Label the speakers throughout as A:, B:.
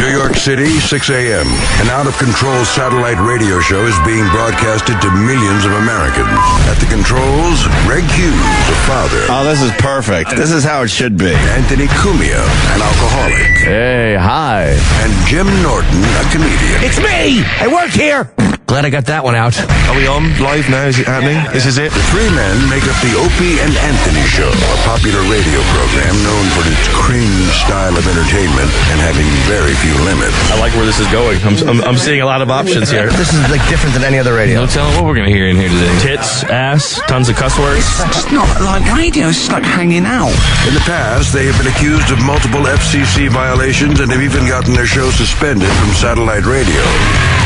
A: New York City, 6 a.m. An out-of-control satellite radio show is being broadcasted to millions of Americans. At the controls, Greg Hughes, a father.
B: Oh, this is perfect. This is how it should be.
A: Anthony Cumia, an alcoholic.
C: Hey, hi.
A: And Jim Norton, a comedian.
D: It's me! I work here! Glad I got that one out.
E: Are we on live now? Is it happening? This is it?
A: The three men make up the Opie and Anthony Show, a popular radio program known for its cringe style of entertainment and having very few limits.
E: I like where this is going. I'm seeing a lot of options here.
D: This is like different than any other radio.
E: No telling what we're going to hear in here today. Tits, ass, tons of cuss words.
F: It's not like radio, it's like hanging out.
A: In the past, they have been accused of multiple FCC violations and have even gotten their show suspended from satellite radio.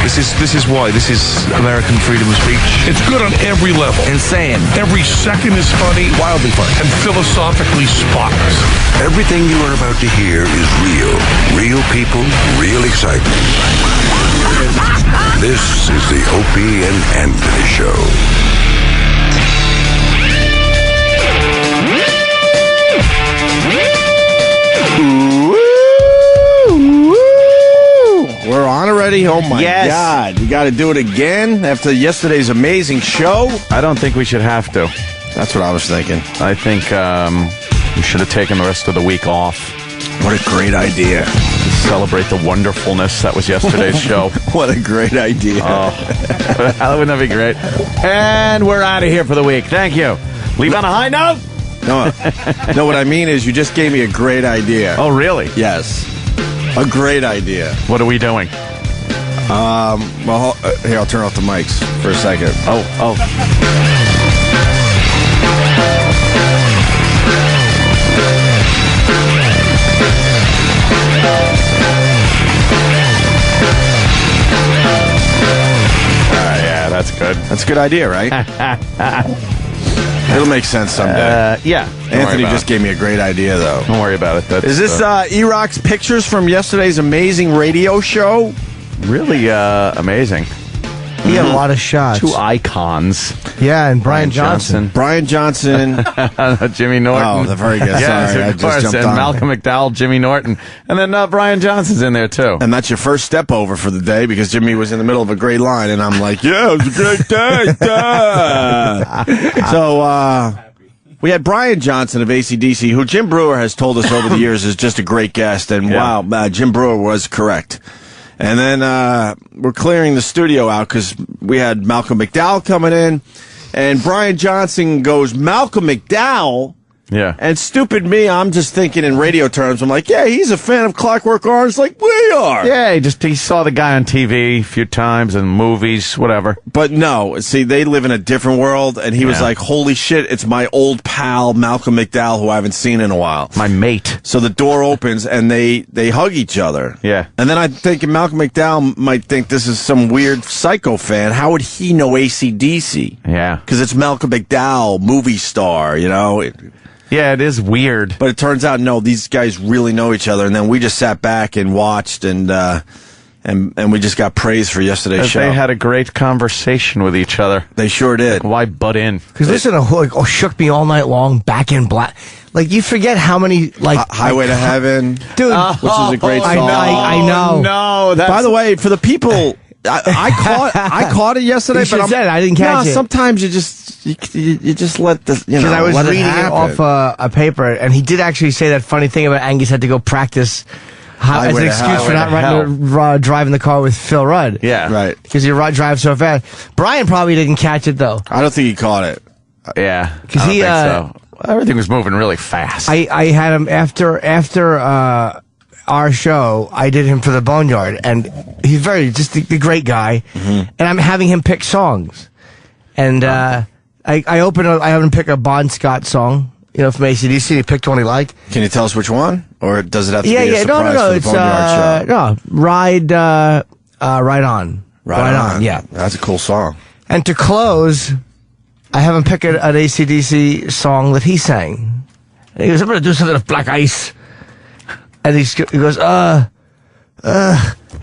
E: This is why. This is American freedom of speech.
G: It's good on every level.
D: Insane.
G: Every second is funny,
D: Wildly funny.
G: and philosophically spotless.
A: Everything you are about to hear is real. Real people, real excitement. This is the Opie and Anthony Show.
B: We're on already? Oh, my
C: Yes.
B: God. You got to do it again after yesterday's amazing show?
C: I don't think we should have to.
B: That's what I was thinking.
C: I think we should have taken the rest of the week off
B: What a great idea.
C: to celebrate the wonderfulness that was yesterday's show.
B: What a great idea.
C: Wouldn't that be great? And we're out of here for the week. Thank you. Leave on a high note.
B: No, what I mean is you just gave me a great idea.
C: Oh, really?
B: Yes. A great idea.
C: What are we doing?
B: Well, here, I'll turn off the mics for a second.
C: Oh. Yeah, that's good.
B: That's a good idea, right? It'll make sense someday.
C: Yeah.
B: Anthony just gave me a great idea, though.
C: Don't worry about it. That's,
B: Is this E-Rock's pictures from yesterday's amazing radio show?
C: really amazing?
D: He had a lot of shots.
C: Two icons.
D: Yeah, and Brian Johnson.
B: Brian Johnson.
C: Jimmy Norton.
B: Oh, very good.
C: Yes,
B: Sorry, I
C: of
B: just
C: course.
B: jumped
C: And
B: on.
C: Malcolm McDowell, Jimmy Norton. And then Brian Johnson's in there, too.
B: And that's your first step over for the day because Jimmy was in the middle of a great line, and I'm like, yeah, it was a great day. So, we had Brian Johnson of AC/DC, who Jim Brewer has told us over the years is just a great guest, and wow, Jim Brewer was correct. And then we're clearing the studio out because we had Malcolm McDowell coming in, and Brian Johnson goes, Malcolm McDowell?
C: Yeah.
B: And stupid me, I'm just thinking in radio terms. I'm like, yeah, he's a fan of Clockwork Orange like we are.
C: Yeah, he saw the guy on TV a few times and movies, whatever.
B: But no, see, they live in a different world, and he was like, holy shit, it's my old pal, Malcolm McDowell, who I haven't seen in a while.
C: My mate.
B: So the door opens, and they hug each other.
C: Yeah.
B: And then I'm thinking Malcolm McDowell might think this is some weird psycho fan. How would he know AC/DC?
C: Yeah.
B: Because it's Malcolm McDowell, movie star, you know?
C: Yeah, it is weird.
B: But it turns out, no, these guys really know each other. And then we just sat back and watched, and we just got praise for yesterday's show.
C: They had a great conversation with each other.
B: They sure did.
C: Why butt in?
D: Because listen to Shook Me All Night Long, Back in Black. Like, you forget how many,
B: Highway to Heaven,
D: dude,
B: which is a great song.
D: I know.
C: No, that's...
B: By the way, for the people, I caught it yesterday.
D: You should
B: but
D: have said it. I didn't catch it.
B: Sometimes you just let the
D: Because I was reading it
B: happen.
D: off a paper, and he did actually say that funny thing about Angus had to go practice as an excuse for not driving the car with Phil Rudd.
C: Yeah.
B: Right.
D: Because he drives so fast. Brian probably didn't catch it, though.
B: I don't think he caught it.
C: Yeah.
D: Because
C: I don't
D: he,
C: think so. Everything was moving really fast.
D: I had him after our show. I did him for the Boneyard, and he's just the great guy. Mm-hmm. And I'm having him pick songs, and I have him pick a Bon Scott song, from AC/DC. He picked one he liked.
B: Can you tell us which one, or does it have to be a surprise
D: no,
B: for the Boneyard show?
D: No, Ride On. Right on. Yeah,
B: that's a cool song.
D: And to close, I have him pick an AC/DC song that he sang. And he goes, I'm going to do something with Black Ice. And he goes, and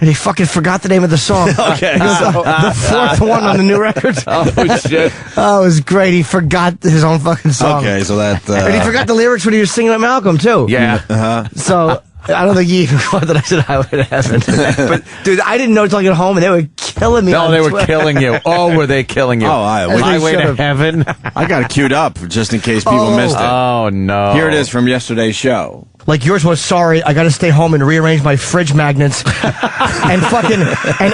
D: he fucking forgot the name of the song.
C: Okay.
D: The fourth one on the new record.
C: Oh, shit.
D: Oh, it was great. He forgot his own fucking song.
B: Okay, so that...
D: And he forgot the lyrics when he was singing with Malcolm, too.
C: Yeah.
D: So I don't think he even thought that I said Highway to Heaven. But, dude, I didn't know until I got home, and they were killing me.
C: No,
D: on
C: they were
D: Twitter.
C: killing you. Oh, were they killing you?
B: Oh,
C: Highway to Heaven.
B: I got it queued up just in case people missed it.
C: Oh, no.
B: Here it is from yesterday's show.
D: Like yours was, sorry, I got to stay home and rearrange my fridge magnets. and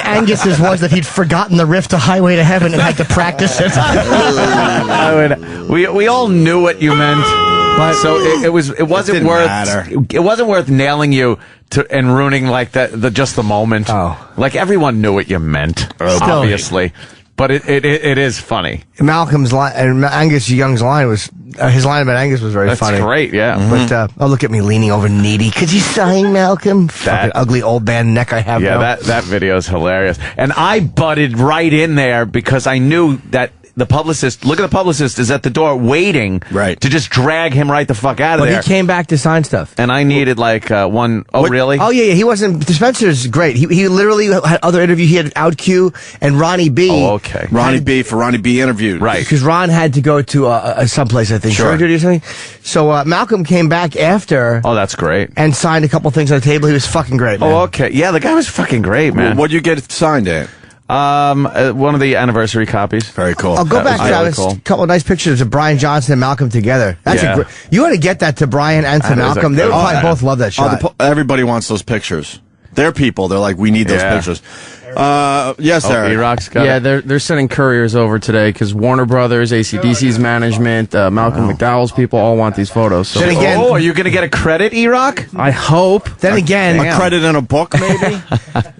D: Angus's was that he'd forgotten the riff to Highway to Heaven and had to practice it.
C: We all knew what you meant. So it wasn't worth nailing you and ruining like just the moment.
D: Oh.
C: Like everyone knew what you meant, obviously. But it is funny.
D: Malcolm's line and Angus Young's line was his line about Angus was very funny.
C: That's great, yeah.
D: But look at me leaning over needy. Could you sign Malcolm? Fucking ugly old band neck I have.
C: Yeah,
D: now.
C: that video is hilarious. And I butted right in there because I knew that the publicist is at the door waiting to just drag him right the fuck out of there.
D: But he came back to sign stuff.
C: And I needed like one. Oh, really?
D: Oh, yeah. He wasn't. Spencer's great. He literally had other interviews. He had OutQ and Ronnie B.
C: Oh, okay.
B: Ronnie B interviewed.
C: Right.
D: Because Ron had to go to someplace, I think.
B: Sure.
D: Surgery or something. So Malcolm came back after.
C: Oh, that's great.
D: And signed a couple things on the table. He was fucking great, man.
C: Oh, okay. Yeah, the guy was fucking great, man.
B: What'd you get signed at?
C: One of the anniversary copies.
B: Very cool.
D: I'll go back, Travis.
C: Really cool.
D: A couple of nice pictures of Brian Johnson and Malcolm together. That's a great. You ought to get that to Brian and to Malcolm. They would probably both love that shot.
B: Everybody wants those pictures. They're people. They're like, we need those pictures. Yes, Eric.
C: E-Rock's got
E: Yeah,
C: it.
E: they're sending couriers over today because Warner Brothers, AC/DC's management, Malcolm McDowell's people all want these photos. So
D: Then again,
C: are you going to get a credit, E-Rock?
E: I hope.
D: Then again,
B: A credit in a book, maybe?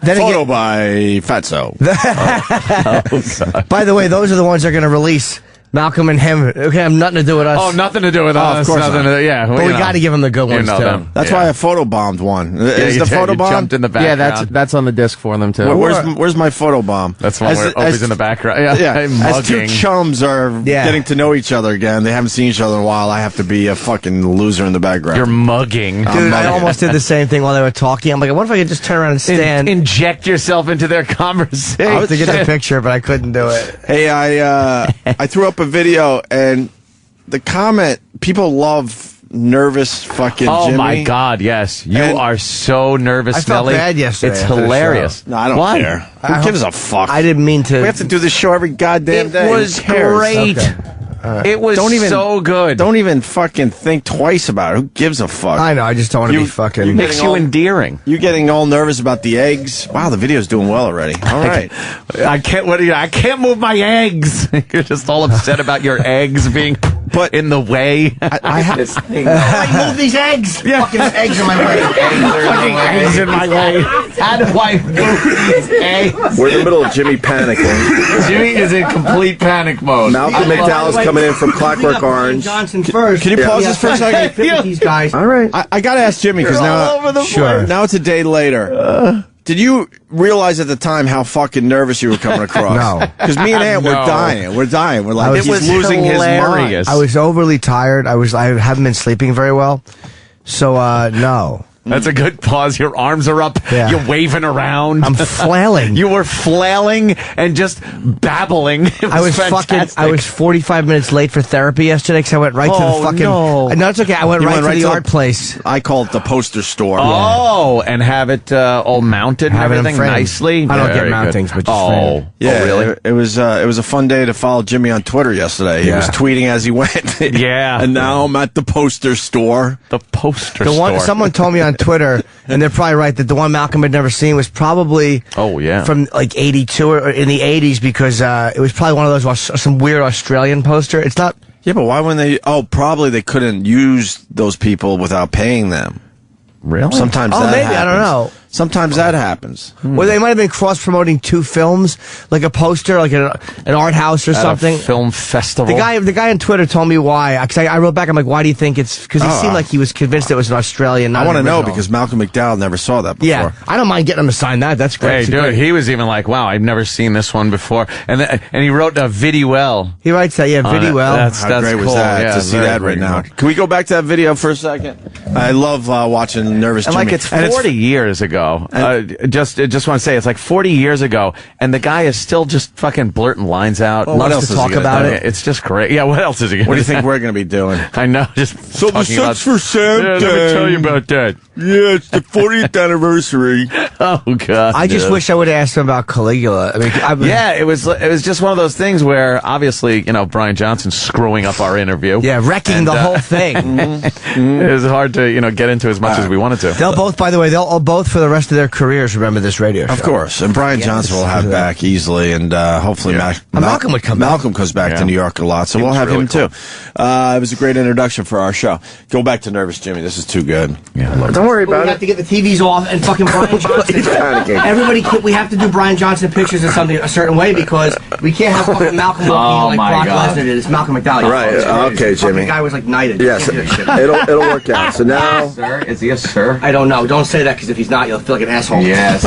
B: Photo by Fatso.
D: by the way, those are the ones they're going to release. Malcolm and him. Okay, have nothing to do with us.
C: Oh, nothing to do with us.
B: Of course
C: nothing
B: not.
C: yeah,
D: But we got to give them the good ones too.
C: them.
B: That's why I photobombed one. Is the
C: you
B: photobomb?
C: jumped in the
E: Yeah,
C: background.
E: that's on the disc for them too.
B: Where's my photobomb?
C: That's one where Opie's in the background. Yeah,
B: As two
C: mugging.
B: chums are getting to know each other again, they haven't seen each other in a while. I have to be a fucking loser in the background.
C: You're mugging.
D: Dude, I almost did the same thing while they were talking. I'm like, what if I could just turn around and stand?
C: Inject yourself into their conversation.
D: I was to get the picture, but I couldn't do it.
B: Hey, I threw up a video and the comment, people love nervous fucking
C: Oh
B: Jimmy.
C: my God! Yes, you
B: And
C: are so nervous,
D: I felt
C: Nelly.
D: bad yesterday
C: It's
D: after the
C: hilarious.
B: No, I don't
C: Why?
B: care. Who gives a fuck?
D: I didn't mean to.
B: We have to do this show every goddamn
C: It
B: day.
C: was
B: Who cares?
C: great. It was so good.
B: Don't even fucking think twice about it. Who gives a fuck?
D: I know. I just don't want to be
B: You
D: fucking.
C: makes you endearing.
B: You getting all nervous about the eggs? Wow, the video's doing well already. All right.
C: I can't. I can't move my eggs. You're just all upset about your eggs being put in the way.
B: I have this thing.
D: I move these eggs.
C: Yeah.
D: Fucking eggs in my way.
C: Fucking eggs in my way. How do I move these eggs?
B: We're in the middle of Jimmy panicking.
C: Jimmy is in complete panic mode.
B: Malcolm McDowell's coming in from Clockwork Orange.
D: Johnson first.
B: Can you pause this for a second?
D: Fit with these guys.
B: All right. I got to ask Jimmy because now,
C: all over the
D: Sure.
B: now it's a day later. Did you realize at the time how fucking nervous you were coming across?
D: No.
B: Because me and Ant were
C: No.
B: dying. We're dying. We're like,
D: It
B: he's
C: was
B: losing
C: hilarious.
B: his mind.
D: I was overly tired. I haven't been sleeping very well. So, no.
C: That's a good pause. Your arms are up.
D: Yeah.
C: You're waving around.
D: I'm flailing.
C: You were flailing and just babbling. It was
D: I was
C: fantastic.
D: I was 45 minutes late for therapy yesterday because I went right to
C: Oh,
D: the fucking.
C: no.
D: No, it's okay. I went
B: You
D: right
B: went
D: to the art place.
B: I call it the poster store.
C: Oh, and have it all mounted and
D: Have it
C: everything
D: framed.
C: nicely.
D: I don't get
C: Very good.
D: mountings, but just
C: oh,
D: framed.
B: Yeah,
C: oh, really?
B: It was a fun day to follow Jimmy on Twitter yesterday. He
D: Yeah.
B: was tweeting as he went.
C: Yeah.
B: And now I'm at the poster store.
C: The poster
D: The one
C: store.
D: someone told me on Twitter, and they're probably right, that the one Malcolm had never seen was probably
C: Oh, yeah.
D: from like 82 or in the 80s because it was probably one of those some weird Australian poster. It's not.
B: Yeah, but why wouldn't they? Oh, probably they couldn't use those people without paying them.
C: Really?
B: Sometimes
D: Oh,
B: that
D: maybe.
B: happens.
D: I don't know.
B: Sometimes that happens.
D: Or they might have been cross-promoting two films, like a poster, like an art house or
C: At a
D: something.
C: film festival.
D: The guy on Twitter told me why. Because I wrote back, I'm like, why do you think it's... Because he seemed like he was convinced it was an Australian, not
B: I want to
D: an
B: know
D: original.
B: because Malcolm McDowell never saw that before.
D: Yeah, I don't mind getting him to sign that. That's great.
C: Hey,
D: It's a
C: dude,
D: great-
C: he was even like, wow, I've never seen this one before. And he wrote a Viduel.
D: He writes that, yeah, video well.
C: that's-
B: How great was
C: cool.
B: that
C: Yeah,
B: to see
C: very,
B: that right
C: very
B: now?
C: good.
B: Can we go back to that video for a second? I love watching Nervous
C: And
B: Jimmy.
C: like it's 40 years ago. Just want to say it's like 40 years ago, and the guy is still just fucking blurting lines out.
B: Well, what
D: Loves
B: else
D: to
B: is he
D: talk
B: gonna
D: about
B: do?
D: it.
C: It's just great. Yeah, what else is he going to
B: What do you think we're going to be doing?
C: I know, just
B: So the
C: talking about.
B: sex for Santa.
C: Yeah, let me tell you about that.
B: Yeah, it's the 40th anniversary.
C: Oh God!
D: I just wish I would have asked him about Caligula. I mean,
C: Yeah, it was just one of those things where obviously, Brian Johnson's screwing up our interview.
D: Yeah, wrecking the whole thing.
C: It was hard to, get into as much as we wanted to.
D: They'll both, by the way, they'll both for the rest of their careers remember this radio show.
B: Of course. And Brian Johnson will have back easily, and hopefully
D: Malcolm would come back.
B: Malcolm comes back to New York a lot, so we'll have him too. It was a great introduction for our show. Go back to Nervous Jimmy. This is too good.
C: Yeah,
D: don't worry about it. We have to get the TVs off and fucking Brian Johnson. Everybody, we have to do Brian Johnson pictures of something a certain way because we can't have fucking Malcolm walking like Brock Lesnar did. It's Malcolm McDowell.
H: Right. Okay, Jimmy.
D: The guy was like knighted.
H: Yes. It'll work out. So now,
F: Sir, is he a sir?
D: I don't know. Don't say that because if he's not, you'll feel like an asshole.
F: Yes.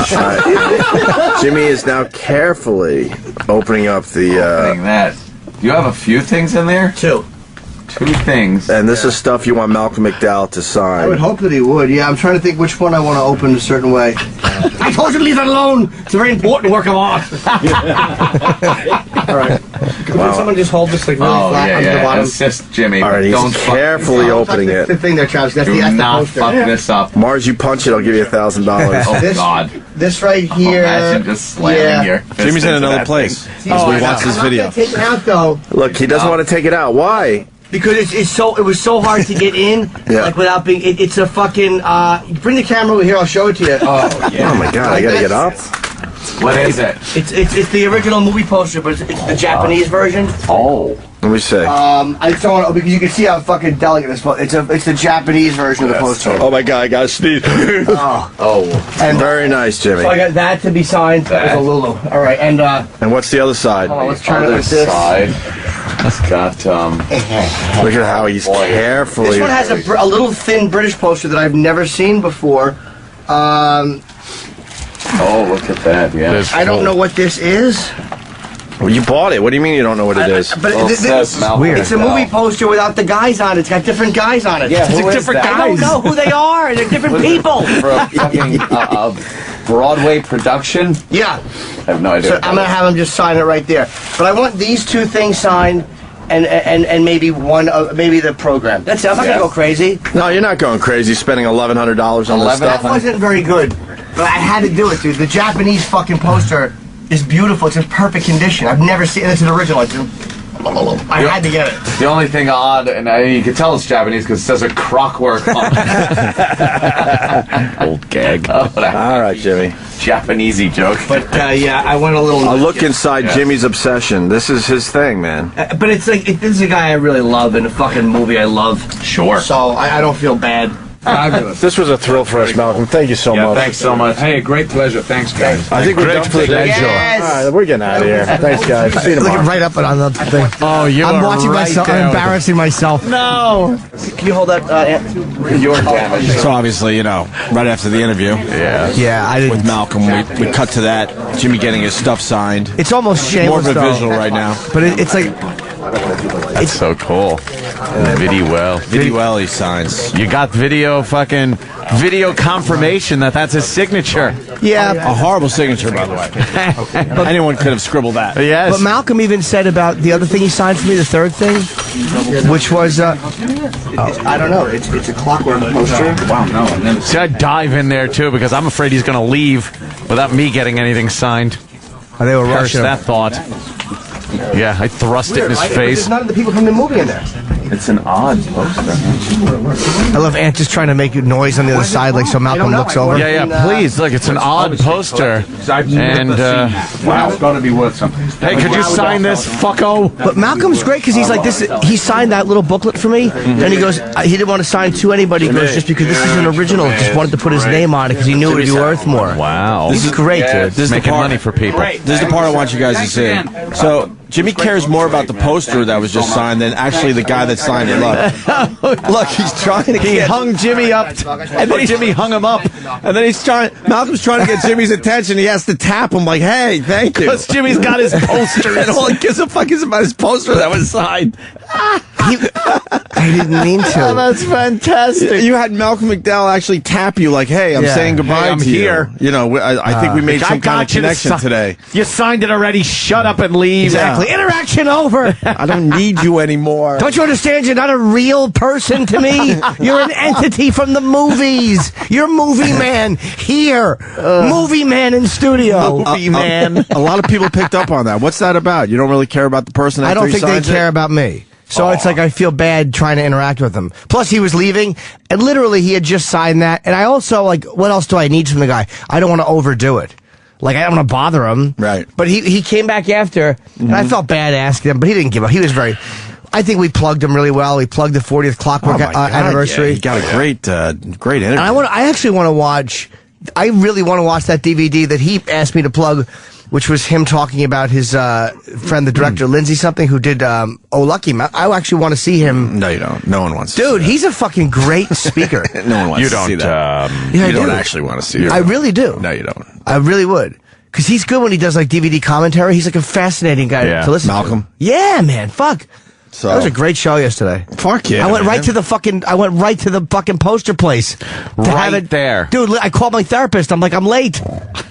H: Jimmy is now carefully opening up the.
F: Opening that. You have a few things in there?
D: Two
F: things.
H: And this is stuff you want Malcolm McDowell to sign.
D: I would hope that he would. Yeah, I'm trying to think which one I want to open a certain way. I told you to leave that alone. It's a very important work of art. All right. Can someone just hold this like really flat on the bottom?
F: Assist Jimmy.
H: All right,
F: don't
H: he's carefully opening it.
D: The thing there, Travis. That's
F: Do
D: the
F: not
D: poster.
F: fuck this up.
H: Mars, you punch it, I'll give you $1,000.
F: Oh, God.
D: This right here.
F: Imagine just slamming your fist
B: Jimmy's in
F: into
B: another
F: that
B: place.
F: thing.
B: As we watch this video.
D: I'm not gonna take it out though.
H: Look, he doesn't want to take it out. Why?
D: Because it was so hard to get in, like without being. It's a fucking. Bring the camera over here. I'll show it to you.
F: Oh, yeah.
H: Oh my God, I gotta get up.
F: What is it?
D: It's the original movie poster, but it's the Japanese version.
F: Oh.
H: Let me see.
D: I don't know because you can see how fucking delicate this. It's the Japanese version of the poster.
H: Oh my God, I gotta sneeze.
D: And
H: very nice, Jimmy.
D: So I got that to be signed. That was a Lulu. All right, and
H: what's the other side?
D: let's try to
F: Other
D: put this.
F: side. It's got
H: Look at how he's carefully.
D: This one has a little thin British poster that I've never seen before.
F: oh, look at that. Yeah.
D: I don't know what this is.
H: Well, you bought it. What do you mean you don't know what it is?
D: But
F: Well, it says Malcolm
D: it's a movie poster without the guys on it. It's got different guys on it.
F: Yeah, who is
D: different
F: that?
D: guys. I don't know who they are. They're different people.
F: For a fucking Broadway production?
D: Yeah.
F: I have no idea.
D: So I'm gonna have them just sign it right there. But I want these two things signed, and maybe maybe the program. That's it. I'm not gonna go crazy.
H: No, you're not going crazy spending $1,100 on this stuff.
D: That wasn't very good, but I had to do it, dude. The Japanese fucking poster is beautiful. It's in perfect condition. I've never seen it. It's an original. I had to get it.
F: The only thing odd, and you can tell it's Japanese because it says a crockwork on it.
C: Old gag.
H: All right, Jimmy.
F: Japanesey joke.
D: But yeah, I went a little.
H: A look inside Jimmy's obsession. This is his thing, man.
D: But it's like this is a guy I really love in a fucking movie I love.
F: Sure.
D: So I don't feel bad.
G: Fabulous.
H: This was a thrill for us, Malcolm. Thank you so much.
F: Thanks so much.
G: Hey, great pleasure. Thanks, guys.
H: I think we're done for the day.
D: Yes.
H: All right, we're getting out of here. Thanks, guys. See you tomorrow.
D: Looking right up on the thing.
C: Oh, you
D: I'm
C: are
D: watching
C: right
D: myself.
C: there
D: I'm
C: with
D: embarrassing myself.
C: No.
D: Can you hold that?
F: Your damage.
B: So obviously, right after the interview
D: Yeah, I didn't.
B: with Malcolm, we cut to that. Jimmy getting his stuff signed.
D: It's almost
B: More
D: shameless.
B: of a
D: though.
B: visual right now.
D: But it's like
C: It's so cool.
B: Video he signs.
C: You got video confirmation that's his signature.
D: yeah.
B: A horrible signature, by the way. Anyone could have scribbled that.
C: Yes.
D: But Malcolm even said about the other thing he signed for me, the third thing, which was I don't know. It's a clockwork poster.
F: Wow, no. I've never
C: See, I dive in there too because I'm afraid he's going to leave without me getting anything signed.
D: Oh, they were
C: Perish
D: rushing
C: that
D: him.
C: thought. Yeah, I thrust it in his
D: There's
C: face.
D: none of the people from the movie in there.
F: It's an odd poster.
D: I love Ant just trying to make noise on the other side, like so Malcolm looks over.
C: Yeah, please. Look, it's an odd poster. And,
G: Wow, it's got to be worth something.
C: hey, could you sign this, fucko?
D: But Malcolm's great because he's like this. He signed that little booklet for me, and he goes, he didn't want to sign to anybody. He goes, just because this is an original, he just wanted to put his name on it because he knew it would be worth more.
C: Wow.
D: This is great, dude.
B: This is
C: Making
B: the part,
C: money for people.
B: This is the part I want you guys to see. So Jimmy cares more about the poster that was just signed than actually the guy that signed it. Look, he's trying to
C: He
B: get.
C: hung Jimmy up, and then Jimmy hung him up.
B: And then Malcolm's trying to get Jimmy's attention. He has to tap him like, hey, thank you.
C: Because Jimmy's got his poster.
B: And all he gives a fuck is about his poster that was signed.
D: I didn't mean to.
C: Oh, that's fantastic.
B: You had Malcolm McDowell actually tap you like, "Hey, I'm saying goodbye
C: I'm
B: to
C: here."
B: You know, I think we made some kind of connection today.
C: You signed it already. Shut up and leave.
D: Exactly. Interaction over.
B: I don't need you anymore.
D: Don't you understand? You're not a real person to me. You're an entity from the movies. You're movie man here. Movie man in studio.
C: Movie man.
B: A lot of people picked up on that. What's that about? You don't really care about the person after
D: I don't
B: he
D: think they
B: signs
D: care
B: it?
D: about me. So it's like I feel bad trying to interact with him. Plus, he was leaving, and literally he had just signed that. And I also, like, what else do I need from the guy? I don't want to overdo it. Like, I don't want to bother him.
B: Right.
D: But he came back after, and I felt bad asking him, but he didn't give up. He was very... I think we plugged him really well. We plugged the 40th Clockwork anniversary.
B: Yeah, he got a great interview.
D: And I actually want to watch... I really want to watch that DVD that he asked me to plug, which was him talking about his friend, the director, Lindsay something, who did Oh Lucky Man. I actually want to see him.
B: No, you don't. No one wants to
D: Dude,
B: see
D: he's a fucking great speaker.
B: No one wants
C: You
B: to see
C: don't.
B: that.
D: Yeah, I
B: You don't
D: do.
B: actually want to see it.
D: I really do.
B: No, you don't.
D: I really would. Because he's good when he does like DVD commentary. He's like a fascinating guy
C: Yeah.
D: to listen
B: Malcolm?
D: to. Yeah, man. Fuck.
B: So,
D: That was a great show yesterday.
B: fuck yeah.
D: I went right
B: man.
D: to the fucking poster place. To
C: Right
D: have it
C: there.
D: Dude, I called my therapist. I'm like, I'm late.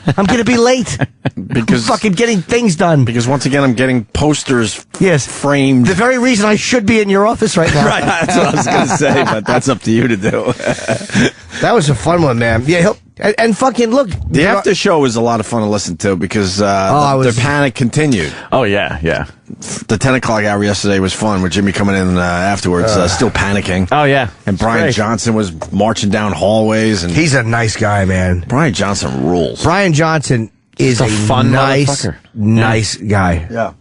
D: I'm going to be late.
B: because
D: Fucking getting things done.
B: because once again I'm getting posters
D: Yes.
B: framed.
D: The very reason I should be in your office right now.
B: Right, that's what I was going to say, but that's up to you to do.
D: That was a fun one, man. Yeah, and fucking look.
B: The after show was a lot of fun to listen to because
D: was-
B: their panic continued.
C: Oh yeah, yeah.
B: The 10 o'clock hour yesterday was fun with Jimmy coming in afterwards, still panicking.
C: Oh yeah.
B: And Brian
C: Great.
B: Johnson was marching down hallways. And
D: He's a nice guy, man.
B: Brian Johnson rules.
D: Brian Johnson is
C: Just a fun
D: nice,
C: motherfucker.
D: nice guy.
B: Yeah.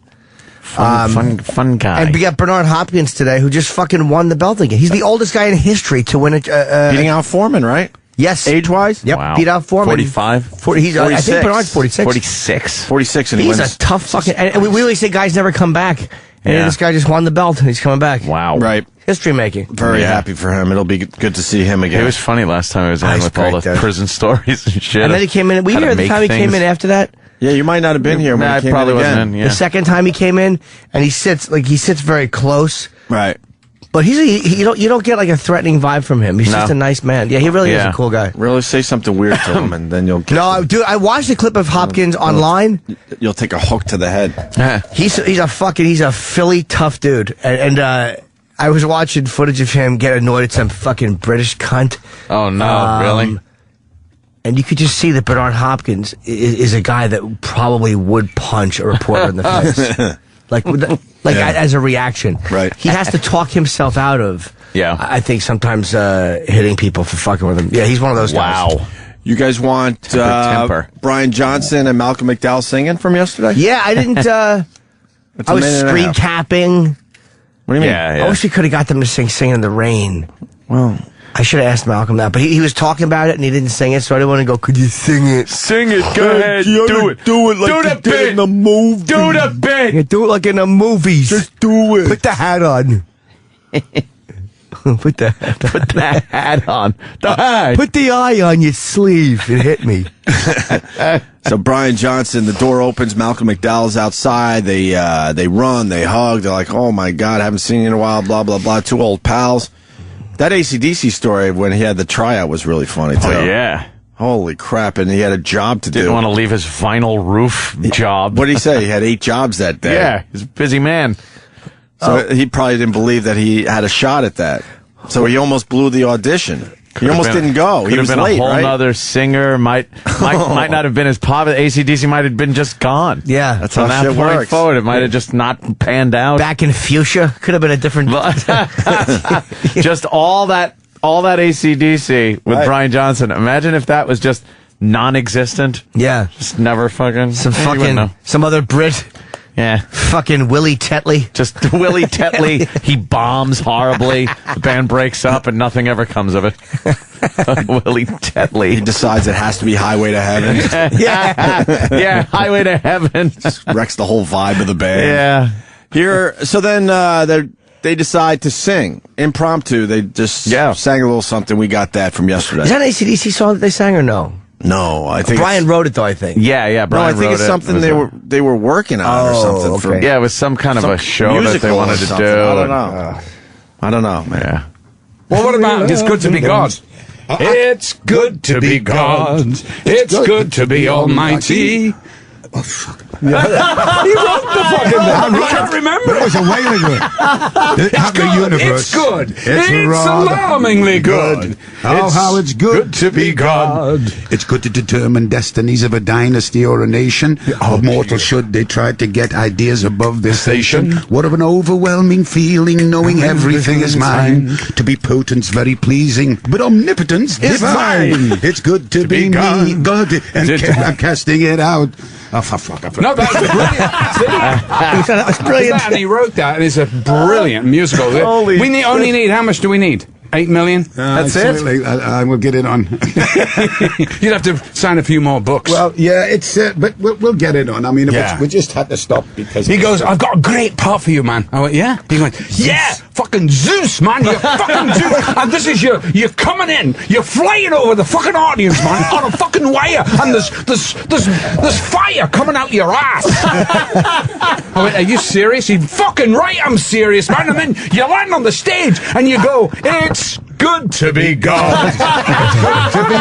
C: Fun guy.
D: And we got Bernard Hopkins today, who just fucking won the belt again. He's the oldest guy in history to win it.
B: Beating Al Foreman, right?
D: Yes.
B: Age-wise?
D: Yep.
B: Wow.
D: Beat out Foreman.
C: 45?
D: 40, I think
B: 46.
D: Bernard's 46.
C: 46.
B: 46 and he
D: He's
B: wins.
D: a tough fucking... And we always say guys never come back. And
C: Yeah.
D: this guy just won the belt, and he's coming back.
C: Wow.
B: Right.
D: History making.
B: Very
C: Yeah.
B: happy for him. It'll be good to see him again.
C: It was funny last time I was in
D: He's
C: with all
D: great,
C: the
D: dude.
C: prison stories and shit.
D: And then he came in. We
C: How to
D: hear the
C: make
D: time he came
C: things.
D: in after that.
B: Yeah, you might not have been here when
C: Nah,
B: he
C: I
B: came
C: probably
B: in again.
C: wasn't in. Yeah.
D: The second time he came in, and he sits very close.
B: Right.
D: But you don't get like a threatening vibe from him. He's
C: No.
D: just a nice man. Yeah, he really is
C: Yeah.
D: a cool guy.
B: Really say something weird to him, and then
D: No, dude, I watched a clip of Hopkins online.
B: you'll take a hook to the head.
D: He's a Philly tough dude, and I was watching footage of him get annoyed at some fucking British cunt.
C: Oh no, really?
D: And you could just see that Bernard Hopkins is a guy that probably would punch a reporter in the face. As a reaction.
B: Right.
D: He has to talk himself out of,
C: Yeah.
D: I think, sometimes hitting people for fucking with him. Yeah, he's one of those guys.
C: Wow.
B: You guys want
C: temper.
B: Brian Johnson and Malcolm McDowell singing from yesterday?
D: Yeah, I didn't,
B: It's
D: I
B: a
D: was
B: minute and a
D: screen
B: half.
D: capping.
B: What do you mean?
C: Yeah,
D: I wish we could have got them to sing in the rain.
B: Well,
D: I should have asked Malcolm that, but he was talking about it and he didn't sing it, so I didn't want to go, could you sing it?
C: Sing it. Go ahead. Do it.
B: Do it like
C: Do
B: you
C: the
B: did
C: bit.
B: in the movie.
C: Do the bit.
D: Yeah, do it like in the movies.
B: Just do it.
D: Put the hat on. Put the hat on.
C: Put that hat on. The hat.
D: Put the eye on your sleeve and hit me.
B: So Brian Johnson, the door opens. Malcolm McDowell's outside. They run. They hug. They're like, "Oh my God, I haven't seen you in a while." Blah blah blah. Two old pals. That AC/DC story when he had the tryout was really funny too.
C: Oh yeah.
B: Holy crap! And he had a job to do.
C: Didn't want to leave his vinyl roof job.
B: What did he say? He had 8 jobs that day.
C: Yeah, he's a busy man.
B: So he probably didn't believe that he had a shot at that. So he almost blew the audition. He almost didn't go. He was
C: been
B: late,
C: a whole
B: right?
C: nother singer. Might not have been as popular. AC/DC might have been just gone.
D: Yeah.
B: That's
C: From
B: how
C: that
B: shit
C: point
B: works.
C: forward, it might have just not panned out.
D: Back in fuchsia. Could have been a different...
C: Just all that AC/DC with
B: Right.
C: Brian Johnson. Imagine if that was just non-existent.
D: Yeah.
C: Just never fucking.
D: Some
C: you wouldn't know.
D: some other Brit.
C: Yeah.
D: Fucking Willie Tetley.
C: Just Willie Tetley. He bombs horribly. The band breaks up and nothing ever comes of it. Willie Tetley.
B: He decides it has to be Highway to Heaven.
C: Yeah, Highway to Heaven.
B: Wrecks the whole vibe of the band.
C: Yeah.
B: Here, so then they decide to sing impromptu. They just sang a little something. We got that from yesterday.
D: Is that an AC/DC song that they sang or no?
B: No, I think
D: Brian wrote it though. I think.
C: Yeah, Brian
B: I think
C: wrote
B: it's
C: it.
B: something
C: It was
B: they were working on or something.
D: okay.
B: For,
C: Yeah, it was some kind of a show that they
B: musical
C: wanted
B: or
C: to do.
B: something. I don't know, man.
C: Yeah.
G: Well, what about It's Good to Be God? It's good to be God. It's good to be almighty. Oh, fuck. He wrote the fucking thing. I can't remember.
I: It was a while ago. The universe.
G: It's good. It's alarmingly good.
I: Oh, how it's good
G: to be God.
I: It's good to determine destinies of a dynasty or a nation. Or mortal should they try to get ideas above their station. What of an overwhelming feeling knowing everything is mine. To be potent's very pleasing, but omnipotence divine. It's good to be me, God, and I'm casting it out. Oh, fuck.
G: No, that was brilliant.
D: That was brilliant.
G: And he wrote that, and it's a brilliant musical. We only need, how much do we need? 8 million?
I: That's it. I will get it on.
G: You'd have to sign a few more books.
I: Well, yeah, it's but we'll get it on. I mean, we just had to stop because
G: he goes, I've got a great part for you, man. I went, yeah? He went, yeah, fucking Zeus, man, you're fucking Zeus. And this is you're coming in, you're flying over the fucking audience, man, on a fucking wire, and there's fire coming out your ass. I went, are you serious? He fucking right, I'm serious, man. And then you land on the stage, and you go, it's good to be God.
I: to be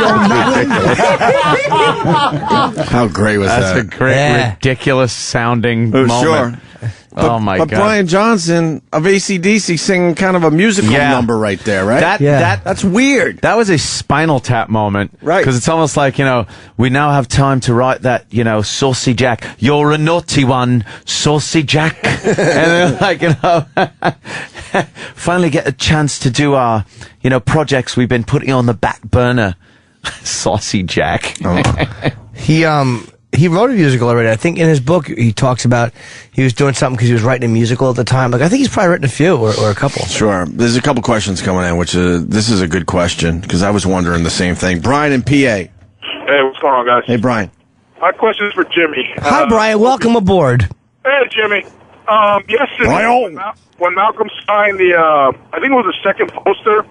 B: How great was that?
C: That's a great, ridiculous sounding moment.
B: Sure. But
C: God.
B: Brian Johnson of AC/DC singing kind of a musical number right there, right? That's weird.
C: That was a Spinal Tap moment.
B: Right.
C: Because it's almost like, we now have time to write that, Saucy Jack. You're a naughty one, Saucy Jack. And then, like, finally get a chance to do our, projects we've been putting on the back burner. Saucy Jack.
D: He wrote a musical already. I think in his book he talks about he was doing something because he was writing a musical at the time. Like I think he's probably written a few or a couple.
B: Sure. There's a couple questions coming in, which this is a good question because I was wondering the same thing. Brian in PA.
J: Hey, what's going on, guys?
B: Hey, Brian.
J: My question is for Jimmy.
D: Hi, Brian. Welcome aboard.
J: Hey, Jimmy. Yesterday, when Malcolm signed the, I think it was the second poster,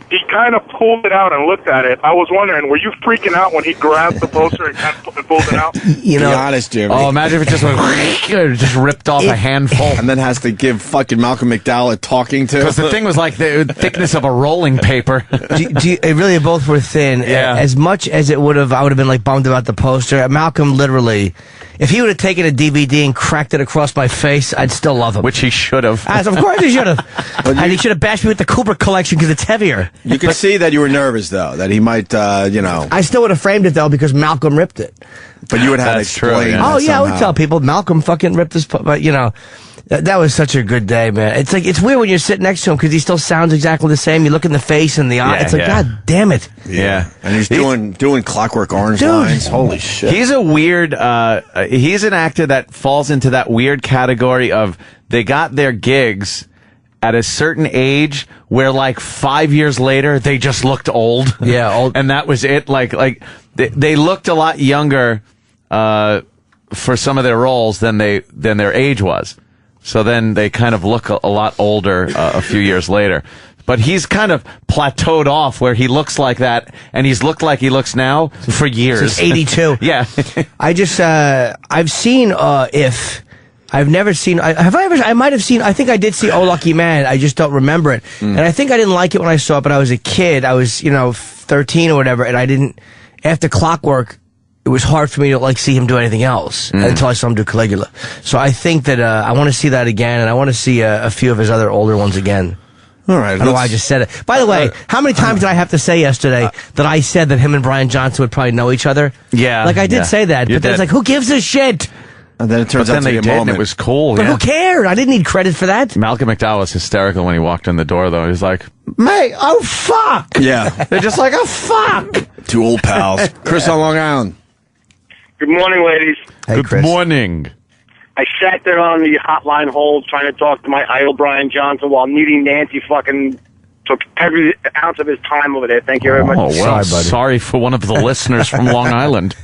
J: he kind of pulled it out and looked at it. I was wondering, were you freaking out when he grabbed the poster and kind of pulled it out?
B: Be honest, Jimmy.
C: Oh, imagine if it just went, just ripped off a handful.
B: And then has to give fucking Malcolm McDowell a talking to.
C: Because the thing was like the thickness of a rolling paper.
D: It really both were thin.
C: Yeah.
D: As much as I would have been like bummed about the poster. Malcolm literally, if he would have taken a DVD and cracked it across my face, I'd still love him.
C: Which he should have.
D: As of course he should have. And he should have bashed me with the Cooper collection because it's heavier.
B: You could see that you were nervous, though, that he might,
D: I still would have framed it, though, because Malcolm ripped it.
B: But you would have to
C: That's true,
B: explain.
C: yeah.
D: Oh, yeah, I would
B: somehow.
D: tell people Malcolm fucking ripped this, but, that was such a good day, man. It's like, it's weird when you're sitting next to him because he still sounds exactly the same. You look in the face and the eye.
C: Yeah,
D: it's like,
C: yeah.
D: God damn it.
C: Yeah.
B: And he's doing Clockwork Orange
D: Dude.
B: lines. Holy shit.
C: He's a weird, he's an actor that falls into that weird category of they got their gigs at a certain age where like 5 years later they just looked old.
D: Yeah, old.
C: And that was it. Like they looked a lot younger for some of their roles than their age was. So then they kind of look a lot older a few years later. But he's kind of plateaued off where he looks like that, and he's looked like he looks now for years.
D: Since 82.
C: Yeah.
D: I've seen, If. I've never seen, I might have seen, I think I did see Oh Lucky Man, I just don't remember it. And I think I didn't like it when I saw it, but I was a kid, I was, 13 or whatever, and after Clockwork, it was hard for me to see him do anything else until I saw him do Caligula. So I think that, I want to see that again, and I want to see a few of his other older ones again.
B: All right.
D: I don't know why I just said it. By the way, how many times did I have to say yesterday that I said that him and Brian Johnson would probably know each other?
C: Yeah.
D: I did say that, but then it's like, who gives a shit?
B: And then it turns out to be a
C: did, and
B: moment.
C: it was cool.
D: But
C: Yeah.
D: who cared? I didn't need credit for that.
C: Malcolm McDowell was hysterical when he walked in the door, though. He was like,
D: Mate, oh fuck!
B: Yeah.
C: they're just like, oh, fuck.
B: Two old pals. Chris on Long Island.
J: Good morning, ladies.
D: Hey,
C: Good
D: Chris.
C: morning.
J: I sat there on the hotline hold trying to talk to my idol Brian Johnson while Needy Nancy fucking took every ounce of his time over there. Thank you very much.
C: Oh, well,
D: Sorry, buddy.
C: sorry for one of the listeners from Long Island.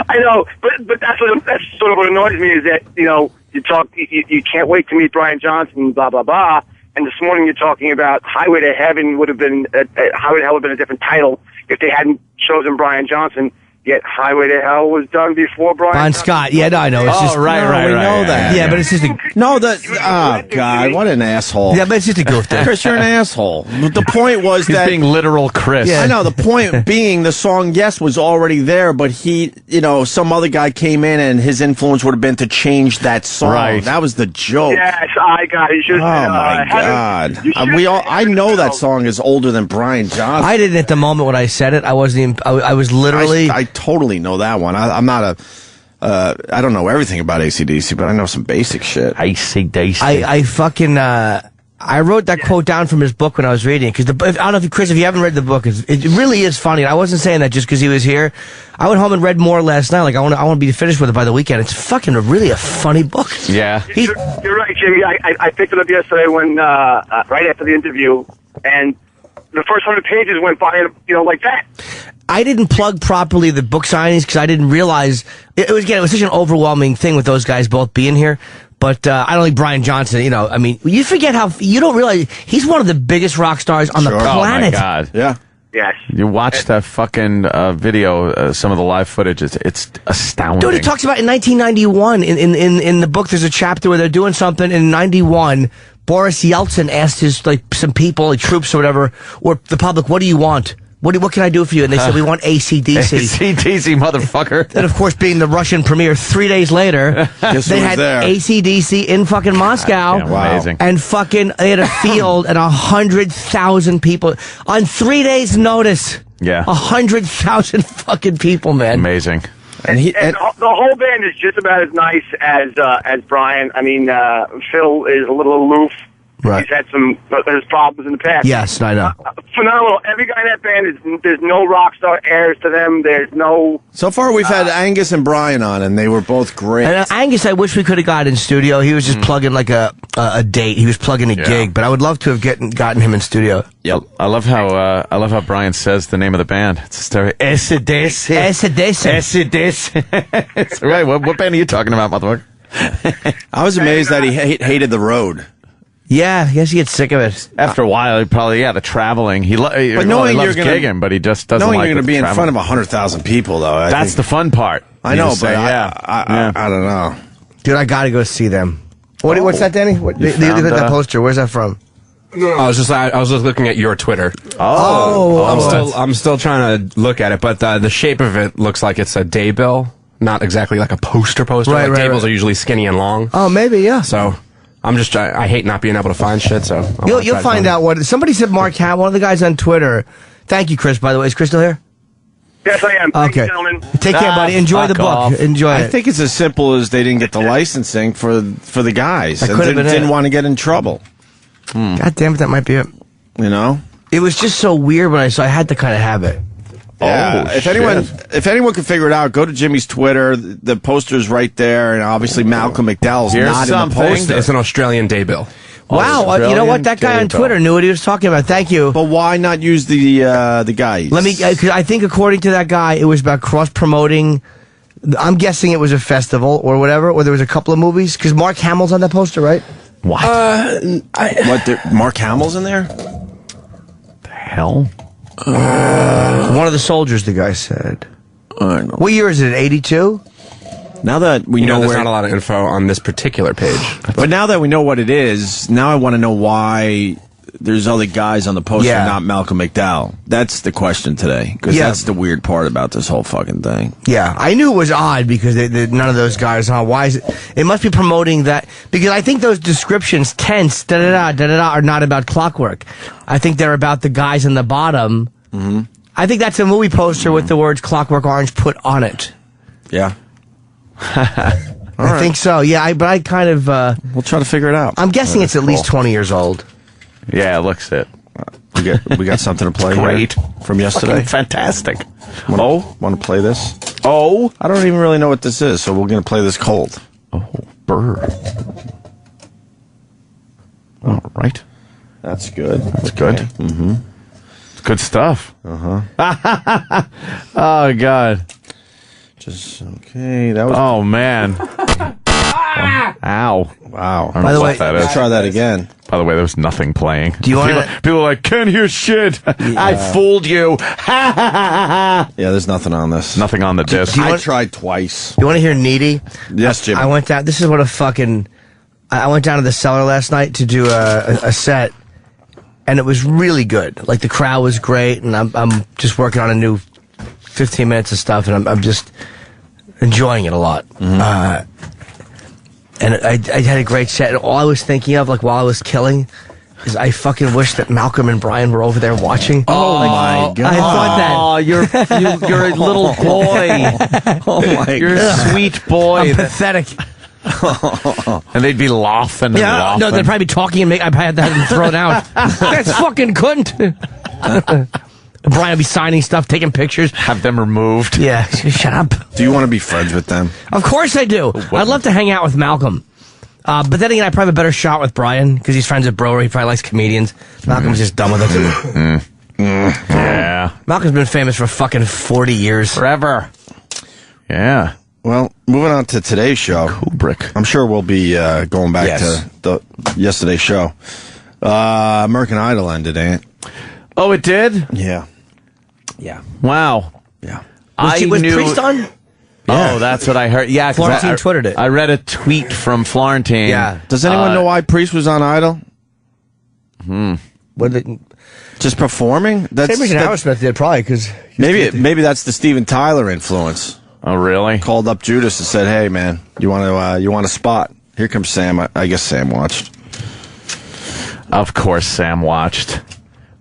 J: I know, but that's sort of what annoys me is that you talk you can't wait to meet Brian Johnson, blah blah blah, and this morning you're talking about Highway to Heaven would have been Highway to Hell would have been a different title if they hadn't
K: chosen Brian Johnson. Yet Highway to Hell was done before Brian
D: Bon Scott. Yeah, no, I know. It's just,
B: right. We know that.
D: Yeah, but it's just a...
B: No, oh, God, what an asshole.
D: Yeah, but it's just a goof thing.
B: Chris, you're an asshole. The point was
C: He's
B: that...
C: being literal Chris.
B: Yeah. I know, the point being the song, yes, was already there, but he, some other guy came in and his influence would have been to change that song.
C: Right.
B: That was the joke.
K: Yes, I got it.
B: Oh, my God. I know that song is older than Brian Johnson.
D: I didn't at the moment when I said it. I wasn't even... I was literally...
B: I totally know that one. I'm not I don't know everything about AC/DC, but I know some basic shit.
C: AC/DC.
D: I fucking... I wrote that quote down from his book when I was reading it, because I don't know if Chris, if you haven't read the book, it really is funny. And I wasn't saying that just because he was here. I went home and read more last night. Like I want to be finished with it by the weekend. It's fucking really a funny book.
C: Yeah,
K: you're right, Jimmy. I picked it up yesterday when right after the interview, and the first 100 pages went by, like that.
D: I didn't plug properly the book signings because I didn't realize it was such an overwhelming thing with those guys both being here. But I don't think Brian Johnson, you forget you don't realize he's one of the biggest rock stars on the planet.
C: Oh, my God.
B: Yeah.
K: Yes.
C: You watch that fucking video, some of the live footage, it's astounding.
D: Dude, he talks about in 1991, in the book, there's a chapter where they're doing something in 91. Boris Yeltsin asked some people, troops or whatever, or the public, what do you want? What can I do for you? And they said, we want AC/DC.
C: AC/DC, motherfucker.
D: And, of course, being the Russian premier 3 days later, they had AC/DC in fucking Moscow.
C: God, wow. Amazing.
D: And fucking, they had a field and 100,000 people. On 3 days' notice.
C: Yeah.
D: 100,000 fucking people, man.
C: Amazing.
K: And the whole band is just about as nice as Brian. I mean, Phil is a little aloof.
D: Right.
K: He's had some his problems in the past.
D: Yes, I know.
K: Phenomenal. Every guy in that band there's no rock star airs to them. There's no.
B: So far, we've had Angus and Brian on, and they were both great.
D: And Angus, I wish we could have got in studio. He was just plugging like a date. He was plugging a gig, but I would love to have gotten him in studio.
C: Yep. I love how Brian says the name of the band. It's a story. AC/DC. AC/DC. Right. What band are you talking about, motherfucker?
B: I was amazed that he hated the road.
D: Yeah, I guess he gets sick of it.
C: After a while, he probably, the traveling. He loves gigging, but he just doesn't like
B: knowing you're going to be in
C: traveling.
B: front of 100,000 people, though.
C: That's the fun part.
B: I know, but I don't know.
D: Dude, I got to go see them. What's that, Danny? That poster, where's that from?
L: No, I was just looking at your Twitter. I'm still trying to look at it, but the shape of it looks like it's a day bill, not exactly like a poster.
D: Right,
L: day bills are usually skinny and long.
D: Oh, maybe, yeah.
L: So I hate not being able to find shit. So
D: you'll find out what somebody said. Mark Hamill, one of the guys on Twitter. Thank you, Chris. By the way, is Chris still here?
K: Yes, I am.
D: Okay.
K: Thank you, gentlemen.
D: Take care, buddy. Enjoy the book.
C: Off.
D: Enjoy it.
B: I think it's as simple as they didn't get the licensing for the guys, and didn't want to get in trouble.
D: God damn it, that might be it. It was just so weird when I had to kind of have it.
B: Yeah. If anyone can figure it out, go to Jimmy's Twitter. The poster's right there, and obviously Malcolm McDowell's not in the poster.
L: It's an Australian day bill.
D: Wow, you know what? That guy on Twitter knew what he was talking about. Thank you.
B: But why not use the guys?
D: Cause I think according to that guy, it was about cross-promoting. I'm guessing it was a festival or whatever, or there was a couple of movies. Because Mark Hamill's on that poster, right?
C: What?
B: Mark Hamill's in there?
C: The hell?
D: One of the soldiers, the guy said. What year is it? 82?
B: Now that we know
L: there's not a lot of info on this particular page.
B: But now that we know what it is, now I want to know why there's other guys on the poster, not Malcolm McDowell. That's the question today, because that's the weird part about this whole fucking thing.
D: Yeah, I knew it was odd because none of those guys are. Why is it? It must be promoting that, because I think those descriptions, tense, da-da-da, are not about Clockwork. I think they're about the guys in the bottom. Mm-hmm. I think that's a movie poster with the words Clockwork Orange put on it.
B: Yeah.
D: I think so. Yeah, but I kind of...
B: we'll try to figure it out.
D: I'm guessing it's at least 20 years old.
C: Yeah, it looks it.
B: We got something to play.
C: Great.
B: From yesterday.
C: Fucking fantastic.
B: Want to play this? I don't even really know what this is, so we're going to play this cold.
C: Burr. All right.
B: That's good.
C: That's good.
B: Mm-hmm.
C: It's good stuff.
B: Uh-huh.
C: Oh, God.
B: Okay, that was...
C: Oh, man. Ow.
B: Wow.
D: By the way,
B: let's try that again.
C: By the way, there was nothing playing.
D: Do you want
C: people are like, can't hear shit. I fooled you.
B: Yeah, there's nothing on this.
C: Nothing on the disc.
B: I tried twice.
D: You want to hear Needy?
B: Yes, Jimmy.
D: I went down. This is what a fucking. I went down to the cellar last night to do a set, and it was really good. Like the crowd was great, and I'm just working on a new 15 minutes of stuff, and I'm just enjoying it a lot. Mm-hmm. And I had a great set. And all I was thinking of, like while I was killing, is I fucking wish that Malcolm and Brian were over there watching.
B: Oh my God!
D: I thought that.
C: Oh, you're a little boy.
B: Oh my
C: You're
B: God!
C: a sweet boy.
D: I'm pathetic.
C: And they'd be laughing and laughing.
D: No, they'd probably be talking and I had that thrown out. That's fucking cunt. Brian would be signing stuff, taking pictures.
C: Have them removed.
D: Yeah, shut up.
B: Do you want to be friends with them?
D: Of course I do. I'd love to hang out with Malcolm. But then again, I probably have a better shot with Brian because he's friends with Broer. He probably likes comedians. Malcolm's just done with it.
C: Yeah.
D: Malcolm's been famous for fucking 40 years.
C: Forever. Yeah.
B: Well, moving on to today's show.
C: Kubrick.
B: I'm sure we'll be going back to yesterday's show. American Idol ended, ain't it?
C: Oh, it did?
B: Yeah.
D: Yeah.
C: Wow.
B: Yeah.
D: Was Priest on?
C: Yeah. Oh, that's what I heard. Yeah,
D: Florentine twittered it.
C: I read a tweet from Florentine.
D: Yeah.
B: Does anyone know why Priest was on Idol?
D: What did
B: Just performing? That's
D: Same as Aerosmith did, probably, because...
B: maybe that's the Steven Tyler influence.
C: Oh, really?
B: Called up Judas and said, "Hey, man, you want a spot? Here comes Sam." I guess Sam watched.
C: Of course, Sam watched.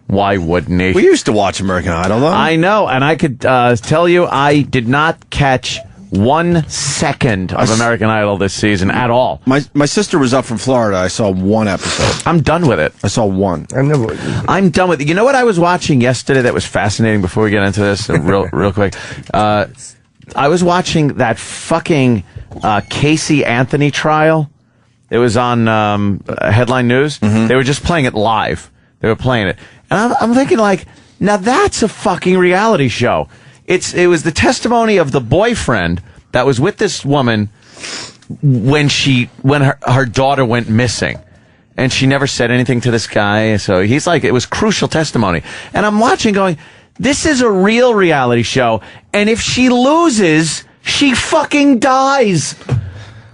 C: Why wouldn't he?
B: We used to watch American Idol, though.
C: I know, and I could tell you, I did not catch 1 second of American Idol this season at all.
B: My sister was up from Florida. I saw one episode.
C: I'm done with it.
B: I saw one.
C: I'm done with it. You know what I was watching yesterday that was fascinating? Before we get into this, real quick, I was watching that fucking Casey Anthony trial. It was on Headline News. Mm-hmm. They were just playing it live. They were playing it. And I'm thinking, like, now that's a fucking reality show. It was the testimony of the boyfriend that was with this woman when her daughter went missing. And she never said anything to this guy. So he's like, it was crucial testimony. And I'm watching going, this is a real reality show. And if she loses, she fucking dies.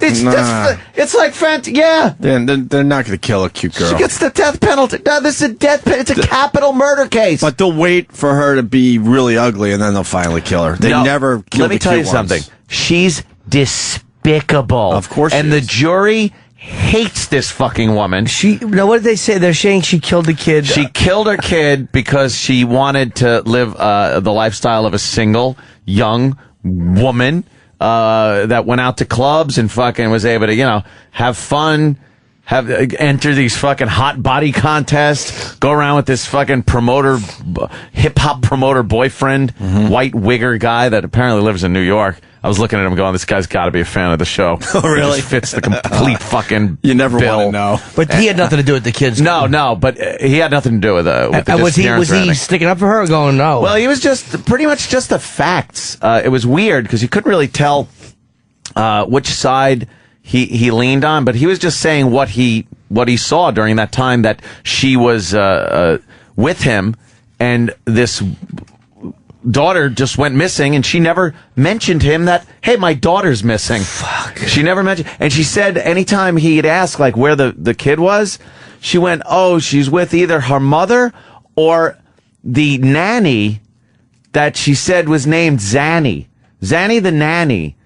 C: It's like yeah.
B: They're not going to kill a cute girl.
C: She gets the death penalty. No, this is a death penalty. It's a capital murder case.
B: But they'll wait for her to be really ugly, and then they'll finally kill her. They never kill
C: Let me
B: the
C: tell you
B: cute ones.
C: something. She's despicable.
B: Of course,
C: and the jury hates this fucking woman.
D: What did they say? They're saying she killed the kid.
C: She killed her kid because she wanted to live the lifestyle of a single young woman. That went out to clubs and fucking was able to, have fun, enter these fucking hot body contests, go around with this fucking hip hop promoter boyfriend, white wigger guy that apparently lives in New York. I was looking at him going, this guy's got to be a fan of the show.
B: Oh, really?
C: It just fits the complete fucking
B: You never
C: bill.
B: want to know.
D: But he had nothing to do with the kids.
C: No, but he had nothing to do with the
D: was
C: disappearance or
D: he
C: anything.
D: sticking up for her or going no?
C: Well, he was just pretty much just the facts. It was weird because you couldn't really tell which side he leaned on, but he was just saying what he saw during that time that she was with him, and this daughter just went missing, and she never mentioned him that, hey, my daughter's missing.
D: Fuck.
C: She never mentioned, and she said anytime he'd ask like where the kid was, she went, oh, she's with either her mother or the nanny that she said was named Zanny the nanny.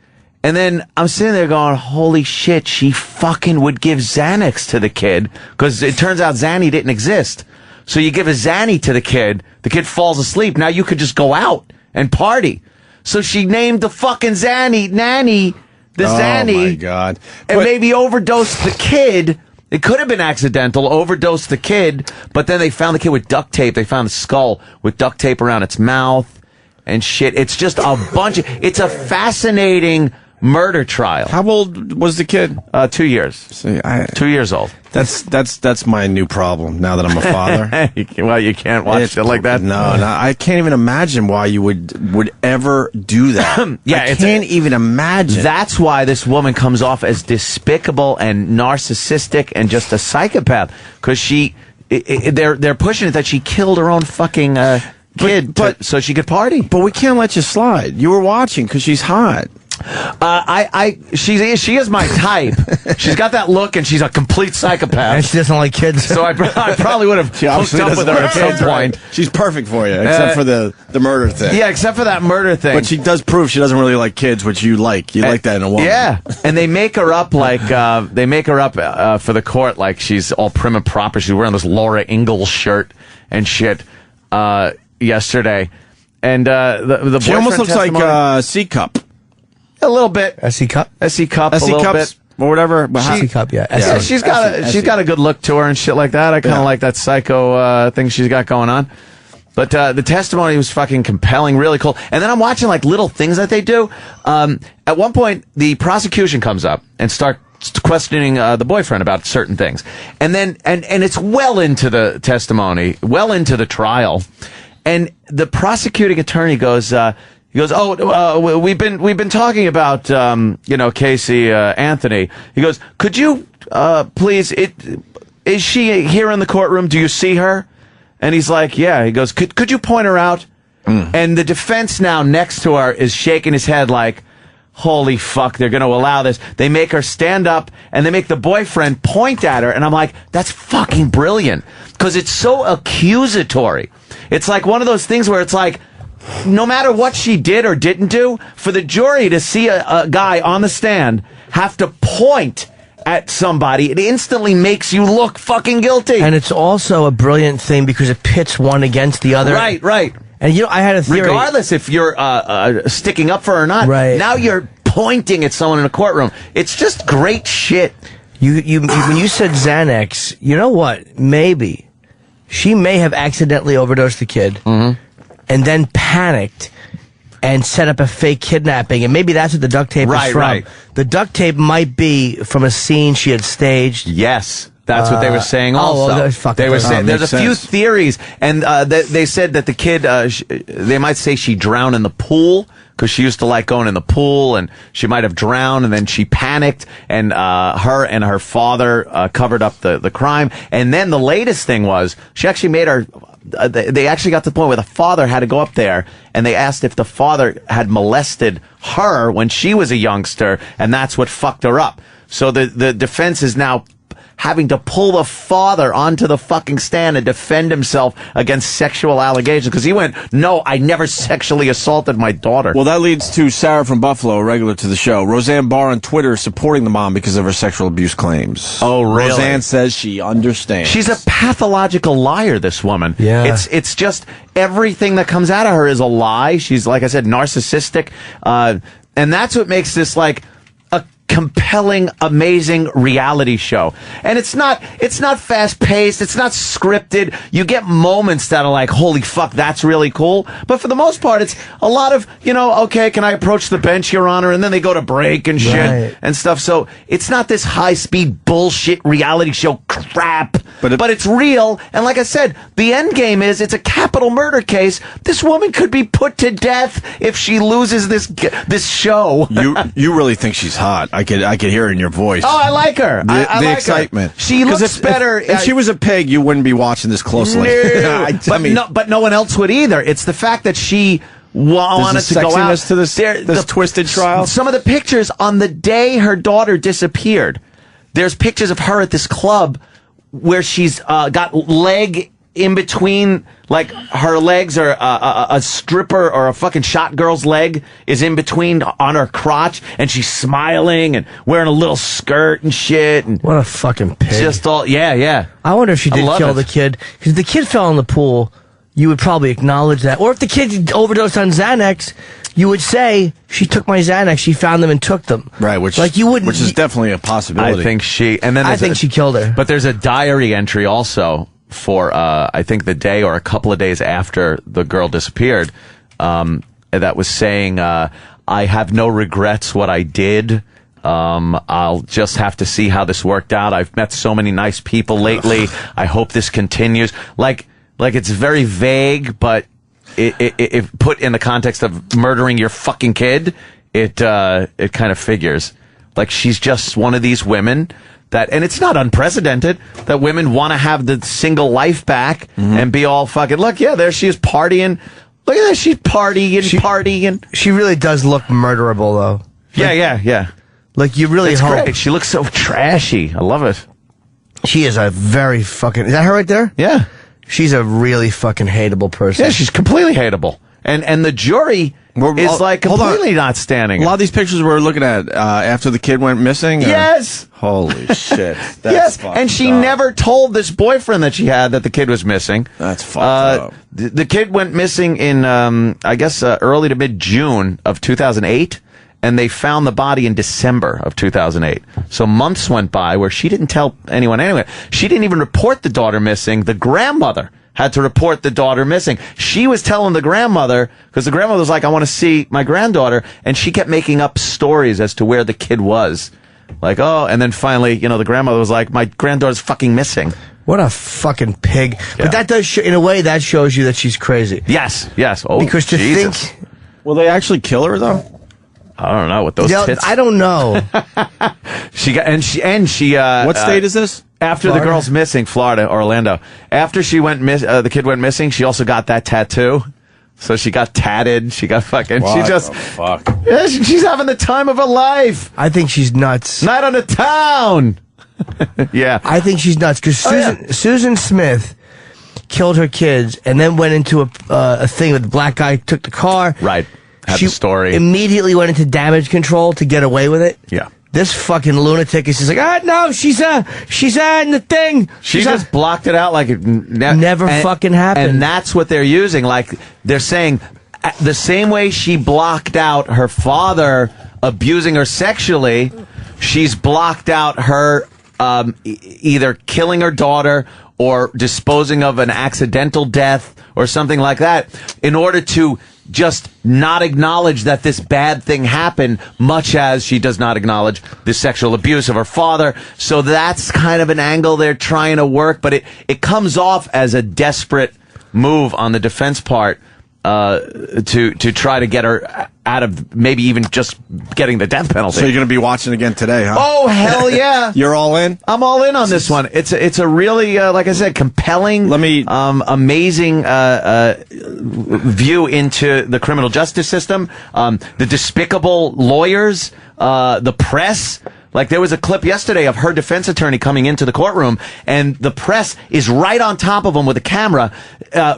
C: And then I'm sitting there going, holy shit, she fucking would give Xanax to the kid, because it turns out Zanny didn't exist. So you give a Zanny to the kid falls asleep. Now you could just go out and party. So she named the fucking nanny, Zanny.
B: Oh my God.
C: And maybe overdosed the kid. It could have been accidental, overdosed the kid, but then they found the kid with duct tape. They found the skull with duct tape around its mouth and shit. It's just a bunch of, it's a fascinating murder trial.
B: How old was the kid?
C: 2 years.
B: See,
C: 2 years old.
B: That's my new problem now that I'm a father.
C: Well, you can't watch shit like that.
B: No, I can't even imagine why you would ever do that. I can't even imagine.
C: That's why this woman comes off as despicable and narcissistic and just a psychopath, because they're pushing it that she killed her own fucking kid so she could party.
B: But we can't let you slide. You were watching because she's hot.
C: She is my type. She's got that look, and she's a complete psychopath.
D: And she doesn't like kids.
C: So I probably would have hooked up with her at some point.
B: She's perfect for you, except for the murder thing.
C: Yeah, except for that murder thing.
B: But she does prove she doesn't really like kids, which you like. You like that in a woman.
C: Yeah, and they make her up like for the court like she's all prim and proper. She's wearing this Laura Ingalls shirt and shit yesterday, and the
B: she almost looks like C Cup.
C: A little bit.
D: SC Cup?
C: SC Cup, a little bit.
B: Or whatever.
D: SC Cup, yeah.
C: Yeah, she's got a good look to her and shit like that. I kind of like that psycho thing she's got going on. But the testimony was fucking compelling, really cool. And then I'm watching like little things that they do. At one point, the prosecution comes up and starts questioning the boyfriend about certain things. And then and it's well into the testimony, well into the trial. And the prosecuting attorney goes, he goes, we've been talking about, Casey Anthony. He goes, could you, please, is she here in the courtroom? Do you see her? And he's like, yeah. He goes, could you point her out? And the defense now next to her is shaking his head like, holy fuck, they're going to allow this. They make her stand up and they make the boyfriend point at her. And I'm like, that's fucking brilliant. Because it's so accusatory. It's like one of those things where it's like, no matter what she did or didn't do, for the jury to see a guy on the stand have to point at somebody, it instantly makes you look fucking guilty.
D: And it's also a brilliant thing because it pits one against the other.
C: Right.
D: And I had a theory.
C: Regardless if you're sticking up for her or not, now you're pointing at someone in a courtroom. It's just great shit.
D: When you said Xanax, you know what? Maybe she may have accidentally overdosed the kid. Mm-hmm. And then panicked and set up a fake kidnapping. And maybe that's what the duct tape is from. Right. The duct tape might be from a scene she had staged.
C: Yes. That's what they were saying also. They were saying there's a few theories. And they said that the kid, they might say she drowned in the pool because she used to like going in the pool, and she might have drowned, and then she panicked, and her and her father covered up the crime. And then the latest thing was she actually made her... they actually got to the point where the father had to go up there, and they asked if the father had molested her when she was a youngster, and that's what fucked her up. So the defense is now having to pull the father onto the fucking stand and defend himself against sexual allegations, because he went, no, I never sexually assaulted my daughter.
B: Well, that leads to Sarah from Buffalo, a regular to the show. Roseanne Barr on Twitter supporting the mom because of her sexual abuse claims.
C: Oh, really?
B: Roseanne says she understands.
C: She's a pathological liar, this woman.
D: Yeah.
C: It's just everything that comes out of her is a lie. She's, like I said, narcissistic. And that's what makes this, like, compelling, amazing reality show. And it's not fast paced, it's not scripted. You get moments that are like, holy fuck, that's really cool. But for the most part, it's a lot of, okay, can I approach the bench, Your Honor? And then they go to break and shit and stuff. So it's not this high speed bullshit reality show crap, but it's real. And like I said, the end game is it's a capital murder case. This woman could be put to death if she loses this show.
B: You really think she's hot? I could hear it in your voice.
C: Oh, I like her. I
B: the
C: like
B: excitement.
C: Her. She looks better.
B: If she was a pig, you wouldn't be watching this closely.
C: No. But no one else would either. It's the fact that she wanted to go out.
B: To this twisted trial.
C: Some of the pictures on the day her daughter disappeared. There's pictures of her at this club where she's got leg in between, like her legs, or a stripper or a fucking shot girl's leg is in between on her crotch, and she's smiling and wearing a little skirt and shit. And
D: what a fucking pig!
C: Just all, yeah.
D: I wonder if she did kill the kid, because if the kid fell in the pool, you would probably acknowledge that. Or if the kid overdosed on Xanax, you would say, she took my Xanax, she found them and took them.
B: Right, which is definitely a possibility.
C: I think she killed her. But there's a diary entry also for I think the day or a couple of days after the girl disappeared, that was saying, I have no regrets what I did. I'll just have to see how this worked out. I've met so many nice people lately. I hope this continues. Like it's very vague, but it put in the context of murdering your fucking kid, it kind of figures. Like, she's just one of these women that, and it's not unprecedented, that women want to have the single life back and be all fucking, look, yeah, there she is partying. Look at that, she's partying.
D: She really does look murderable, though.
C: Yeah.
D: Like, you really hope.
C: Great. She looks so trashy. I love it.
D: She is a very fucking... Is that her right there?
C: Yeah.
D: She's a really fucking hateable person.
C: Yeah, she's completely hateable. And the jury is like completely not standing.
B: A lot of these pictures we're looking at after the kid went missing?
C: Yes.
B: Holy shit. That's
C: yes, and she never told this boyfriend that she had that the kid was missing.
B: That's fucked up.
C: The kid went missing in, I guess, early to mid-June of 2008. And they found the body in December of 2008. So months went by where she didn't tell anyone anyway. She didn't even report the daughter missing. The grandmother had to report the daughter missing. She was telling the grandmother, because the grandmother was like, I want to see my granddaughter. And she kept making up stories as to where the kid was. Like, oh, and then finally, the grandmother was like, my granddaughter's fucking missing.
D: What a fucking pig. Yeah. But that does, in a way, that shows you that she's crazy.
C: Yes. Oh,
D: because to
C: Jesus.
D: think...
B: Will they actually kill her, though?
C: I don't know what those tits.
D: I don't know.
C: She
B: what state is this?
C: After
D: Florida?
C: The girl's missing, Florida, Orlando. After she went the kid went missing, she also got that tattoo. So she got tatted. She got fucking.
B: What
C: she just.
B: the fuck?
C: Yeah, she's having the time of her life.
D: I think she's nuts.
C: Night on the town. Yeah.
D: I think she's nuts because Susan Smith killed her kids and then went into a thing with the black guy took the car.
C: Right. Had
D: She
C: the story.
D: immediately went into damage control to get away with it.
C: Yeah.
D: This fucking lunatic is just like, no, she's in the thing.
C: She just blocked it out like it
D: never fucking happened.
C: And that's what they're using. Like, they're saying the same way she blocked out her father abusing her sexually, she's blocked out her either killing her daughter or disposing of an accidental death or something like that in order to just not acknowledge that this bad thing happened, much as she does not acknowledge the sexual abuse of her father. So that's kind of an angle they're trying to work, but it comes off as a desperate move on the defense part to try to get her out of maybe even just getting the death penalty.
B: So you're going to be watching again today, huh?
C: Oh, hell yeah.
B: You're all in?
C: I'm all in on this one. It's a really, like I said, compelling, amazing view into the criminal justice system, the despicable lawyers, the press. Like, there was a clip yesterday of her defense attorney coming into the courtroom, and the press is right on top of him with a camera,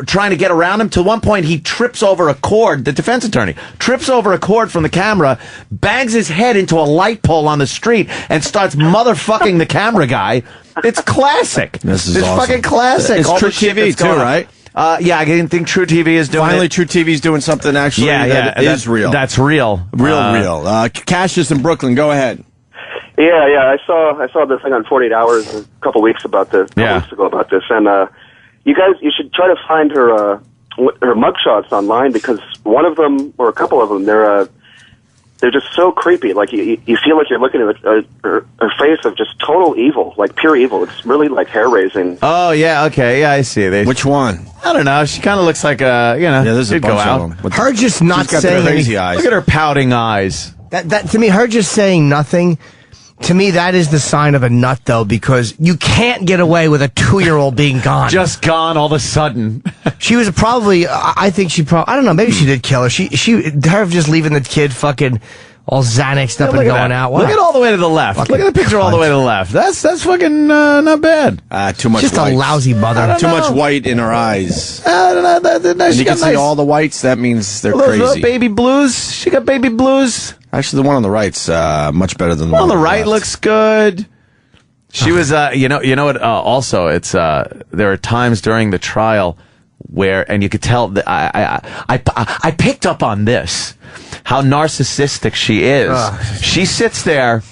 C: trying to get around him. To one point, he trips over a cord, the defense attorney, trips over a cord from the camera, bangs his head into a light pole on the street, and starts motherfucking the camera guy. It's classic.
B: This is
C: it's
B: awesome.
C: Fucking classic.
B: It's
C: All
B: True
C: the shit
B: TV,
C: that's going
B: too,
C: on.
B: right?
C: Yeah, I didn't think True TV is doing
B: Finally,
C: it.
B: True TV's doing something actually that is real.
C: That's real.
B: Real. Cassius in Brooklyn, go ahead.
K: Yeah. I saw this thing on 48 Hours a couple weeks ago about this, and you should try to find her mugshots online because one of them or a couple of them they're just so creepy. Like you feel like you're looking at her face of just total evil, like pure evil. It's really like hair raising.
C: Oh yeah, okay, yeah, I see.
B: Which one?
C: I don't know. She kind of looks like
B: Yeah, there's a
C: she'd
B: bunch
C: go out.
B: of them.
D: Her just not
B: She's got
D: saying
B: the crazy
D: anything.
B: eyes.
C: Look at her pouting eyes.
D: That to me, her just saying nothing. To me, that is the sign of a nut, though, because you can't get away with a 2-year-old being gone.
C: Just gone all of a sudden.
D: She was probably, I think she probably, I don't know, maybe she did kill her. Her just leaving the kid fucking all Xanaxed up and going out.
C: Look at all the way to the left.
D: Fucking
C: Look at the picture all the way to the left. That's fucking not bad.
B: Too much
D: Just
B: white.
D: a lousy mother.
B: Too much white in her eyes.
C: And
B: And you can see all the whites, that means they're crazy.
C: Baby blues. She got baby blues.
B: Actually, the one on the right's much better than the
C: Well,
B: one
C: the
B: on
C: right
B: left.
C: looks good. She was, you know what? Also, it's there are times during the trial where, and you could tell that I picked up on this, how narcissistic she is. She sits there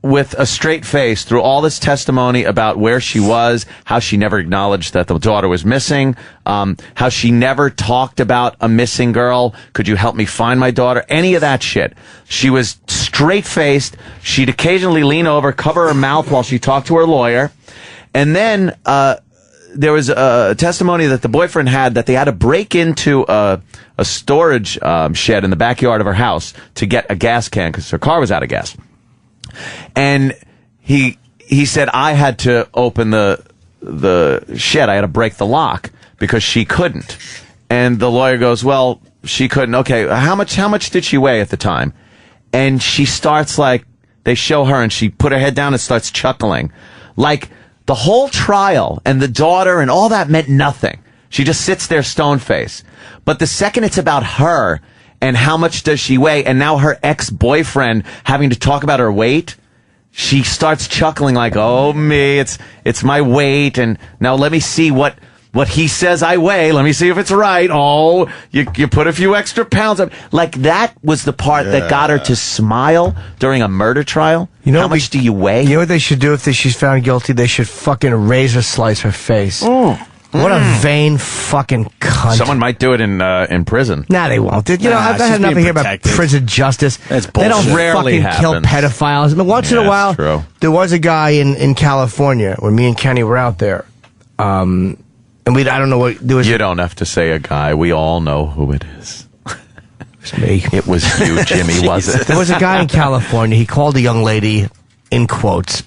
C: with a straight face through all this testimony about where she was, how she never acknowledged that the daughter was missing, how she never talked about a missing girl. Could you help me find my daughter? Any of that shit. She was straight-faced. She'd occasionally lean over, cover her mouth while she talked to her lawyer. And then there was a testimony that the boyfriend had that they had to break into a storage shed in the backyard of her house to get a gas can because her car was out of gas. And he said, I had to open the shed. I had to break the lock because she couldn't. And the lawyer goes, well, she couldn't. Okay, how much did she weigh at the time? And she starts like, they show her and she put her head down and starts chuckling. Like the whole trial and the daughter and all that meant nothing. She just sits there stone-faced. But the second it's about her and how much does she weigh, and now her ex-boyfriend having to talk about her weight, she starts chuckling like, oh, me, it's my weight, and now let me see what he says I weigh. Let me see if it's right. Oh, you put a few extra pounds up. Like, that was the part that got her to smile during a murder trial. You know, how much do you weigh?
D: You know what they should do if she's found guilty? They should fucking razor slice her face. What a vain fucking cunt.
C: Someone might do it in prison.
D: Nah, they won't. You know, I've had nothing here about prison justice.
C: That's bullshit.
D: They don't
C: Rarely
D: fucking kill pedophiles. I mean, once in a while,
C: true.
D: There was a guy in California when me and Kenny were out there. And I don't know what there was.
C: You don't have to say a guy. We all know who it is.
D: It's me.
C: It was you, Jimmy, was it?
D: There was a guy in California. He called a young lady, in quotes.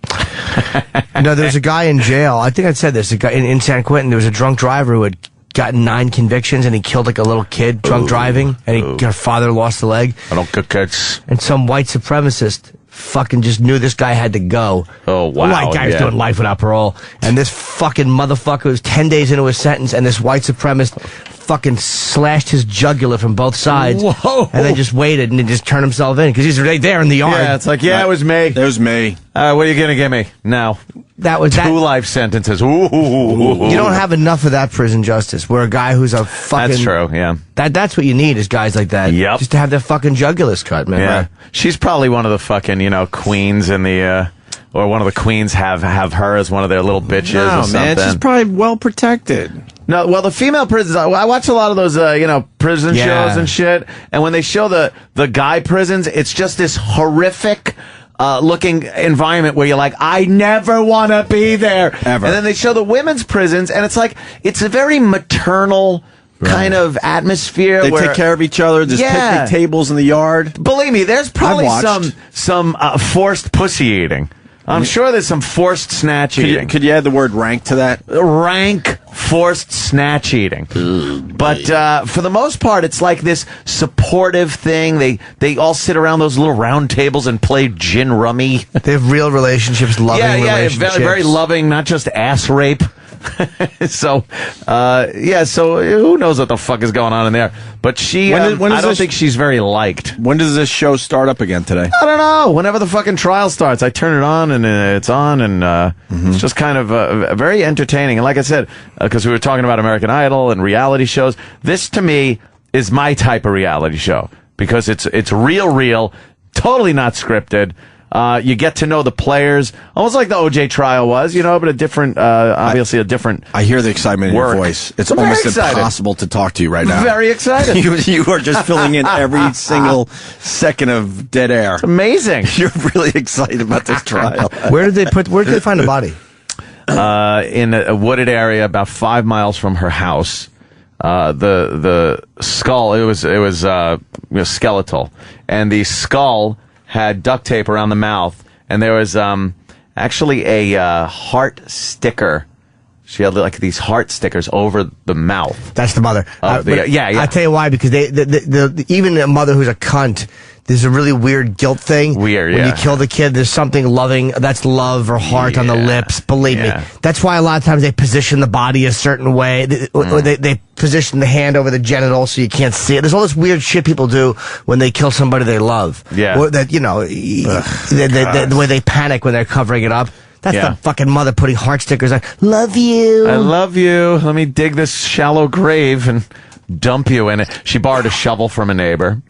D: No, there was a guy in jail. I think I said this. A guy in San Quentin. There was a drunk driver who had gotten 9 convictions, and he killed like a little kid drunk driving, and her father lost a leg.
C: I don't get kids.
D: And some white supremacist fucking just knew this guy had to go.
C: Oh, wow.
D: The white guy was doing life without parole, and this fucking motherfucker was 10 days into his sentence, and this white supremacist fucking slashed his jugular from both sides.
B: Whoa.
D: And then just waited and then just turned himself in because he's right there in the yard.
C: Yeah, it's like, it was me.
B: It was me.
C: What are you going to give me? No.
D: That was
C: 2 life sentences. Ooh.
D: You don't have enough of that prison justice where a guy who's a fucking...
C: That's true, yeah.
D: That's what you need is guys like that.
C: Yep.
D: Just to have their fucking jugulars cut, man.
C: Yeah.
D: Right?
C: She's probably one of the fucking, queens in the... or one of the queens have her as one of their little bitches or something.
B: Man, she's probably well protected.
C: No, well, the female prisons, I watch a lot of those, prison shows and shit, and when they show the guy prisons, it's just this horrific looking environment where you're like, I never want to be there.
B: Ever.
C: And then they show the women's prisons, and it's like, it's a very maternal kind of atmosphere.
B: They
C: where,
B: take care of each other. There's picnic tables in the yard.
C: Believe me, there's probably some forced pussy eating. I'm sure there's some forced snatch eating.
B: Could you add the word rank to that?
C: Rank forced snatch eating. But for the most part, it's like this supportive thing. They all sit around those little round tables and play gin rummy.
D: They have real relationships, loving relationships.
C: Very, very loving, not just ass rape. So who knows what the fuck is going on in there? But she, I don't think she's very liked.
B: When does this show start up again today?
C: I don't know. Whenever the fucking trial starts, I turn it on and it's on, and it's just kind of very entertaining. And like I said, because we were talking about American Idol and reality shows, this to me is my type of reality show because it's real, totally not scripted. You get to know the players, almost like the OJ trial was, but a different, obviously a different.
B: I hear the excitement in your voice. It's almost impossible to talk to you right now.
C: Very excited.
B: You are just filling in every single second of dead air.
C: It's amazing.
B: You're really excited about this trial.
D: Where did they find the body?
C: In a wooded area about 5 miles from her house. The skull, it was skeletal, and the skull had duct tape around the mouth, and there was actually a heart sticker. She had like these heart stickers over the mouth.
D: That's the mother.
C: Yeah.
D: I tell you why, because even a mother who's a cunt, there's a really weird guilt thing. When you kill the kid, there's something loving, that's love or heart on the lips. Believe me. That's why a lot of times they position the body a certain way. They position the hand over the genital so you can't see it. There's all this weird shit people do when they kill somebody they love.
C: Yeah.
D: Or that, the way they panic when they're covering it up. That's the fucking mother putting heart stickers on. Love you.
C: I love you. Let me dig this shallow grave and dump you in it. She borrowed a shovel from a neighbor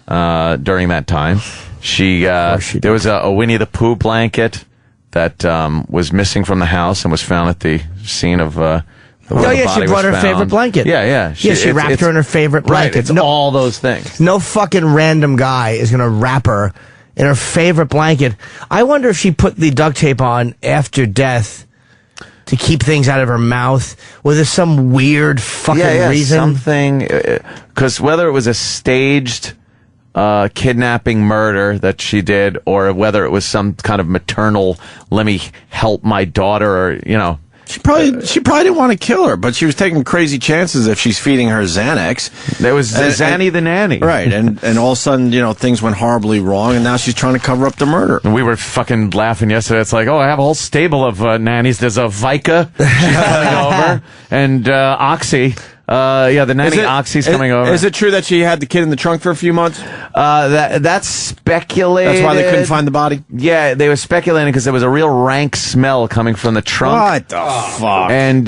C: during that time. There was a Winnie the Pooh blanket that was missing from the house and was found at the scene of.
D: She brought her favorite blanket.
C: Yeah.
D: She wrapped her in her favorite blanket.
C: Right, it's all those things.
D: No fucking random guy is going to wrap her in her favorite blanket. I wonder if she put the duct tape on after death to keep things out of her mouth. Was there some weird fucking reason?
C: Something. Because whether it was a staged kidnapping murder that she did, or whether it was some kind of maternal, let me help my daughter, or, you know.
B: She probably didn't want to kill her, but she was taking crazy chances if she's feeding her Xanax.
C: There was Zanny the nanny.
B: Right, and all of a sudden, things went horribly wrong, and now she's trying to cover up the murder.
C: And we were fucking laughing yesterday. It's like, I have a whole stable of nannies. There's a Vika, she's coming over, and Oxy. The nanny Oxy's coming over.
B: Is it true that she had the kid in the trunk for a few months?
C: That's speculated.
B: That's why they couldn't find the body?
C: Yeah, they were speculating because there was a real rank smell coming from the trunk.
B: What the fuck?
C: And,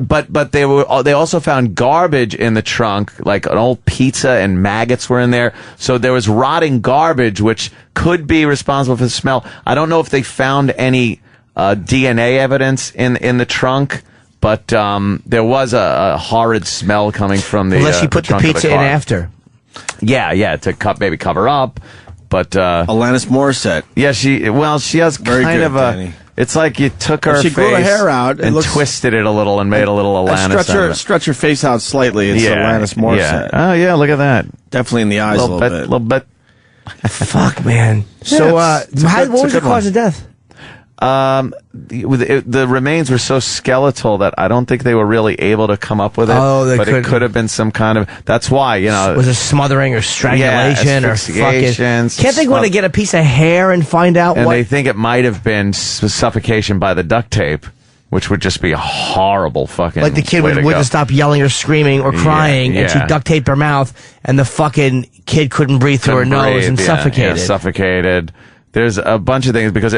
C: but they also found garbage in the trunk, like an old pizza, and maggots were in there. So there was rotting garbage, which could be responsible for the smell. I don't know if they found any, DNA evidence in the trunk. But there was a horrid smell coming from the
D: unless she put the
C: trunk
D: pizza
C: of the
D: in
C: car.
D: after.
C: Yeah, to maybe cover up. But
B: Alanis Morissette.
C: Yeah, she has
B: Very
C: kind
B: good,
C: of
B: Danny.
C: It's like you took her
B: she
C: face
B: grew her hair out
C: and twisted it a little and made a little Alanis.
B: Stretch her face out slightly. It's Alanis Morissette.
C: Yeah. Oh yeah, look at that.
B: Definitely in the eyes a little bit.
D: Fuck, man. So, what was the cause of death?
C: The remains were so skeletal that I don't think they were really able to come up with it. But it could have been some kind of. That's why, was
D: it smothering or strangulation or fucking? Can't they want to get a piece of hair and find out?
C: And they think it might have been suffocation by the duct tape, which would just be a horrible fucking.
D: Like the kid wouldn't stop yelling or screaming or crying, and she duct taped her mouth, and the fucking kid couldn't breathe through her nose and suffocated.
C: Yeah, suffocated. There's a bunch of things because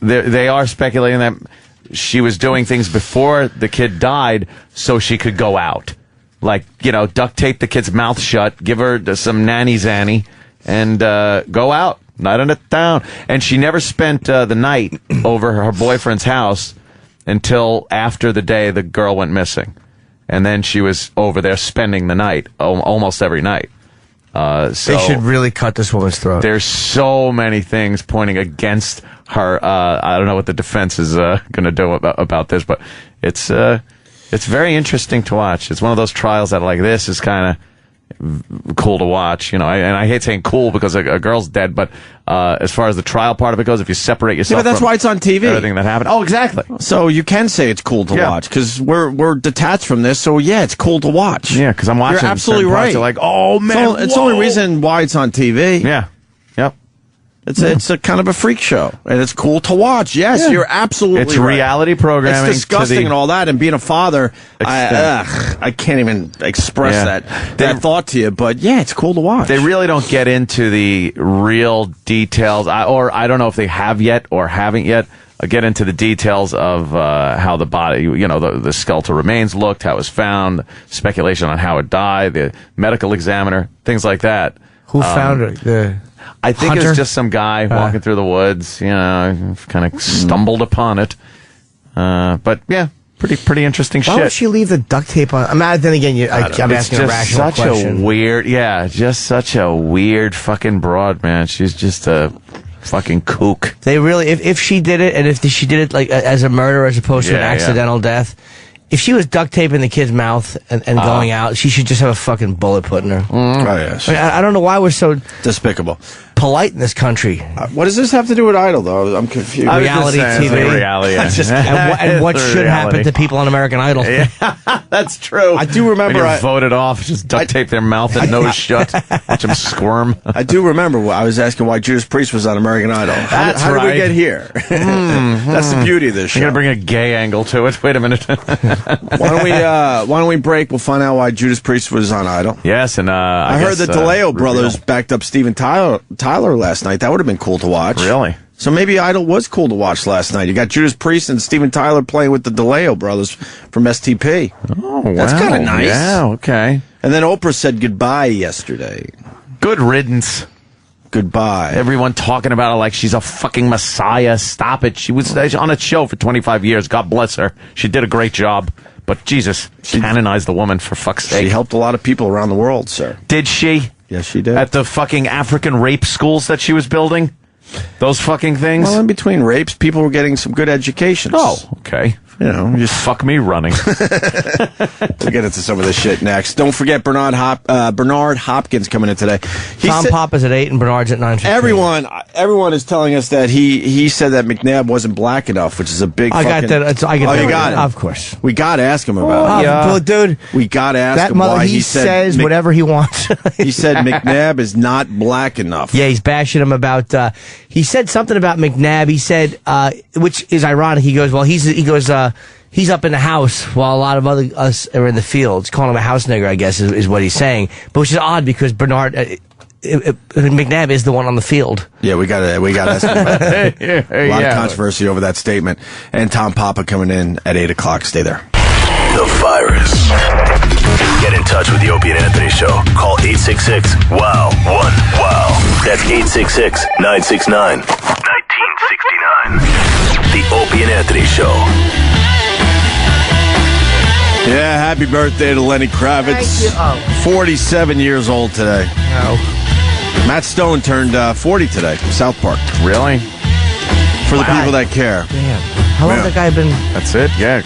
C: they are speculating that she was doing things before the kid died so she could go out. Like, duct tape the kid's mouth shut, give her some nanny zanny, and go out, night on the town. And she never spent the night over her boyfriend's house until after the day the girl went missing. And then she was over there spending the night, almost every night.
D: They should really cut this woman's throat.
C: There's so many things pointing against her. I don't know what the defense is going to do about this, but it's very interesting to watch. It's one of those trials that, like, this is kind of cool to watch, and I hate saying cool because a girl's dead, but as far as the trial part of it goes, if you separate yourself,
B: but that's
C: from
B: why it's on TV.
C: Everything that happened. Oh, exactly.
B: So you can say it's cool to watch because we're detached from this. So yeah, it's cool to watch.
C: Yeah, because I'm watching.
B: You're absolutely right.
C: You're like, oh man,
B: it's the only reason why it's on TV.
C: Yeah. Yep.
B: It's a kind of a freak show, and it's cool to watch. Yes, you're absolutely
C: It's
B: right.
C: reality programming.
B: It's disgusting and all that, and being a father, I can't even express that thought to you, but yeah, it's cool to watch.
C: They really don't get into the real details, or I don't know if they have yet or haven't yet, get into the details of how the body, the skeletal remains looked, how it was found, speculation on how it died, the medical examiner, things like that.
D: Who found it?
C: I think
D: Hunter?
C: it was just some guy walking through the woods, kind of stumbled upon it. But yeah, pretty interesting shit.
D: Why would she leave the duct tape on? I'm asking a rational question.
C: Just such a weird fucking broad, man. She's just a fucking kook.
D: They really, if she did it, and if she did it like as a murder as opposed to an accidental death, if she was duct taping the kid's mouth and going out, she should just have a fucking bullet put in her.
B: Oh, yes.
D: I don't know why we're so
B: despicable.
D: Polite in this country.
B: What does this have to do with Idol, though? I'm confused.
D: Reality TV.
C: Reality,
D: and what should happen to people on American Idol.
C: Yeah, that's true.
B: I do remember.
C: When you're voted off, just duct tape their mouth and nose shut. Watch them squirm.
B: I do remember. I was asking why Judas Priest was on American Idol. How did we get here? That's the beauty of this show.
C: You're going to bring a gay angle to it. Wait a minute.
B: Why don't we break? We'll find out why Judas Priest was on Idol.
C: Yes, and
B: I heard the DeLeo brothers backed up Steven Tyler last night. That would have been cool to watch.
C: Really?
B: So maybe Idol was cool to watch last night. You got Judas Priest and Steven Tyler playing with the DeLeo brothers from STP.
C: Oh, wow.
B: That's kind of nice.
C: Yeah, okay.
B: And then Oprah said goodbye yesterday.
C: Good riddance.
B: goodbye.
C: Everyone talking about her like she's a fucking messiah. Stop it. She was on a show for 25 years. God bless her. She did a great job. But Jesus, canonize the woman for fuck's sake.
B: She helped a lot of people around the world, sir.
C: Did she?
B: Yes, she did.
C: At the fucking African rape schools that she was building? Those fucking things?
B: Well, in between rapes, people were getting some good educations.
C: Oh, okay.
B: You know,
C: just fuck me running.
B: We'll get into some of this shit next. Don't forget Bernard Hopkins coming in today.
D: Tom Papa's at 8 and Bernard's at 9:15.
B: Everyone is telling us that he said that McNabb wasn't black enough, which is a big.
D: I got that. You
B: got it.
D: Of course.
B: We got to ask him about it.
D: Well, dude,
B: we got to ask him why he
D: says whatever he wants.
B: He said McNabb is not black enough.
D: Yeah, he's bashing him about. He said something about McNabb. He said, which is ironic. He goes, well, he's up in the house while a lot of us are in the fields. Calling him a house nigger, I guess, is what he's saying. But which is odd because Bernard McNabb is the one on the field.
B: Yeah, we got to ask him about that. A lot of controversy over that statement. And Tom Papa coming in at 8 o'clock. Stay there.
M: The virus. Get in touch with the Opie and Anthony Show. Call 866-WOW-1-WOW. That's 866-969-1969. The Opie and Anthony Show.
B: Yeah, happy birthday to Lenny Kravitz. 47 years old today. Matt Stone turned 40 today from South Park.
C: Really?
B: For the people that care.
D: Damn. How long has that guy been?
C: That's it? Yeah.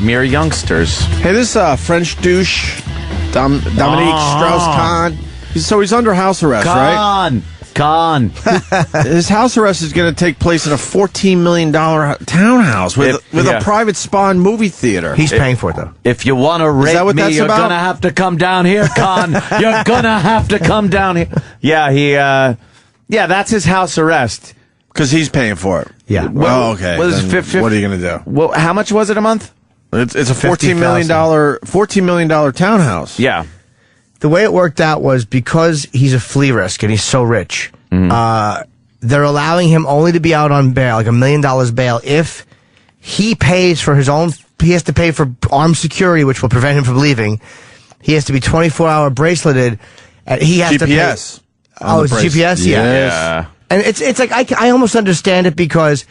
C: Mere youngsters.
B: Hey, this French douche, Dominique Strauss-Kahn, he's under house arrest, right?
C: Gone.
B: His house arrest is going to take place in a $14 million townhouse with a private spawn movie theater.
D: He's paying for it, though.
C: If you want to rape me, you're going to have to come down here, Con. You're going to have to come down here. Yeah, that's his house arrest.
B: Because he's paying for it.
D: Yeah.
B: Well, okay.
C: What
B: are you going to do?
C: Well, how much was it a month?
B: It's a $14 million townhouse.
C: Yeah.
D: The way it worked out was because he's a flea risk and he's so rich, they're allowing him only to be out on bail, like $1 million bail, if he pays for his own, he has to pay for armed security, which will prevent him from leaving. He has to be 24-hour braceleted. And he has
B: GPS.
D: To pay. Oh, it's GPS?
B: Yeah.
D: And it's like, I almost understand it because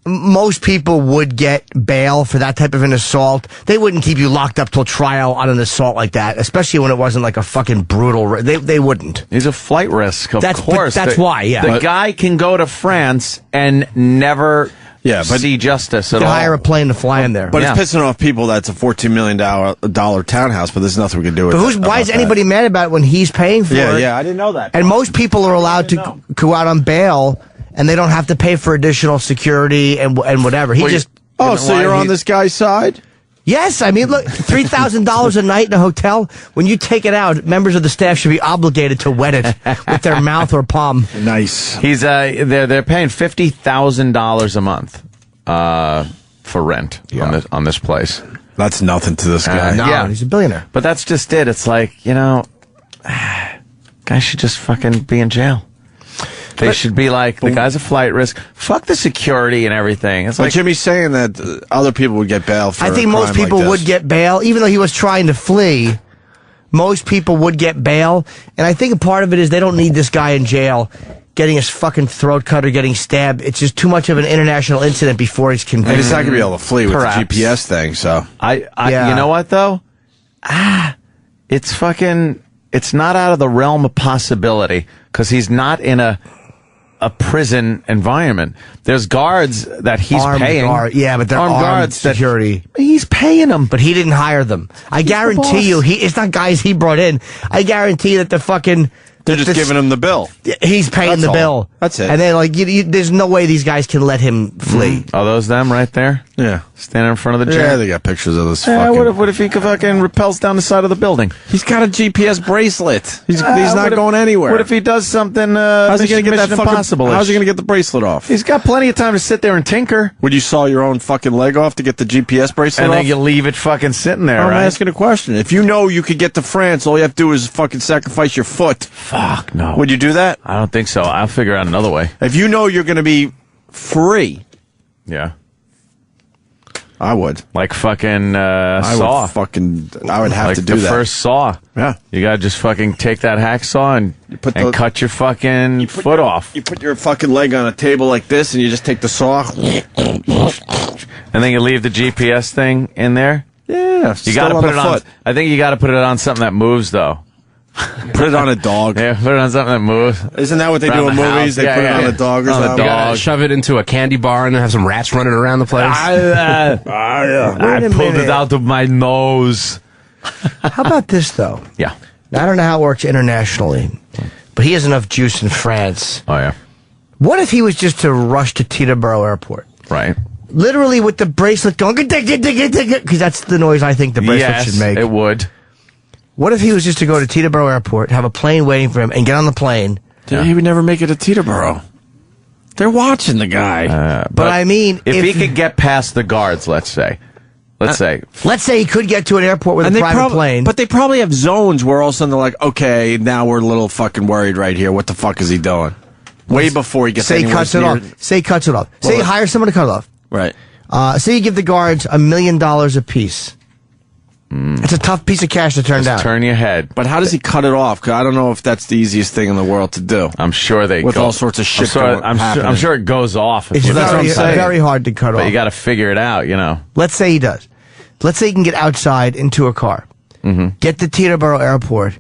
D: most people would get bail for that type of an assault. They wouldn't keep you locked up till trial on an assault like that, especially when it wasn't like a fucking brutal. They wouldn't.
C: He's a flight risk, of course.
D: That's why. Yeah,
C: the guy can go to France and never see justice at all.
D: Hire a plane to fly in there.
B: But it's pissing off people. That's a $14 million townhouse, but there's nothing we can do with it.
D: Why is anybody mad about it when he's paying for it?
B: Yeah, I didn't know that.
D: And most people are allowed to go out on bail. And they don't have to pay for additional security and whatever. So
B: you're on this guy's side?
D: Yes, I mean, look, $3,000 a night in a hotel. When you take it out, members of the staff should be obligated to wet it with their mouth or palm.
B: Nice.
C: He's they're paying $50,000 a month for rent on this place.
B: That's nothing to this guy.
D: No, he's a billionaire.
C: But that's just it. It's like, guy should just fucking be in jail. They should be like, the guy's a flight risk. Fuck the security and everything. It's like
B: Jimmy's saying that other people would get bail for
D: I think most people would get bail, even though he was trying to flee. Most people would get bail. And I think a part of it is they don't need this guy in jail getting his fucking throat cut or getting stabbed. It's just too much of an international incident before he's convicted.
B: And he's not going to be able to flee with the GPS thing, so.
C: You know what, though? It's not out of the realm of possibility, because he's not in a prison environment. There's guards that he's paying.
D: But they're armed guards. Security.
C: He's paying them.
D: But he didn't hire them. I guarantee you, it's not guys he brought in. I guarantee that
B: they're just giving him the bill.
D: He's paying the bill.
B: That's it.
D: And then, there's no way these guys can let him flee.
C: Are those them right there?
B: Yeah.
C: Standing in front of the jail?
B: Yeah, they got pictures of this fucking...
C: What if he fucking rappels down the side of the building?
B: He's got a GPS bracelet. He's not going anywhere.
C: What if he does something
B: how's he going to get that
C: impossible?
B: How's he going to get the bracelet off?
C: He's got plenty of time to sit there and tinker.
B: Would you saw your own fucking leg off to get the GPS bracelet
C: and
B: off?
C: And then you leave it fucking sitting there,
B: I'm
C: right?
B: asking a question. If you know you could get to France, all you have to do is fucking sacrifice your foot.
C: Fuck, no.
B: Would you do that?
C: I don't think so. I'll figure out another way.
B: If you know you're going to be free.
C: Yeah.
B: I would.
C: Like fucking
B: I
C: Saw.
B: I would have
C: like
B: to do
C: the
B: that.
C: first Saw.
B: Yeah.
C: You gotta just fucking take that hacksaw and cut your fucking foot off.
B: You put your fucking leg on a table like this, and you just take the saw.
C: And then you leave the GPS thing in there.
B: Yeah,
C: you gotta put it on. I think you gotta put it on something that moves, though.
B: Put it on a dog.
C: Yeah, put it on something that moves.
B: Isn't that what they do in movies? They put it on a dog or something.
L: You gotta shove it into a candy bar and have some rats running around the place.
C: I pulled it out of my nose.
D: How about this, though?
C: Yeah.
D: I don't know how it works internationally, but he has enough juice in France.
C: Oh, yeah.
D: What if he was just to rush to Teterboro Airport?
C: Right.
D: Literally with the bracelet going, because that's the noise I think the bracelet should make.
C: It would.
D: What if he was just to go to Teterboro Airport, have a plane waiting for him, and get on the plane?
B: He would never make it to Teterboro. They're watching the guy.
D: But I mean,
C: if he could get past the guards, let's say
D: he could get to an airport with a private plane.
B: But they probably have zones where all of a sudden they're like, okay, now we're a little fucking worried right here. What the fuck is he doing? Way before he gets
D: Say he cuts it off. Say he cuts it off. Say you hire someone to cut it off.
B: Right.
D: Say you give the guards $1 million a piece. It's a tough piece of cash to turn down.
C: Turn your head.
B: But how does he cut it off? 'Cause I don't know if that's the easiest thing in the world to do.
C: I'm sure
B: with all sorts of shit
C: I'm sure it goes off.
D: It's very hard to cut off.
C: But you got to figure it out, you know.
D: Let's say he does. Let's say he can get outside into a car. Get to Teterboro Airport.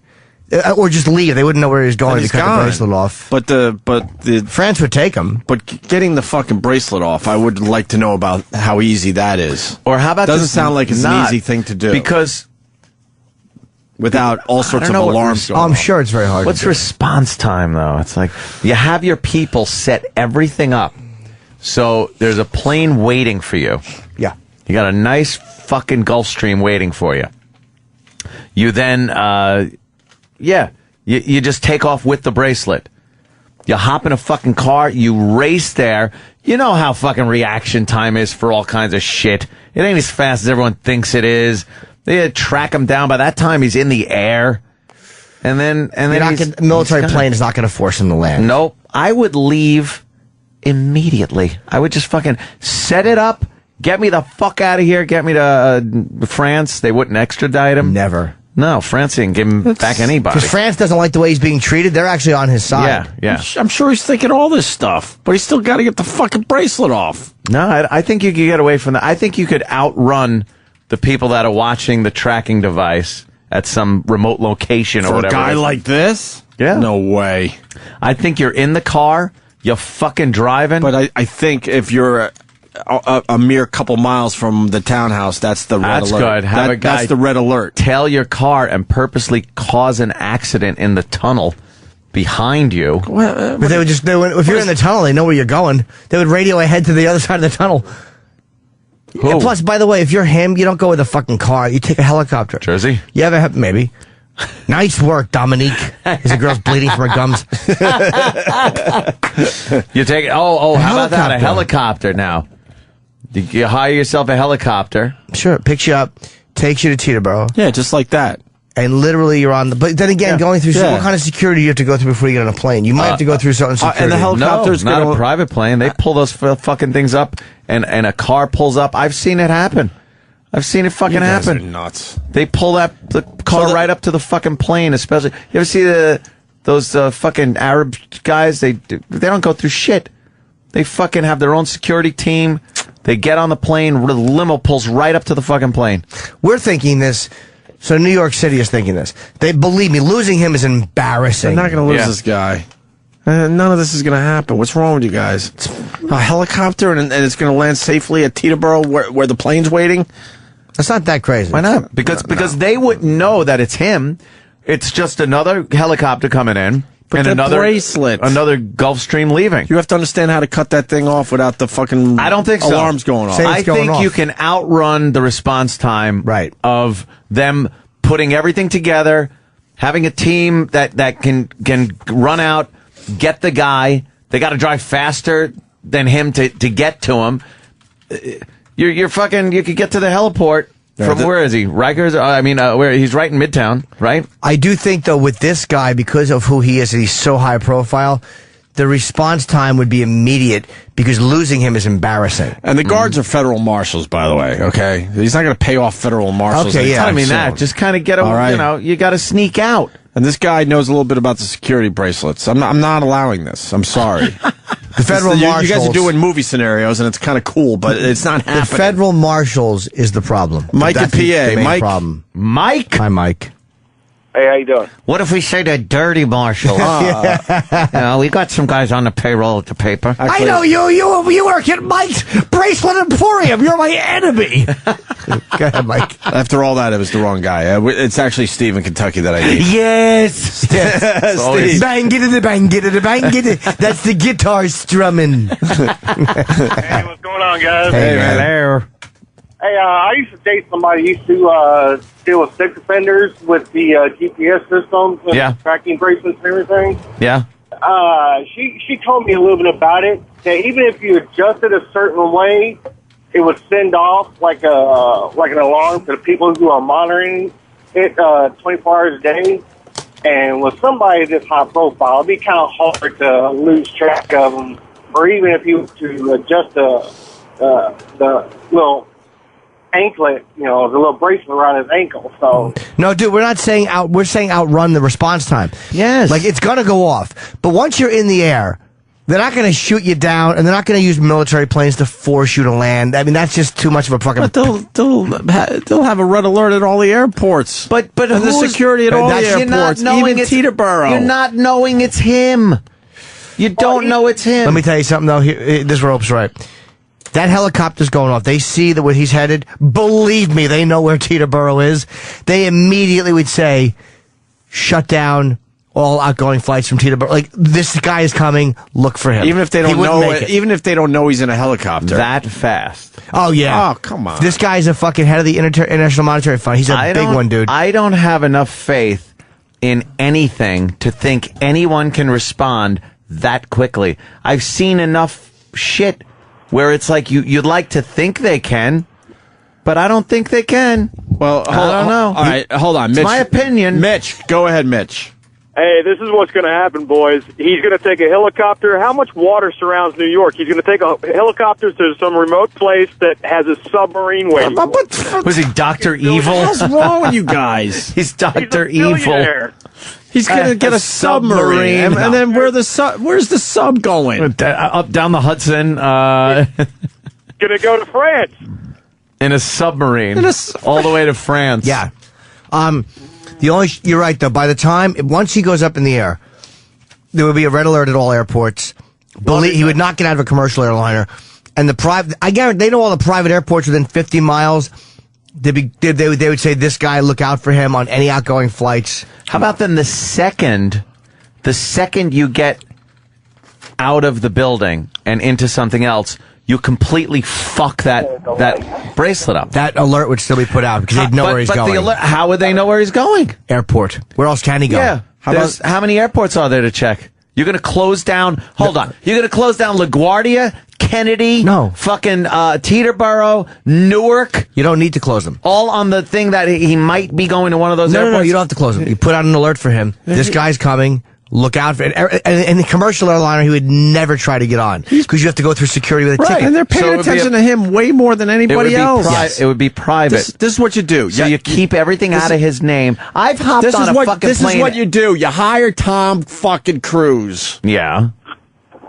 D: Or just leave. They wouldn't know where he was going to cut the bracelet off.
B: But the
D: France would take him.
B: But getting the fucking bracelet off, I would like to know about how easy that is.
C: Or how about
B: doesn't sound like it's an easy thing to do
C: because
B: without all sorts of alarms going
D: I'm sure it's very hard.
C: What's response time though? It's like you have your people set everything up, so there's a plane waiting for you.
D: Yeah,
C: you got a nice fucking Gulfstream waiting for you. You then. You just take off with the bracelet. You hop in a fucking car, you race there. You know how fucking reaction time is for all kinds of shit. It ain't as fast as everyone thinks it is. They track him down. By that time, he's in the air. And then
D: military plane is not going to force him to land.
C: Nope. I would leave immediately. I would just fucking set it up, get me the fuck out of here, get me to France. They wouldn't extradite him.
D: Never.
C: No, France didn't give him back anybody.
D: Because France doesn't like the way he's being treated. They're actually on his side.
C: Yeah.
B: I'm sure he's thinking all this stuff, but he's still got to get the fucking bracelet off.
C: No, I think you could get away from that. I think you could outrun the people that are watching the tracking device at some remote location or whatever.
B: For a guy like this?
C: Yeah.
B: No way.
C: I think you're in the car, you're fucking driving.
B: But I think if you're a mere couple miles from the townhouse, that's the red alert.
C: That's good. Have a guy
B: that's the red alert.
C: Tail your car and purposely cause an accident in the tunnel behind you.
D: But if you're in the tunnel, they know where you're going. They would radio ahead to the other side of the tunnel. And plus, by the way, if you're him, you don't go with a fucking car. You take a helicopter.
C: Jersey?
D: You ever maybe. Nice work, Dominique. As the girl's bleeding from her gums.
C: You take how about that? A helicopter now. You hire yourself a helicopter.
D: Sure, picks you up, takes you to Teterboro.
B: Yeah, just like that.
D: And literally you're on the... But then again, going through... What kind of security do you have to go through before you get on a plane? You might have to go through certain security.
C: And the helicopter's not a private plane. They pull those fucking things up, and a car pulls up. I've seen it happen. I've seen it fucking happen.
B: You guys are nuts.
C: They pull the car right up to the fucking plane, especially... You ever see those fucking Arab guys? They don't go through shit. They fucking have their own security team. They get on the plane, the limo pulls right up to the fucking plane.
D: We're thinking this... So New York City is thinking this. They believe me, losing him is embarrassing.
B: They're not going to lose this guy. None of this is going to happen. What's wrong with you guys? It's a helicopter and it's going to land safely at Teterboro where the plane's waiting?
D: That's not that crazy.
C: Why not? Because they wouldn't know that it's him. It's just another helicopter coming in.
B: But
C: and
B: the bracelet.
C: Another Gulfstream leaving.
B: You have to understand how to cut that thing off without the fucking
C: I don't think so.
B: alarms going off.
C: I think you can outrun the response time of them putting everything together, having a team that can run out, get the guy. They got to drive faster than him to get to him. You could get to the heliport. From where is he? Rikers? Where he's right in Midtown, right?
D: I do think though with this guy, because of who he is, and he's so high profile, the response time would be immediate because losing him is embarrassing.
B: And the guards are federal marshals, by the way, okay? He's not going to pay off federal marshals.
D: Okay, yeah.
B: anytime
C: I mean,
B: soon.
C: that. Just kind of get
B: All right.
C: you got to sneak out.
B: And this guy knows a little bit about the security bracelets. I'm not allowing this. I'm sorry.
D: The federal marshals.
B: You guys are doing movie scenarios, and it's kind of cool, but it's not happening.
D: The federal marshals is the problem.
B: Mike
D: That's
B: and PA.
D: the main
B: Mike.
D: problem.
C: Mike?
D: Hi, Mike.
N: Hey, how you doing?
C: What if we say the dirty marshals? We got some guys on the payroll at the paper.
D: I know you work at Mike's Bracelet Emporium. You're my enemy. Go ahead, Mike.
B: After all that, it was the wrong guy. It's actually Steve in Kentucky that I need.
D: Yes. Steve. Bang it, bang it, bang it. That's the guitar strumming.
N: Hey, what's going on, guys?
B: Hey, man.
N: Hey, I used to date somebody who used to deal with sex offenders with the GPS systems and tracking bracelets and everything.
C: Yeah.
N: She told me a little bit about it, that even if you adjust it a certain way, it would send off like an alarm to the people who are monitoring it 24 hours a day. And with somebody this high profile, it'd be kind of hard to lose track of them. Or even if you to adjust the little anklet, the little bracelet around his ankle. So
D: no, dude, we're not saying we're saying outrun the response time.
C: Yes.
D: Like, it's gonna go off. But once you're in the air, they're not gonna shoot you down, and they're not gonna use military planes to force you to land. I mean, that's just too much of a fucking...
B: But they'll have a red alert at all the airports.
C: But
B: and the security at all the airports, even Teterboro.
C: You're not knowing it's him. You don't know it's him.
D: Let me tell you something, though. This rope's right. That helicopter's going off. They see that where he's headed. Believe me, they know where Teterboro is. They immediately would say, shut down all outgoing flights from Teterboro. Like, this guy is coming. Look for him.
B: Even if they don't know it, even if they don't know he's in a helicopter.
C: That fast.
D: Oh, yeah.
B: Oh, come on.
D: This guy's a fucking head of the International Monetary Fund. He's a big one, dude.
C: I don't have enough faith in anything to think anyone can respond that quickly. I've seen enough shit where it's like you'd like to think they can, but I don't think they can.
B: Well,
C: I don't know.
B: All right, hold on, Mitch.
C: It's my opinion.
B: Mitch, go ahead, Mitch.
O: Hey, this is what's going to happen, boys. He's going to take a helicopter. How much water surrounds New York? He's going to take a helicopter to some remote place that has a submarine waiting.
C: Was he Dr. Evil?
B: What's wrong with you guys?
C: He's Dr.
O: He's a
C: Evil.
O: billionaire.
B: He's going to get a submarine. And then where's the sub going?
C: Up down the Hudson.
O: Going to go to France.
C: In a submarine. All the way to France.
D: Yeah. You're right, though. By the time, once he goes up in the air, there would be a red alert at all airports. He would not get out of a commercial airliner. And I guarantee, they know all the private airports within 50 miles. They would say, this guy, look out for him on any outgoing flights.
C: How about then the second you get out of the building and into something else, you completely fuck that bracelet up.
D: That alert would still be put out because they'd know where he's going.
C: The alert, how would they know where he's going?
D: Airport. Where else can he go?
C: Yeah. How many airports are there to check? You're going to close down... Hold on. You're going to close down LaGuardia, Kennedy, fucking Teterboro, Newark.
D: You don't need to close them.
C: All on the thing that he might be going to one of those airports?
D: No, you don't have to close them. You put out an alert for him. This guy's coming. Look out for it. And the commercial airliner, he would never try to get on because you have to go through security with a ticket.
B: And they're paying attention to him way more than anybody else.
C: It would be private.
B: This is what you do.
C: So you keep everything out of his name. I've hopped on a fucking plane.
B: This is what you do. You hire Tom fucking Cruise.
C: Yeah.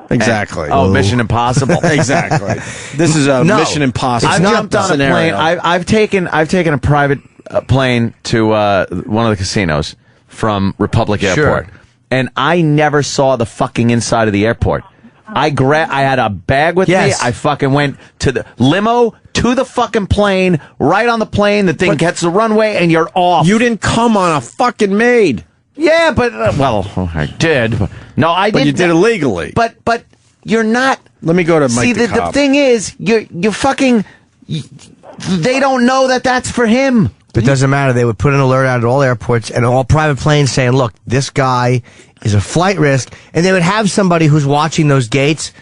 B: Exactly.
C: Mission Impossible.
B: Exactly. This is a Mission Impossible.
C: I've jumped on a plane. I've taken a private plane to one of the casinos from Republic Airport.
D: Sure.
C: And I never saw the fucking inside of the airport. I had a bag with me. I fucking went to the limo, to the fucking plane, right on the plane. The thing gets the runway, and you're off.
B: You didn't come on a fucking maid.
C: Yeah, but, I did. No, I didn't.
B: But you did it legally.
C: But you're not.
B: Let me go to Mike.
C: See, the thing is, you fucking, they don't know that that's for him.
D: It doesn't matter. They would put an alert out at all airports and all private planes saying, look, this guy is a flight risk. And they would have somebody who's watching those gates.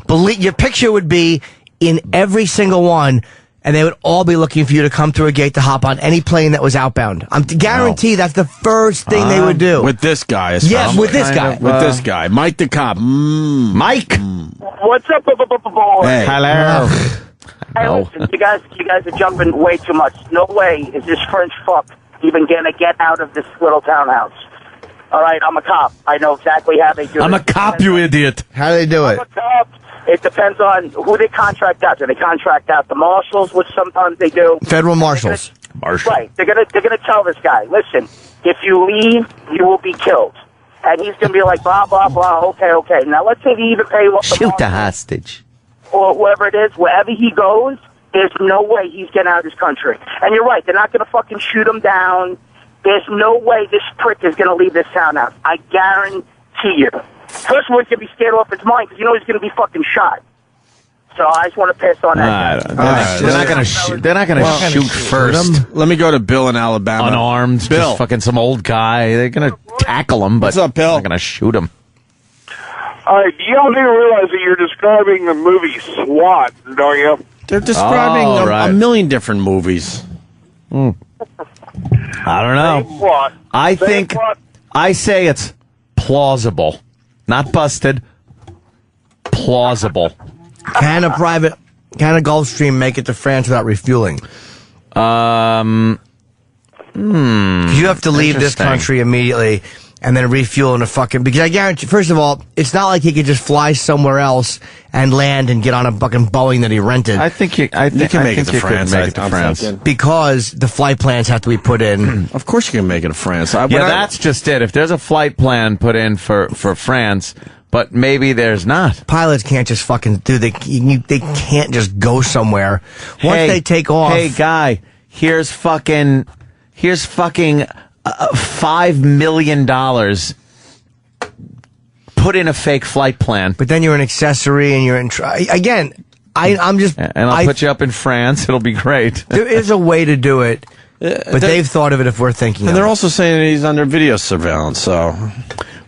D: Your picture would be in every single one, and they would all be looking for you to come through a gate to hop on any plane that was outbound. I'm guarantee that's the first thing they would do.
B: With this guy, especially.
D: Yeah, with this guy.
B: With this guy. Mike the cop.
C: Mike!
N: What's up, boy?
B: Hey.
C: Hello.
N: Hey, listen, you guys are jumping way too much. No way is this French fuck even gonna get out of this little townhouse. All right, I'm a cop. I know exactly how they do it.
C: I'm a cop, you idiot.
D: How do they do it?
N: I'm a cop. It depends on who they contract out. Do they contract out the marshals, which sometimes they do?
D: Federal marshals.
N: Right. They're gonna tell this guy, listen, if you leave, you will be killed. And he's gonna be like, blah blah blah. Okay. Now let's say he even pay
C: Shoot the hostage.
N: or whoever it is, wherever he goes, there's no way he's getting out of this country. And you're right, they're not going to fucking shoot him down. There's no way this prick is going to leave this townhouse. I guarantee you. First of all, he's going to be scared off his mind because you know he's going to be fucking shot. So I just want to pass on that.
C: They're not going to shoot. They're not going to shoot first.
B: Let me go to Bill in Alabama.
C: Unarmed,
B: Bill.
C: just fucking some old guy. They're going to tackle him, but
B: What's up, Bill?
C: they're not going to shoot him.
J: All right, y'all do realize that you're describing the movie SWAT, don't you?
B: They're describing a million different movies.
C: I don't know.
J: SWAT.
C: I think I say it's plausible, not busted. Plausible.
D: Can a Gulfstream make it to France without refueling? You have to leave this country immediately and then refuel in a fucking... Because I guarantee, first of all, it's not like he could just fly somewhere else and land and get on a fucking Boeing that he rented.
C: I think you can make it to France.
D: Because the flight plans have to be put in.
B: Of course you can make it to France.
C: That's just it. If there's a flight plan put in for France... But maybe there's not.
D: Pilots can't just fucking they can't just go somewhere. Once they take off.
C: Hey, guy, here's fucking $5 million. Put in a fake flight plan.
D: But then you're an accessory and you're in... Again, I'm just...
C: And I'll put you up in France. It'll be great.
D: There is a way to do it. But they've thought of it if we're thinking
B: And they're also saying that he's under video surveillance, so...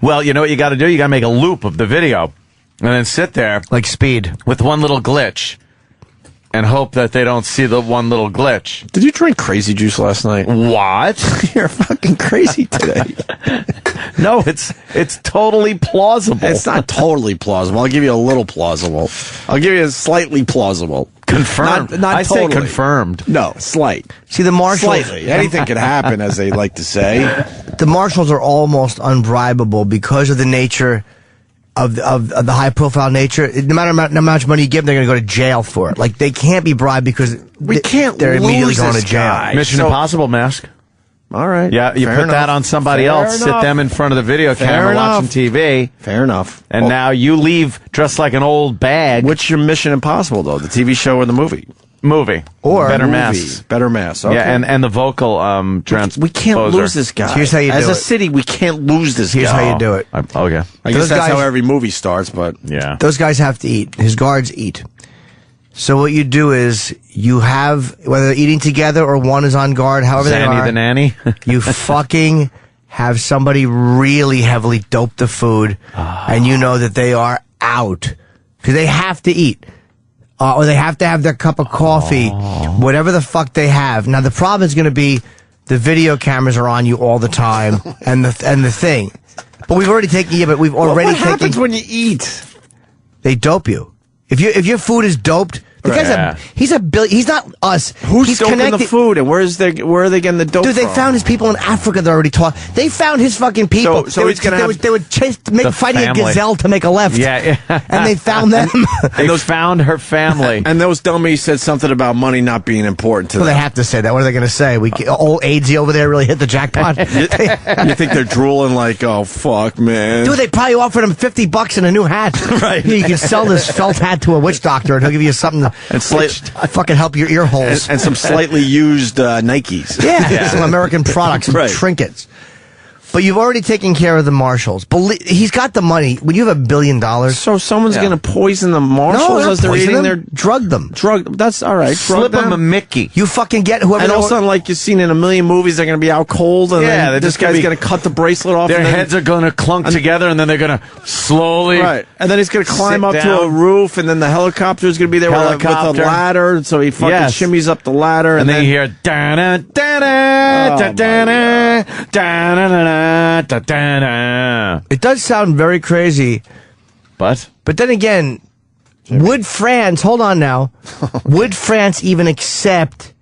C: Well, you know what you got to do? You got to make a loop of the video and then sit there.
D: Like Speed.
C: With one little glitch and hope that they don't see the one little glitch.
B: Did you drink crazy juice last night?
C: What?
B: You're fucking crazy today.
C: No, it's totally plausible.
B: It's not totally plausible. I'll give you a little plausible. I'll give you a slightly plausible.
C: Confirmed.
B: Not
C: I
B: totally.
C: say confirmed.
B: No, slight.
D: See, the marshals...
B: Slightly. Anything could happen, as they like to say.
D: The marshals are almost unbribable because of the nature of the high-profile nature. No matter how much money you give them, they're going to go to jail for it. Like, they can't be bribed because they're immediately going to jail.
C: Mission Impossible mask.
B: All right.
C: Yeah, you put that on somebody else, sit them in front of the video camera watching TV.
B: Fair enough.
C: And now you leave dressed like an old bag.
B: What's your Mission Impossible, though? The TV show or the movie?
C: Movie.
D: Or
C: Better
B: movie.
C: Masks.
B: Better Masks. Okay.
C: Yeah, and the vocal
B: we can't lose this guy.
D: Here's how you do
B: As
D: it.
B: a city, we can't lose this guy.
D: Here's how you do it.
C: Okay.
B: I guess that's how every movie starts, but...
C: Yeah.
D: Those guys have to eat. His guards eat. So what you do is you have, whether they're eating together or one is on guard, however they are.
C: Zanny the nanny.
D: You fucking have somebody really heavily dope the food, and you know that they are out. Because they have to eat. Or they have to have their cup of coffee, whatever the fuck they have. Now, the problem is going to be the video cameras are on you all the time, and the thing. But we've already taken,
B: What happens when you eat?
D: They dope you. If your food is doped, the guy's he's not us.
B: He's doping the food, and where are they getting the dope
D: Dude, they
B: from?
D: found his people in Africa that already taught. They found his fucking people.
B: So he's gonna
D: they would fighting a gazelle to make a left.
C: Yeah.
D: And they found them.
C: They found her family.
B: And those dummies said something about money not being important to
D: Well,
B: them.
D: they have to say that. What are they going to say? Old AIDSy over there really hit the jackpot.
B: You think they're drooling like, oh, fuck, man.
D: Dude, they probably offered him $50 and a new hat.
B: Right.
D: You can sell this felt hat to a witch doctor, and he'll give you something to fucking help your ear holes.
B: And some slightly used Nikes.
D: Yeah, some American products, some trinkets. But you've already taken care of the marshals. He's got the money. When you have $1 billion,
B: so someone's going to poison the marshals as they're eating their
D: drug them.
B: That's all right.
C: Slip them a Mickey.
D: You fucking get whoever.
B: And all of a sudden, like you've seen in a million movies, they're going to be out cold, and then this guy's going to cut the bracelet off.
C: Their
B: and
C: heads are going to clunk together, and then they're going to slowly.
B: Right, and then he's going to climb up to a roof, and then the helicopter is going to be there with a ladder, so he fucking shimmies up the ladder,
C: and then you hear da-da, da-da, da-da, da-da, da-da.
D: It does sound very crazy,
C: but
D: then again, would France? Hold on now. Would France even accept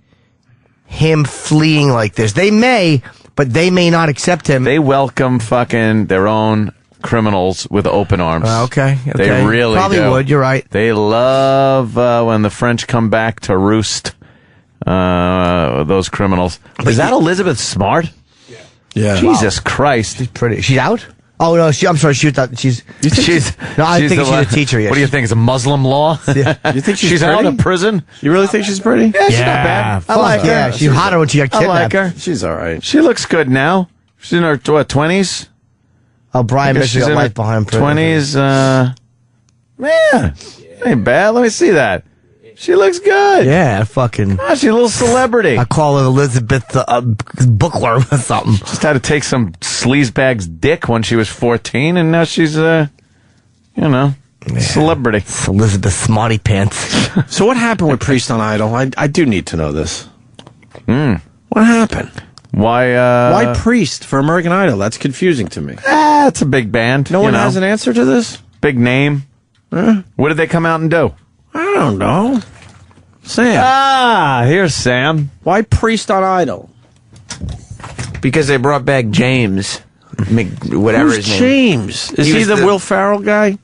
D: him fleeing like this? They may, but they may not accept him.
C: They welcome fucking their own criminals with open arms.
D: Okay.
C: They really
D: probably
C: do.
D: would. You're right.
C: They love when the French come back to roost. Those criminals. Is that Elizabeth Smart?
B: Yeah.
C: Jesus Christ.
D: She's pretty. She's out? Oh, no. I'm sorry. She thought she's. No, I think she's a teacher. Yes.
C: What do you think? It's a Muslim law?
D: Yeah.
B: You think she's
C: out of prison?
B: You really think she's pretty?
C: Yeah, she's not bad.
D: I like her. Yeah, she's hotter when she got kidnapped.
C: I like her.
B: She's all right.
C: She looks good now. She's in her 20s.
D: Oh, Brian Mitchell got life behind prison.
C: 20s. Man, ain't bad. Let me see that. She looks good.
D: Yeah, fucking.
C: Oh, she's a little celebrity.
D: I call her Elizabeth Bookworm or something.
C: Just had to take some sleazebag's dick when she was 14, and now she's celebrity.
D: It's Elizabeth Smarty Pants.
B: So what happened with Priest on Idol? I do need to know this. What happened?
C: Why
B: Priest for American Idol? That's confusing to me.
C: It's a big band.
B: No one has an answer to this?
C: Big name. What did they come out and do?
B: I don't know. Sam.
C: Here's Sam.
B: Why Priest on Idol?
P: Because they brought back James. Whatever
B: Who's
P: his name.
B: James? Is he the Will Ferrell guy?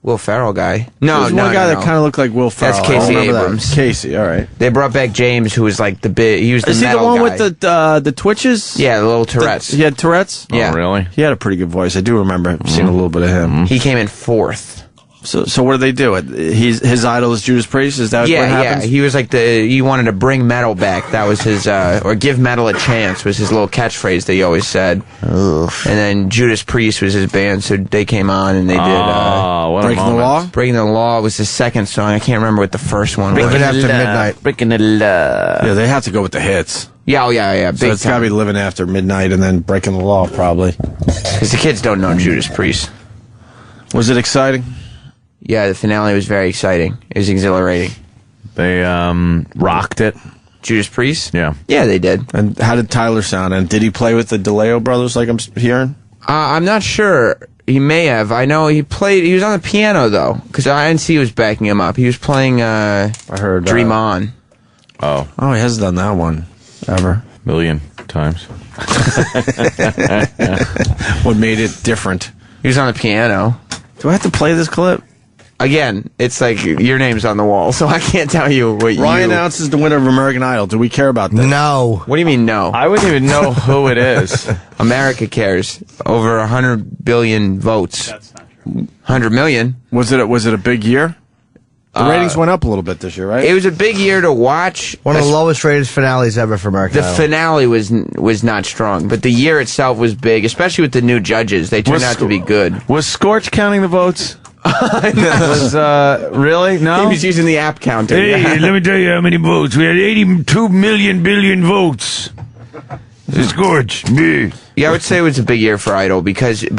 P: Will Ferrell guy? No,
B: There's one guy that kind of looked like Will Ferrell.
P: That's Casey
B: I remember
P: Abrams.
B: That. Casey, all right.
P: They brought back James, who was like the big. He was the
B: Is he the
P: metal
B: one
P: guy.
B: with the twitches?
P: Yeah, the little Tourette's.
B: He had Tourette's?
P: Yeah.
C: Oh, really?
B: He had a pretty good voice. I do remember seeing a little bit of him.
P: He came in 4th.
B: So what do they do? His idol is Judas Priest? Is that what happens?
P: Yeah, he was like he wanted to bring metal back. That was his, or give metal a chance was his little catchphrase that he always said. And then Judas Priest was his band, so they came on and they did
C: what
B: Breaking the Law?
P: Breaking the Law was the second song. I can't remember what the first one was.
D: Living After Midnight.
C: Breaking the Law.
B: Yeah, they have to go with the hits.
P: Yeah, big
B: So it's got to be Living After Midnight and then Breaking the Law, probably.
P: Because the kids don't know Judas Priest.
B: Was it exciting?
P: Yeah, the finale was very exciting. It was exhilarating.
C: They rocked it.
P: Judas Priest?
C: Yeah.
P: Yeah, they did.
B: And how did Tyler sound? And did he play with the DeLeo brothers like I'm hearing?
P: I'm not sure. He may have. I know he was on the piano, though, because INC was backing him up. He was playing, I
B: heard,
P: Dream On.
C: Oh,
B: he hasn't done that one ever.
C: Million times.
B: What made it different?
P: He was on the piano.
B: Do I have to play this clip?
P: Again, it's like your name's on the wall, so I can't tell you what
B: Ryan announces the winner of American Idol. Do we care about this?
D: No.
P: What do you mean, no?
C: I wouldn't even know who it is.
P: America cares. Over 100 billion votes. That's not true. 100 million.
B: Was it a big year? The ratings went up a little bit this year, right?
P: It was a big year to watch.
D: One of the lowest rated finales ever for American Idol.
P: The finale was not strong, but the year itself was big, especially with the new judges. They turned out to be good.
C: Was Scorch counting the votes? Really? No?
P: He was using the app counter.
Q: Hey, let me tell you how many votes. We had 82 billion votes. Scorch. Me.
P: Yeah, I would say it was a big year for Idol but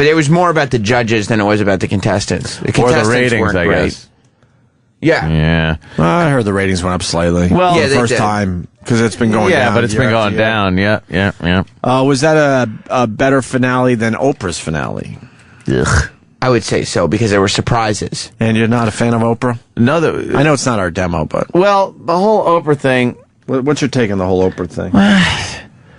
P: it was more about the judges than it was about the contestants. The contestants
C: or the ratings,
P: weren't
C: I
P: great.
C: guess.
P: Yeah.
C: Yeah.
B: Well, I heard the ratings went up slightly.
C: Well,
B: the first time because it's been going down.
C: Yeah, but it's been going down. Yeah.
B: Was that a better finale than Oprah's finale?
P: Ugh. I would say so because there were surprises.
B: And you're not a fan of Oprah?
C: No,
B: I know it's not our demo, but
C: well, the whole Oprah thing.
B: What's your take on the whole Oprah thing?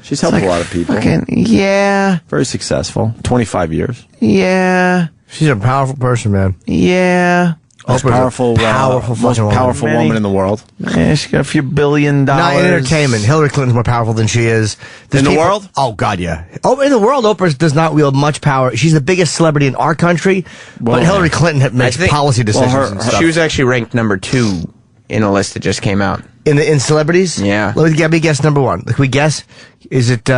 B: She's helped a lot of people.
C: Yeah.
B: Very successful. 25 years.
C: Yeah.
D: She's a powerful person, man.
C: Yeah.
B: Most powerful woman in the world.
C: Yeah, she got a few $1 billion.
D: Not in entertainment. Hillary Clinton's more powerful than she is.
B: In the world?
D: Oh, God, yeah. Oh, in the world, Oprah does not wield much power. She's the biggest celebrity in our country, but Hillary Clinton makes policy decisions and stuff.
P: She was actually ranked number 2 in a list that just came out.
D: In celebrities?
P: Yeah.
D: Let me guess number 1. Can we guess? Is it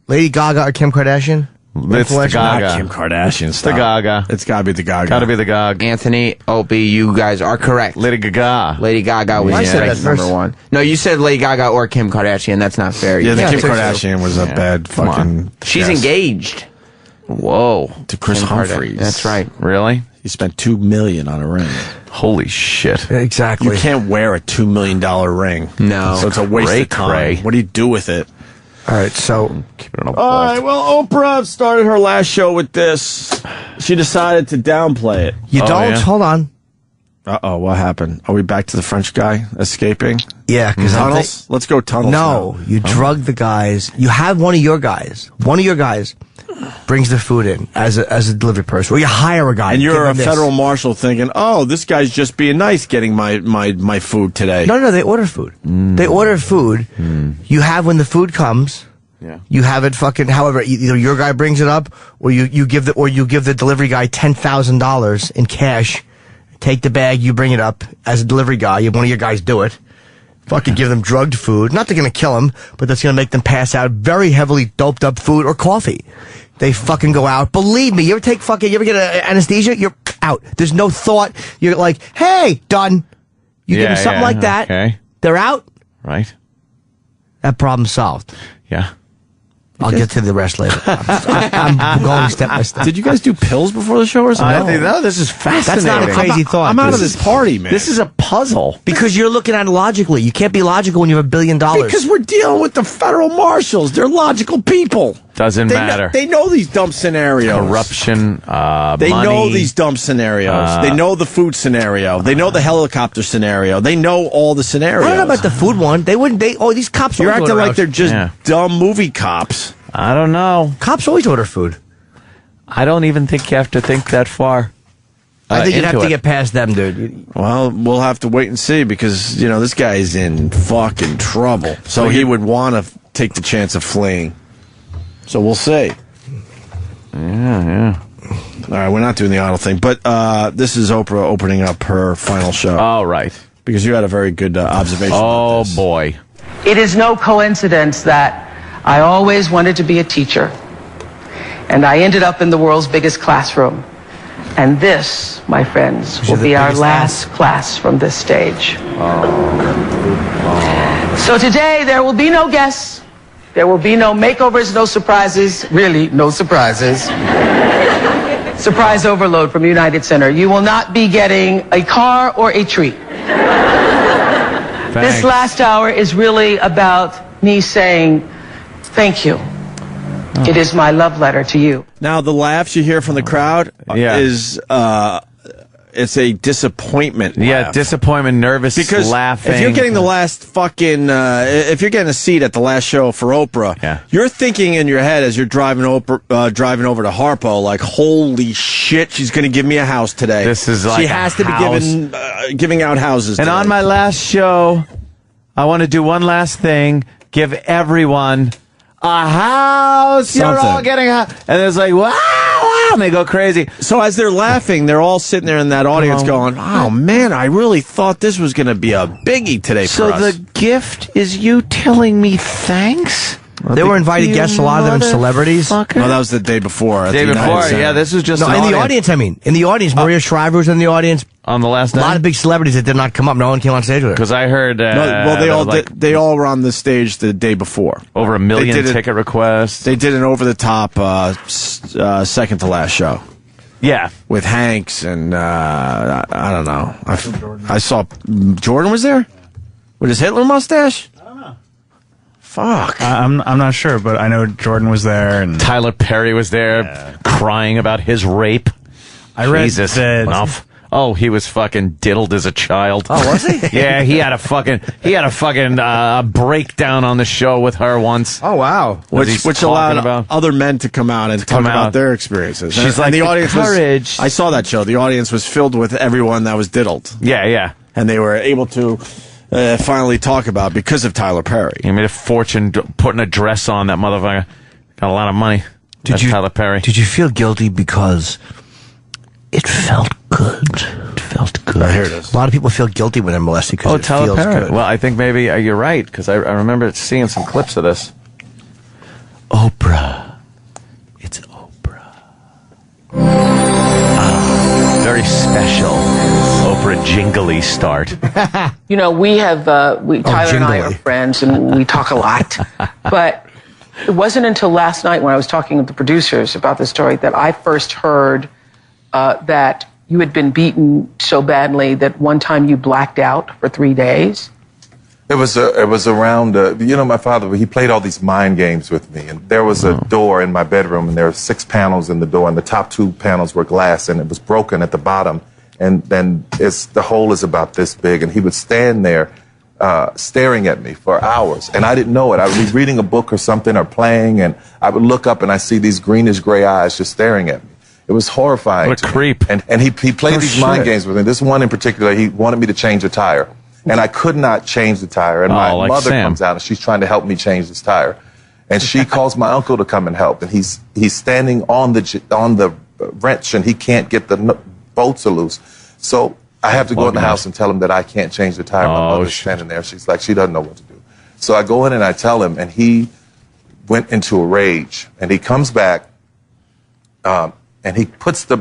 D: Lady Gaga or Kim Kardashian?
C: It's the Gaga.
B: Not Kim Kardashian.
C: It's the Gaga.
B: It's got to be the Gaga.
C: Got to be the Gaga.
P: Anthony, Opie, you guys are correct.
C: Lady Gaga.
P: Lady Gaga was ranked number one. No, you said Lady Gaga or Kim Kardashian. That's not fair.
B: Yeah, Kim Kardashian was a bad fucking...
P: She's
B: guess.
P: engaged.
C: Whoa.
B: To Chris
P: Kim
B: Humphries.
P: That's right.
C: Really?
B: He spent $2 million on a ring.
C: Holy shit.
D: Exactly.
B: You can't wear a $2 million ring.
P: No.
B: So it's a waste of time. What do you do with it?
D: All right, so...
C: Keep it on a
B: All right, well, Oprah started her last show with this. She decided to downplay it.
D: You don't? Hold on.
B: Uh-oh, what happened? Are we back to the French guy escaping?
D: Yeah, because
B: tunnels? Let's go tunnels.
D: No, you drug the guys. You have one of your guys brings the food in as a delivery person, or you hire a guy.
B: And you're a federal marshal thinking, oh, this guy's just being nice getting my food today.
D: No, they order food. They order food. You have when the food comes.
C: Yeah.
D: You have it fucking. However, either your guy brings it up, or you give the delivery guy $10,000 in cash. Take the bag, you bring it up as a delivery guy. You have one of your guys do it. Fucking give them drugged food. Not they're gonna kill them, but that's gonna make them pass out very heavily doped up food or coffee. They fucking go out. Believe me, you ever get anesthesia? You're out. There's no thought. You're like, hey, done. You give them something like that.
C: Okay.
D: They're out.
C: Right.
D: That problem's solved.
C: Yeah.
D: I'll get to the rest later. I'm going step by step.
B: Did you guys do pills before the show or something?
C: No, this is fascinating.
D: That's not a crazy thought.
B: I'm out of this party, man.
C: This is a puzzle.
D: Because you're looking at it logically. You can't be logical when you have $1 billion.
B: Because we're dealing with the federal marshals. They're logical people.
C: Doesn't matter.
B: They know these dumb scenarios.
C: Corruption,
B: They
C: money.
B: know these dumb scenarios. They know the food scenario. They know the helicopter scenario. They know all the scenarios.
D: I don't know about the food one. They wouldn't. These cops.
B: You're
D: always
B: acting
D: order
B: like they're just dumb movie cops.
C: I don't know.
D: Cops always order food.
C: I don't even think you have to think that far.
D: I think you'd have
C: into
D: to
C: it.
D: get past them, dude.
B: Well, we'll have to wait and see because, this guy's in fucking trouble. So he would want to take the chance of fleeing. So we'll see.
C: Yeah.
B: All right, we're not doing the idle thing, but this is Oprah opening up her final show.
C: All right.
B: Because you had a very good observation.
C: Oh, boy.
R: It is no coincidence that I always wanted to be a teacher, and I ended up in the world's biggest classroom. And this, my friends, will be our last class from this stage. So today, there will be no guests. There will be no makeovers, no surprises. Really, no surprises. Surprise overload from United Center. You will not be getting a car or a treat. This last hour is really about me saying thank you. It is my love letter to you.
B: Now, the laughs you hear from the crowd is it's a disappointment laugh.
C: Disappointment, nervous,
B: because
C: laughing.
B: if you're getting the last fucking, if you're getting a seat at the last show for Oprah, you're thinking in your head as you're driving over to Harpo, like, holy shit, she's going to give me a house today.
C: This is like
B: she has to be giving out houses.
C: And
B: today.
C: on my last show, I want to do one last thing: give everyone a house. You're all getting a house, and it's like wow, and they go crazy.
B: So as they're laughing, they're all sitting there in that audience going, oh, man, I really thought this was going to be a biggie today for us.
C: So the gift is you telling me thanks?
D: They were invited guests, a lot of them celebrities.
B: No, that was the day before.
C: Day before, this was just
D: in the audience. I mean, in the audience, Maria Shriver was in the audience
C: on the last night.
D: A lot of big celebrities that did not come up. No one came on stage with her.
C: Because I heard,
B: they all were on the stage the day before.
C: Over 1 million ticket requests.
B: They did an over the top second to last show.
C: Yeah,
B: with Hanks and I don't know. I saw Jordan was there with his Hitler mustache. Fuck.
S: I'm not sure, but I know Jordan was there, and
C: Tyler Perry was there, crying about his rape.
S: I read
C: Jesus.
S: that.
C: Enough. Oh, he was fucking diddled as a child.
D: Oh, was he?
C: Yeah, he had a fucking breakdown on the show with her once.
D: Oh, wow.
B: Which allowed other men to come out and talk about their experiences.
C: She's like,
B: the audience
C: courage.
B: I saw that show. The audience was filled with everyone that was diddled.
C: Yeah.
B: And they were able to finally talk about because of Tyler Perry.
C: He made a fortune putting a dress on. That motherfucker got a lot of money. Tyler Perry.
D: Did you feel guilty because it felt good? It felt good.
B: Here it is.
D: A lot of people feel guilty when they're molested because it
C: Tyler
D: feels
C: Perry.
D: good.
C: Well, I think maybe you're right because I remember seeing some clips of this.
D: Oprah. It's Oprah.
C: jingly start.
R: You know, we have, Tyler and I are friends and we talk a lot. But it wasn't until last night when I was talking with the producers about the story that I first heard that you had been beaten so badly that one time you blacked out for 3 days.
T: It was around, my father, he played all these mind games with me. And there was a door in my bedroom, and there were 6 panels in the door, and the top 2 panels were glass, and it was broken at the bottom. And then the hole is about this big, and he would stand there staring at me for hours. And I didn't know it. I would be reading a book or something or playing, and I would look up, and I see these greenish gray eyes just staring at me. It was horrifying.
C: What a creep.
T: And he played these mind games with me. This one in particular, he wanted me to change a tire. And I could not change the tire. And my mother comes out, and she's trying to help me change this tire. And she calls my uncle to come and help. And he's standing on the wrench, and he can't get the bolts loose. So I have to go in the house and tell him that I can't change the tire. My mother's standing there. She's like, she doesn't know what to do. So I go in and I tell him, and he went into a rage. And he comes back, and he puts the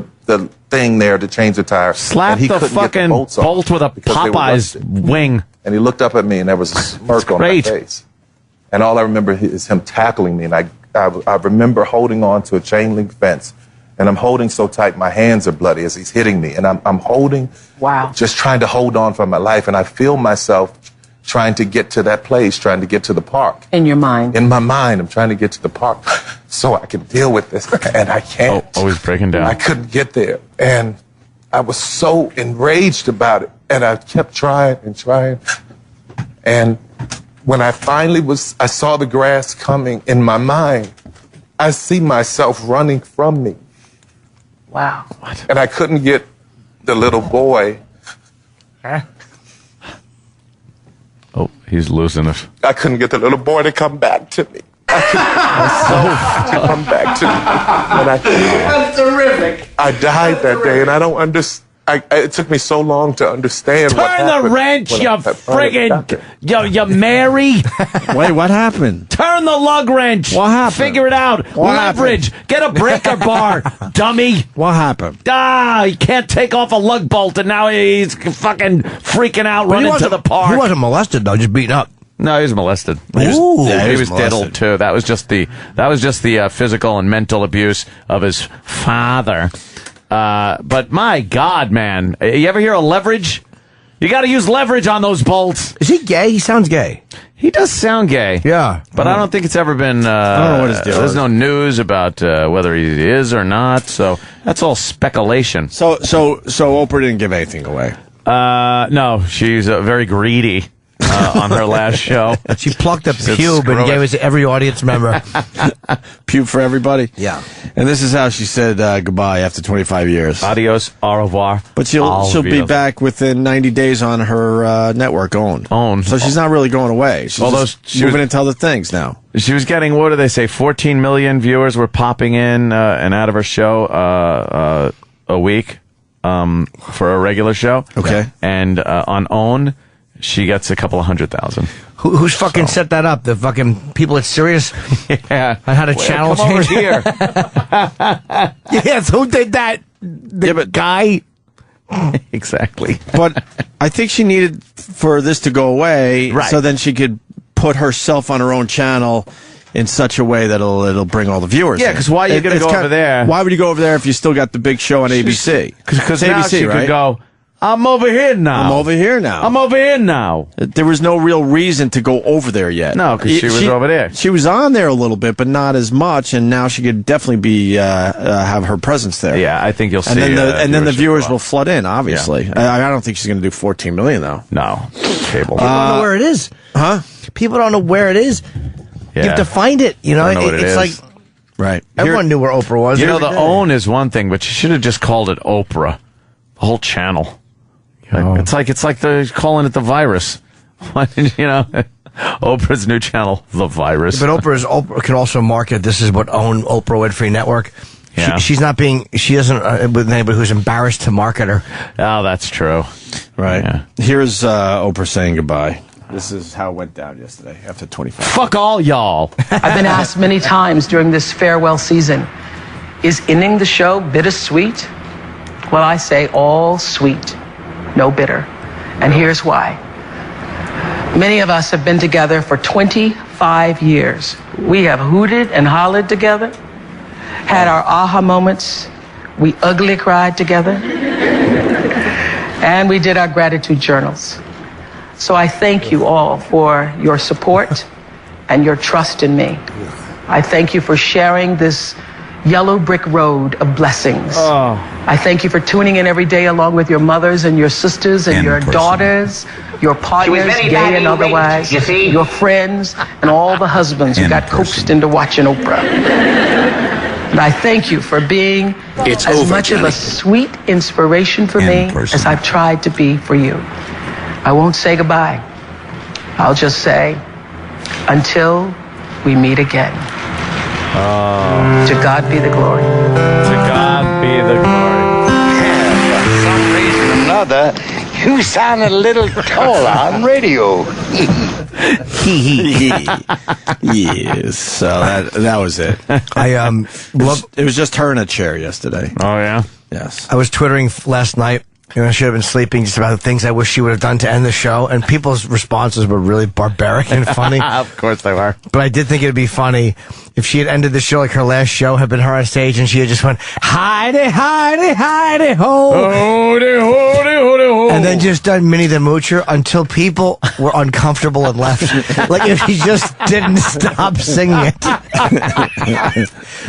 T: thing there to change the tire.
C: Slap the fucking bolt with a Popeye's wing.
T: And he looked up at me, and there was a smirk on my face. And all I remember is him tackling me. And I remember holding on to a chain link fence. And I'm holding so tight, my hands are bloody as he's hitting me. And I'm holding, just trying to hold on for my life. And I feel myself trying to get to that place, trying to get to the park.
R: In your mind?
T: In my mind, I'm trying to get to the park so I can deal with this. And I can't.
C: Always breaking down.
T: I couldn't get there. And I was so enraged about it. And I kept trying and trying. And when I finally I saw the grass coming in my mind, I see myself running from me.
R: Wow.
T: And I couldn't get the little boy.
C: Oh, he's losing it.
T: I couldn't get the little boy to come back to me. I couldn't get myself to come back to me. And
R: That's terrific.
T: I died that day, and I don't understand. It took me so long to understand what happened.
Q: Turn the wrench, you friggin', you Mary.
B: Wait, what happened?
Q: Turn the lug wrench.
B: What happened?
Q: Figure it out.
B: What
Q: Leverage.
B: happened?
Q: Get a breaker bar, dummy.
B: What happened?
Q: He can't take off a lug bolt, and now he's fucking freaking out, running to the park.
D: He wasn't molested, though, just beaten up.
C: No, he was molested.
B: He
C: was diddled too. That was just the physical and mental abuse of his father. But my God, man, you ever hear of leverage? You got to use leverage on those bolts.
D: Is he gay? He sounds gay.
C: He does sound gay.
D: Yeah,
C: but I don't think it's ever been.
B: I don't know what his deal
C: There's
B: is.
C: no news about whether he is or not. So that's all speculation.
B: So Oprah didn't give anything away.
C: No, she's very greedy. On her last show,
D: she plucked a pube and gave it to every audience member.
B: Pube for everybody.
D: Yeah,
B: and this is how she said goodbye after 25 years.
C: Adios, au revoir.
B: But she'll be back within 90 days on her network own. So she's not really going away. She's moving into other things now.
C: She was getting, what do they say, 14 million viewers were popping in and out of her show a week for a regular show.
B: Okay,
C: and on OWN. She gets a couple of 100,000.
D: Who's fucking set that up? The fucking people at Sirius?
C: Yeah.
D: I had a channel
C: come over
D: change.
C: here.
D: Yes, who did that? The guy?
C: Exactly.
B: But I think she needed for this to go away so then she could put herself on her own channel in such a way that it'll bring all the viewers.
C: Yeah, because why are you going to go over there?
B: Why would you go over there if you still got the big show on ABC?
C: Because now
B: ABC,
C: she could go, I'm over here now.
B: I'm over here now.
C: I'm over here now.
B: There was no real reason to go over there yet.
C: No, because she was over there.
B: She was on there a little bit, but not as much, and now she could definitely be have her presence there.
C: Yeah, I think you'll see.
B: And then the viewers will flood in, obviously. Yeah. I don't think she's going to do 14 million, though.
C: No. Cable.
D: People don't know where it is.
B: Huh?
D: People don't know where it is.
C: Yeah.
D: You have to find it. You know,
C: it's
D: like...
B: Right.
D: Everyone knew where Oprah was.
C: You know, the OWN is one thing, but you should have just called it Oprah. The whole channel. It's like they're calling it the virus. Why did Oprah's new channel, the virus?
D: But Oprah can also market. This is what own Oprah Winfrey Network.
C: Yeah.
D: She doesn't with anybody who's embarrassed to market her.
C: Oh, that's true.
B: Right.
C: Yeah.
B: Here's Oprah saying goodbye. This is how it went down yesterday after 25.
C: Fuck all y'all.
R: I've been asked many times during this farewell season, is ending the show bittersweet? Well, I say all sweet. no bitter. And here's why. Many of us have been together for 25 years. We have hooted and hollered together, had our aha moments. We ugly cried together. And we did our gratitude journals. So I thank you all for your support and your trust in me. I thank you for sharing this yellow brick road of blessings. I thank you for tuning in every day along with your mothers and your sisters and your daughters, your partners, gay and otherwise, your friends, and all the husbands who got coaxed into watching Oprah. And I thank you for being as much of a sweet inspiration for me as I've tried to be for you. I won't say goodbye. I'll just say, until we meet again. To God be the glory.
C: To God be the glory.
U: For some reason or another, you sound a little taller on radio.
B: Yes. So that was it. It was just her in a chair yesterday.
C: Oh yeah.
B: Yes.
D: I was twittering last night. I should have been sleeping, just about the things I wish she would have done to end the show. And people's responses were really barbaric and funny.
C: Of course they were.
D: But I did think it would be funny if she had ended the show like her last show had been her on stage and she had just went, hidey, hidey, hidey, ho.
C: Hody, hody, hody, ho.
D: And then just done Minnie the Moocher until people were uncomfortable and left. Like if he just didn't stop singing it.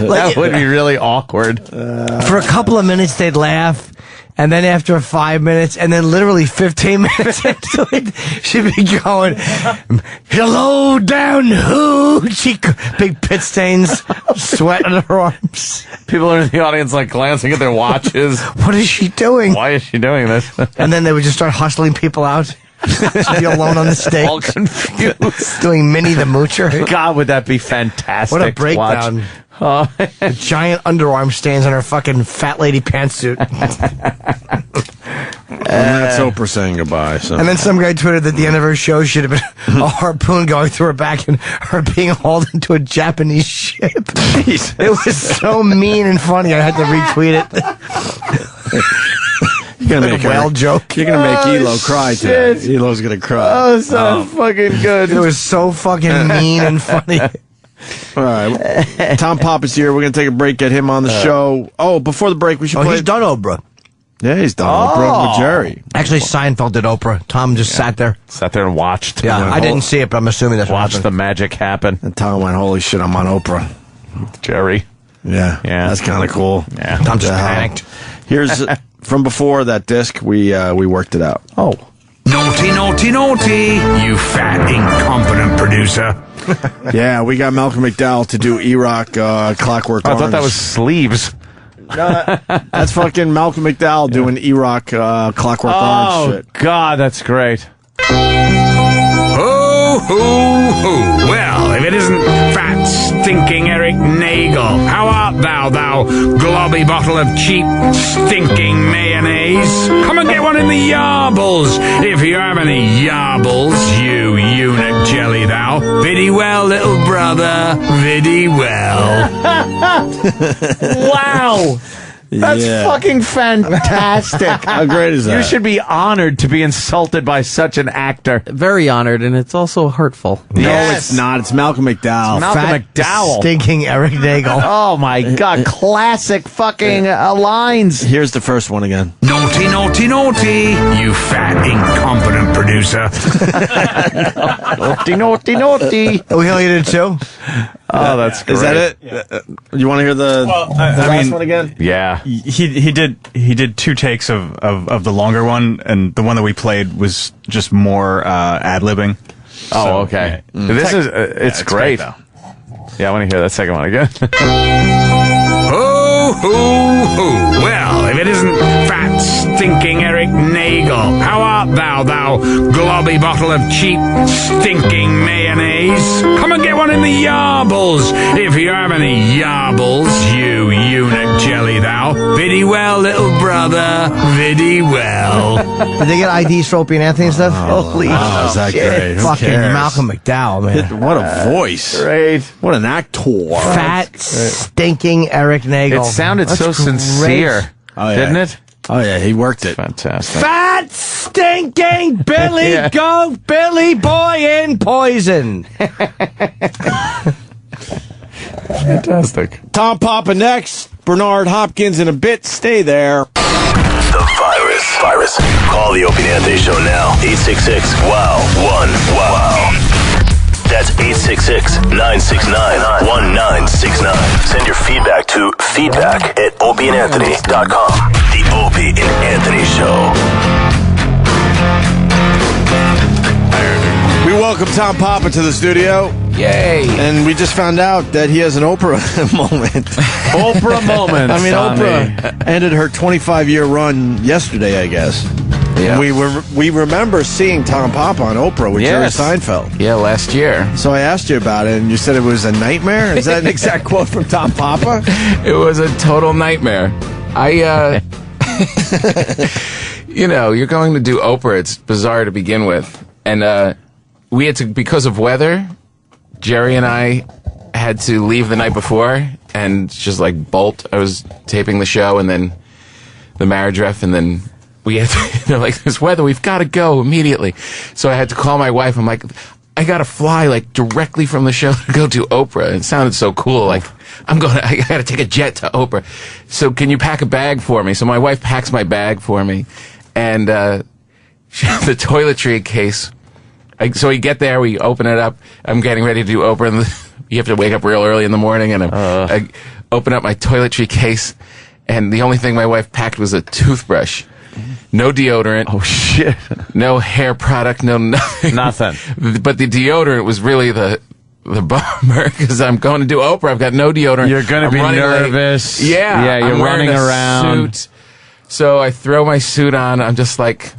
C: That would be really awkward.
D: For a couple of minutes, they'd laugh. And then after 5 minutes, and then literally 15 minutes into it, she'd be going, hello down hoochie, big pit stains, sweat on her arms.
C: People are in the audience like glancing at their watches.
D: What is she doing?
C: Why is she doing this?
D: And then they would just start hustling people out. She'd be alone on the stage.
C: All confused.
D: Doing Minnie the Moocher.
C: God, would that be fantastic?
D: What a breakdown. The giant underarm stains on her fucking fat lady pantsuit.
B: And that's Oprah saying goodbye. So.
D: And then some guy tweeted that the end of her show should have been a harpoon going through her back and her being hauled into a Japanese ship. It was so mean and funny. I had to retweet it.
B: You're gonna make
D: a whale joke.
B: You're gonna make Elo cry today. Elo's gonna cry.
C: Oh, so fucking good.
D: It was so fucking mean and funny.
B: All right, Tom Pop is here. We're gonna take a break. Get him on the show. Oh, before the break, we should.
D: He's done Oprah.
B: Yeah, he's done Oprah with Jerry.
D: Actually, Seinfeld did Oprah. Tom just sat there.
C: Sat there and watched.
D: Yeah, I didn't see it, but I'm assuming that's what
C: Watched
D: happened.
C: the magic happen.
B: And Tom went, "Holy shit, I'm on Oprah."
C: Jerry.
B: Yeah, that's kind of cool.
C: Yeah,
D: Tom just panicked.
B: Here's from before that disc. We worked it out.
C: Oh.
G: Naughty, naughty, naughty, you fat, incompetent producer.
B: Yeah, we got Malcolm McDowell to do E-Rock Clockwork Orange.
C: I thought that was sleeves.
B: No, that's fucking Malcolm McDowell doing E-Rock Clockwork Orange shit.
C: Oh, God, that's great.
G: Ho, ho, ho. Well, if it isn't fat, stinking Eric Nagel, how art thou, thou globby bottle of cheap, stinking mayonnaise? Come and get one in the yarbles, if you have any yarbles, you eunuch jelly thou. Viddy well, little brother, viddy well.
C: Wow. That's fucking fantastic.
B: How great is that?
C: You should be honored to be insulted by such an actor.
E: Very honored, and it's also hurtful.
B: No, it's not. It's Malcolm McDowell.
C: Malcolm
D: Fat,
C: McDowell.
D: Stinking Eric Nagel.
C: Oh, my God. Classic fucking lines.
B: Here's the first one again.
G: Naughty, naughty, naughty, you fat, incompetent producer.
C: Naughty, naughty, naughty.
D: We only did two?
C: Oh, that's great.
B: Is that it? You want to hear the last one again?
C: Yeah.
S: He did two takes of the longer one, and the one that we played was just more ad-libbing.
C: Oh,
S: So,
C: okay.
S: yeah.
C: This is it's great.
S: though.
C: Yeah, I want to hear that second one again.
G: Ho, ho, ho. Well, if it isn't fat, stinking Eric Nagel, how art thou, thou globby bottle of cheap, stinking mayonnaise? Come and get one in the yarbles, if you have any yarbles, you eunuch jelly thou. Viddy well, little brother, viddy well.
D: Did they get IDs for Opie and Anthony and stuff? Holy
B: is that
D: shit.
B: great? Who
D: Fucking
B: cares?
D: Malcolm McDowell, man.
B: What a voice.
C: Great.
B: What an actor.
D: Fat, stinking Eric Nagel.
C: It sounded
D: That's
C: so
D: great.
C: sincere,
B: Oh, yeah.
C: didn't it?
B: Oh, yeah, he worked it.
C: Fantastic.
D: Fat, stinking Billy Goat, Billy Boy in Poison.
C: Fantastic.
B: Tom Papa next. Bernard Hopkins in a bit. Stay there.
M: The virus. Call the Opie and Anthony Show now. 866-WOW-1-WOW. That's 866-969-1969. Send your feedback to feedback@opieandanthony.com. The Opie and Anthony Show.
B: We welcome Tom Papa to the studio.
C: Yay.
B: And we just found out that he has an Oprah moment.
C: Oprah moment.
B: I mean,
C: Tommy.
B: Oprah ended her 25-year run yesterday, I guess.
E: Yeah.
B: And we remember seeing Tom Papa on Oprah with Jerry Seinfeld.
E: Yeah, last year.
B: So I asked you about it, and you said it was a nightmare? Is that an exact quote from Tom Papa?
E: It was a total nightmare. You know, you're going to do Oprah. It's bizarre to begin with. And we had to, because of weather, Jerry and I had to leave the night before and just like bolt. I was taping the show and then the marriage ref, and then we had to, they're like, this weather, we've got to go immediately. So I had to call my wife. I'm like, I got to fly like directly from the show to go to Oprah. It sounded so cool. Like, I got to take a jet to Oprah. So can you pack a bag for me? So my wife packs my bag for me. And the toiletry case. So we get there, we open it up. I'm getting ready to do Oprah, and you have to wake up real early in the morning. And I open up my toiletry case, and the only thing my wife packed was a toothbrush. No deodorant.
C: Oh, shit.
E: No hair product, no nothing.
C: Nothing.
E: But the deodorant was really the bummer, because I'm going to do Oprah. I've got no deodorant.
C: You're going to be nervous.
E: Late. Yeah.
C: Yeah, you're running around.
E: Suit. So I throw my suit on. I'm just like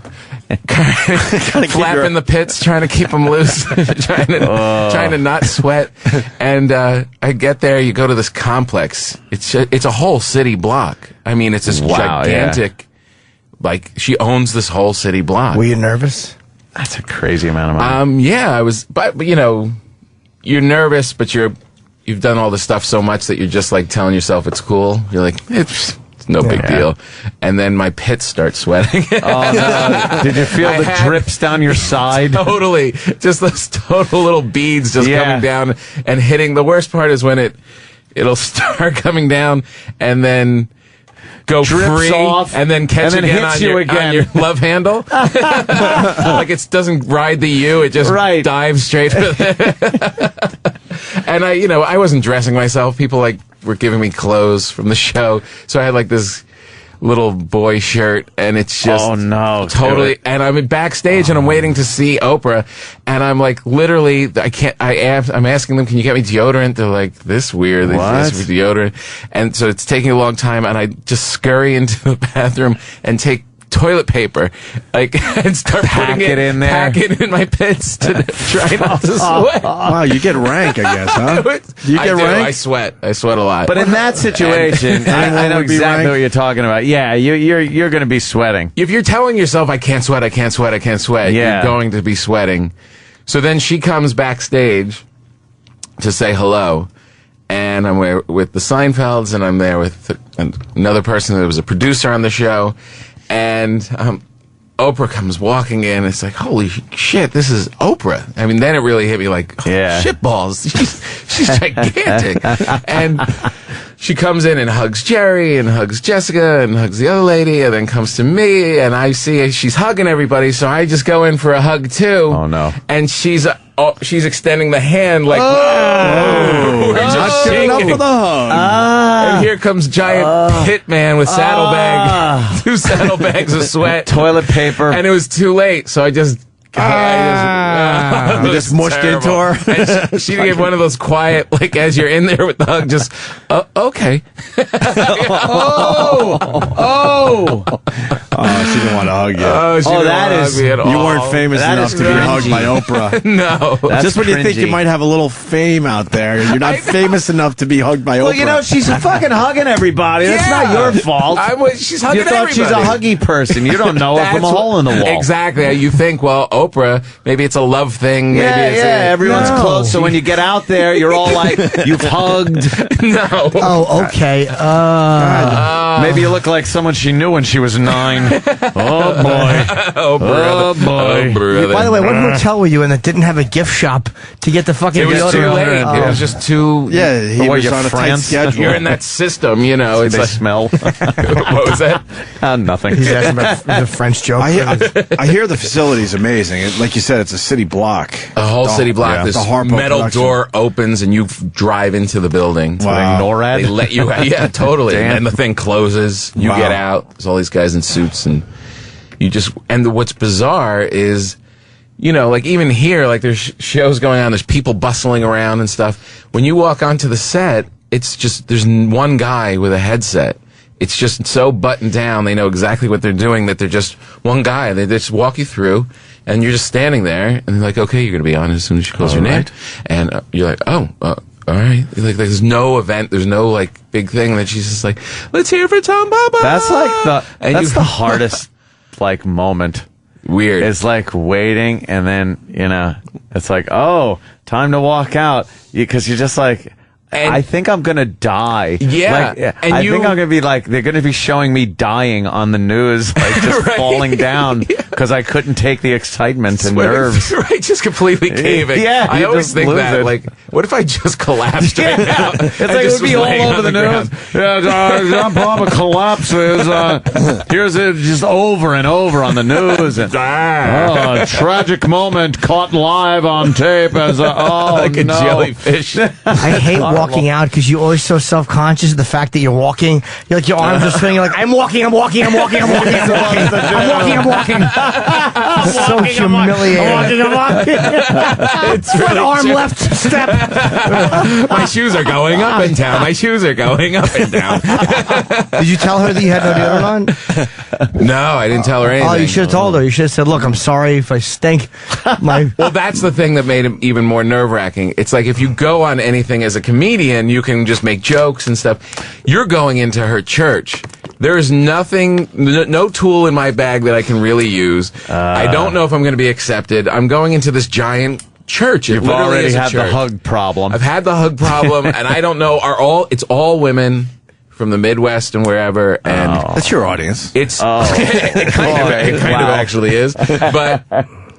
E: flapping the pits, trying to keep them loose, trying to not sweat. And I get there. You go to this complex. It's a whole city block. I mean, it's this gigantic. Yeah. Like, she owns this whole city block.
D: Were you nervous?
C: That's a crazy amount of money.
E: Yeah, I was. But you know, you're nervous, but you've done all this stuff so much that you're just like telling yourself it's cool. You're like, it's no big deal. And then my pits start sweating.
C: Oh, no. Did you feel the drips down your side?
E: Totally. Just those total little beads just coming down and hitting. The worst part is when it'll start coming down and then go
C: drips
E: free
C: off,
E: and then catch
C: and then
E: again,
C: hits
E: on,
C: you
E: on your love handle. Like it doesn't ride the U, it just dives straight for it. And I wasn't dressing myself. People were giving me clothes from the show, so I had like this little boy shirt, and it's just totally. And I'm backstage, and I'm waiting to see Oprah, and I'm like, literally, I'm asking them, can you get me deodorant? They're like, this weird. They ask me deodorant, and so it's taking a long time, and I just scurry into the bathroom and take toilet paper, and start putting it in there, pack it in my pits to try not to sweat.
B: Wow, you get rank, I guess, huh? Do you get rank?
E: I sweat a lot.
C: But in that situation, I know exactly what you're talking about. Yeah, you're going to be sweating.
E: If you're telling yourself, I can't sweat, you're going to be sweating. So then she comes backstage to say hello, and I'm with the Seinfelds, and I'm there with another person that was a producer on the show. And Oprah comes walking in. It's like, holy shit, this is Oprah. I mean, then it really hit me like, shit balls. She's gigantic. And she comes in and hugs Jerry and hugs Jessica and hugs the other lady, and then comes to me, and I see she's hugging everybody, so I just go in for a hug too.
C: Oh no.
E: And she's extending the hand like,
B: not giving up for the hug.
E: And here comes giant pit man with saddlebag, 2 saddlebags of sweat,
C: toilet paper,
E: and it was too late. So I just
B: you just mushed into her.
E: And she gave one of those quiet, like as you're in there with the hug, just okay.
B: She didn't want to hug you.
E: You
B: weren't famous enough to be hugged by Oprah.
E: No,
B: just when you think you might have a little fame out there, you're not famous enough to be hugged by Oprah.
C: Well, she's fucking hugging everybody. That's not your fault.
E: She's hugging everybody.
C: You thought she's a huggy person. You don't know her from a hole in the wall.
E: Exactly. You think, well, Oprah, maybe it's a love thing.
C: Everyone's close. So when you get out there, you're all like, you've hugged.
E: No.
D: Oh, okay.
C: Maybe you look like someone she knew when she was 9. Oh, boy.
E: Oh, brother.
C: boy.
E: Oh, brother.
D: By the way, what hotel were you in that didn't have a gift shop to get the fucking
E: It was too
D: deodorant?
E: late. It was just too...
B: Yeah, he was on a tight schedule.
E: You're in that system, you know. It's
C: They
E: like,
C: smell.
E: what was that?
C: Nothing.
D: He's asking about the French joke.
B: I hear the facility's amazing. Like you said, it's a city block.
E: A whole city block.
B: Yeah.
E: This
B: The Harpo
E: metal
B: production.
E: door opens and you drive into the building.
B: Wow.
C: NORAD?
E: They let you out. Yeah, totally.
C: Damn.
E: And the thing closes. You
B: Wow.
E: get out. There's all these guys in suits, and you just. And what's bizarre is, you know, like even here, like there's shows going on. There's people bustling around and stuff. When you walk onto the set, it's just there's one guy with a headset. It's just so buttoned down. They know exactly what they're doing. That they're just one guy. They just walk you through, and you're just standing there, and they're like, "Okay, you're going to be on as soon as she calls your name," and you're like, "Oh." All right. Like, there's no event. There's no like big thing. And then she's just like, "Let's hear for Tom Baba."
C: That's like the hardest like moment.
E: Weird.
C: It's like waiting, and then it's like, oh, time to walk out, because you're just like. I think I'm gonna die.
E: Yeah,
C: and I think I'm gonna be like they're gonna be showing me dying on the news, like just falling down because I couldn't take the excitement and nerves.
E: Right, just completely caving.
C: Yeah,
E: I
C: you
E: always
C: just
E: think
C: lose
E: that.
C: it.
E: Like, what if I just collapsed right now?
C: It's like it would be all over the news. John Palmer collapses. Here's it just over and over on the news. And, a tragic moment caught live on tape as
E: like a jellyfish.
D: I hate walking out because you're always so self-conscious of the fact that you're walking. You're like, your arms are swinging. You're like, I'm walking. So humiliating.
E: I'm walking. It's really
D: arm
E: true.
D: left step.
E: My shoes are going up and down. My shoes are going up and down.
D: Did you tell her that you had no deodorant on?
E: No, I didn't tell her anything.
D: Oh, you should have told her. You should have said, look, I'm sorry if I stink.
E: Well, that's the thing that made it even more nerve-wracking. It's like if you go on anything as a comedian, you can just make jokes and stuff. You're going into her church. There is nothing, no tool in my bag that I can really use. I don't know if I'm going to be accepted. I'm going into this giant church.
C: You've already had the hug problem.
E: I've had the hug problem, and I don't know. It's all women from the Midwest and wherever, and
B: that's your audience.
E: It's it kind of actually is, but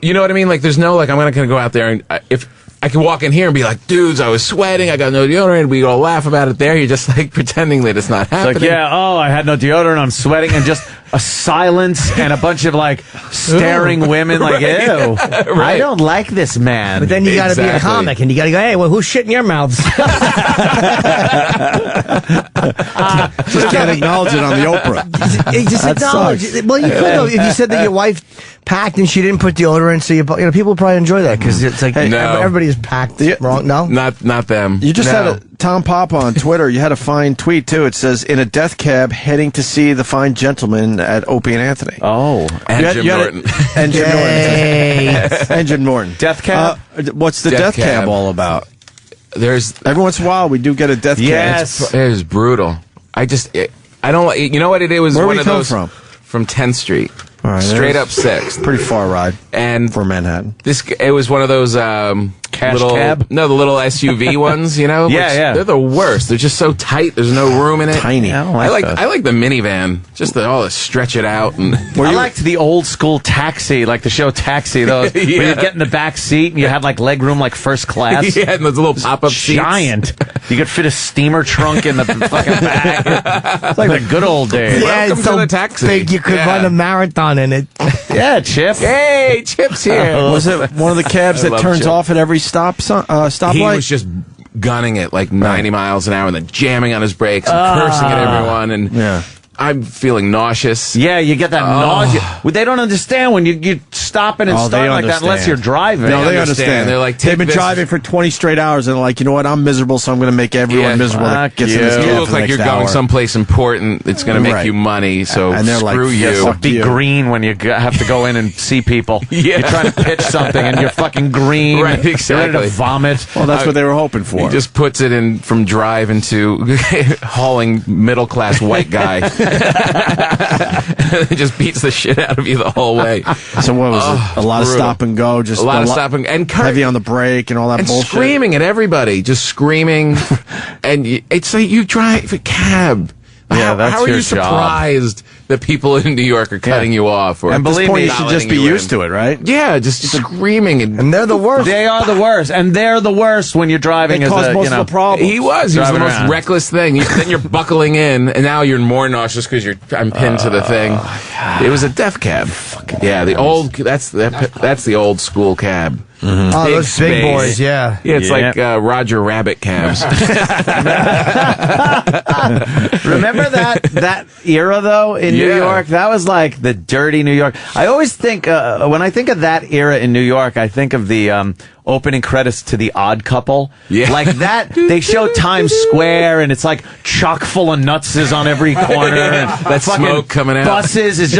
E: you know what I mean. Like, there's no like I'm not going to go out there and if I can walk in here and be like, dudes, I was sweating, I got no deodorant. We all laugh about it there. You're just like pretending that it's not happening.
C: It's like, I had no deodorant, I'm sweating, and just a silence and a bunch of like staring women like, ew, I don't like this man.
D: But then you got to be a comic and you got to go, hey, well, who's shitting your mouths?
B: Just can't acknowledge it on the Oprah.
D: Just acknowledge it. Well, you could though, if you said that your wife packed and she didn't put deodorant, so people would probably enjoy that because it's like everybody's packed wrong. No,
E: not them.
B: You just had a Tom Papa on Twitter. You had a fine tweet too. It says, in a death cab heading to see the fine gentleman at Opie and Anthony.
C: Oh,
E: and Jim Norton.
B: And Jim Norton. And Jim Norton.
C: Death cab.
B: What's the death cab all about?
E: There's
B: every once in a while we do get a death cab.
E: Yes, it is brutal. I don't like. You know what it was?
B: Where
E: one
B: we
E: of
B: come
E: those
B: from
E: 10th Street.
B: All right,
E: straight up 6th.
B: Pretty far ride.
E: And
B: for Manhattan.
E: It was one of those
C: cash
E: little
C: cab?
E: No, the little SUV ones, you know?
C: Yeah.
E: They're the worst. They're just so tight. There's no room in it.
B: Tiny.
E: I like the minivan. Just to stretch it out and
C: I liked the old school Taxi, like the show Taxi, those where you get in the back seat and you had like leg room like first class.
E: Yeah, and those little pop-up seats.
C: Giant. You could fit a steamer trunk in the fucking back. It's like the good old days.
D: Yeah,
E: Welcome
D: it's so
E: to the Taxi.
D: big you could run a marathon in it.
C: Yeah, Chip.
E: Hey, Chip's here.
B: Was it one of the cabs that turns
E: Chip.
B: off at every stoplight?
E: He was just gunning it like 90 miles an hour and then jamming on his brakes and cursing at everyone. And I'm feeling nauseous.
C: Yeah, you get that nausea. Well, they don't understand when you stopping and starting like that unless you're driving.
B: No, they understand.
E: They're like,
B: they've been driving for 20 straight hours and they're like, you know what? I'm miserable, so I'm going to make everyone miserable that gets in this cab.
E: You look like you're going someplace important. It's going to make you money. So
B: and they're
E: screw
B: like,
E: you.
C: Be green when you have to go in and see people. You're trying to pitch something and you're fucking green.
E: Right, exactly.
C: You're ready to vomit.
B: Well, that's what they were hoping for.
E: He just puts it in from drive into hauling middle class white guy. It just beats the shit out of you the whole way.
B: So what was it? A lot of stop and go, just
E: a lot of stop and
B: heavy on the brake and all that
E: and
B: bullshit.
E: Screaming at everybody, just screaming. And it's like you drive a cab.
C: Yeah, that's
E: how are
C: your
E: you
C: job.
E: surprised that people in New York are cutting you off? Or
B: And
E: at this
B: believe me,
E: point,
B: you should just be used to it, right?
E: Yeah, just screaming
D: And they're the worst.
C: They are the worst, and they're the worst when you're driving.
B: They cause most of the problems.
E: He was the
C: Driving
E: most
C: around.
E: reckless thing. Then you're buckling in, and now you're more nauseous because I'm pinned to the thing. It was a death cab. Yeah, the old. That's the old school cab.
D: Mm-hmm. Oh, those big boys, yeah.
E: Yeah, it's like Roger Rabbit cabs.
C: Remember that era though in New York? That was like the dirty New York. I always think when I think of that era in New York, I think of the opening credits to The Odd Couple. Yeah, like that. They show Times Square, and it's like chock full of nutses on every corner. And
E: that smoke coming out.
C: Buses is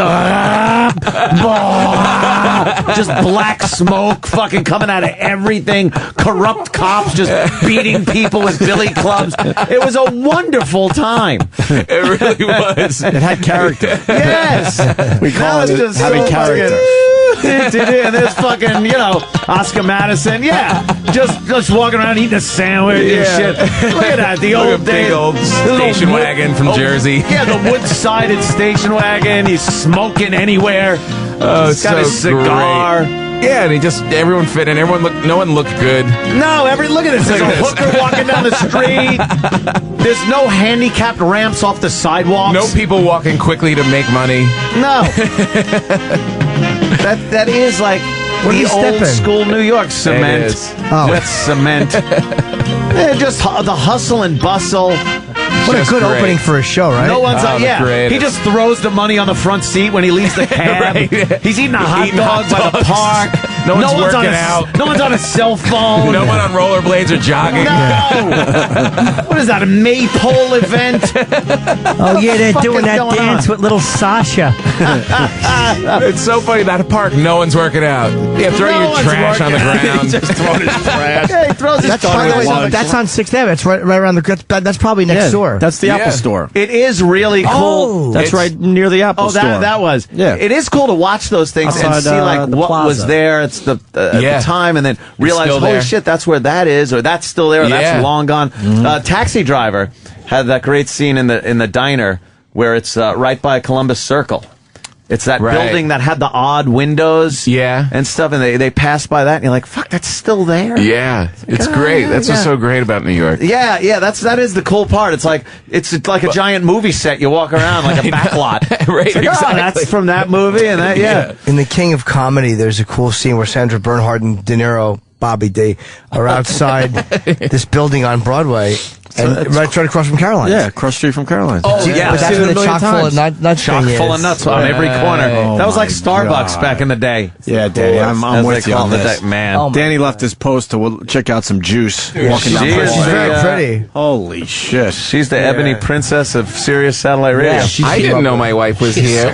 C: just black smoke fucking coming out of everything. Corrupt cops just beating people with billy clubs. It was a wonderful time.
E: It really was.
B: It had character.
C: Yes.
B: We call it
C: just
B: having
C: so
B: character.
C: And there's fucking, Oscar Madison. Yeah. Just walking around eating a sandwich and shit. Look at that. The
E: Look
C: old
E: at
C: days.
E: big old station wagon from Jersey.
C: Yeah, the wood-sided station wagon. He's smoking anywhere.
E: Oh,
C: He's got his cigar.
E: Great. Yeah, and everyone fit in. No one looked good.
C: No, look at this. There's a hooker walking down the street. There's no handicapped ramps off the sidewalks.
E: No people walking quickly to make money.
C: No. That is like the old school New York cement. Wet cement. Just the hustle and bustle.
D: What a good opening for a show, right?
C: No one's he just throws the money on the front seat when he leaves the cab. He's eating a hot dog by the park.
E: No one's working out.
C: No one's on a cell phone.
E: No one on rollerblades or jogging.
C: No. What is that, a maypole event?
D: Oh, yeah, they're doing that dance with little Sasha.
E: It's so funny, that park, no one's working out. Yeah, throw your trash on the ground.
B: Just throwing his trash.
C: Yeah, he throws his trash.
D: That's on 6th Avenue. That's right around that's probably next door.
B: That's the Apple Store.
C: It is really cool.
D: Oh,
B: That's right near the Apple Store.
C: That was.
B: Yeah.
C: It is cool to watch those things and
B: Outside,
C: see like
B: the
C: what
B: plaza.
C: was there at the time, and then realize,
E: still
C: holy
E: there.
C: shit, that's where that is, or that's still there, or that's long gone. Taxi Driver had that great scene in the diner where it's right by Columbus Circle. It's that building that had the odd windows and stuff, and they pass by that, and you're like, fuck, that's still there?
E: Yeah, it's great. That's what's so great about New York.
C: Yeah, that is the cool part. It's like a giant movie set. You walk around like a backlot.
E: Right,
C: It's like,
E: exactly.
C: oh, that's from that movie, and that,
D: In The King of Comedy, there's a cool scene where Sandra Bernhard and De Niro, Bobby D, are outside this building on Broadway. And right across from Caroline's.
B: Yeah, cross street from Caroline's.
D: Oh, yeah. But that's where the chock full of nuts
C: chock full of nuts on every corner.
B: Oh,
C: that was like
B: my
C: Starbucks
B: God.
C: back in the day.
B: Yeah, Danny, I'm
C: As
B: with
C: they
B: you
C: call
B: on
C: it
B: this.
C: man.
D: Oh,
B: Danny left his post to check out some juice. Walking down
C: She is
B: Broadway.
D: She's very pretty.
B: Holy shit.
C: She's the ebony princess of Sirius Satellite Radio.
D: Yeah,
E: I didn't know my wife was here.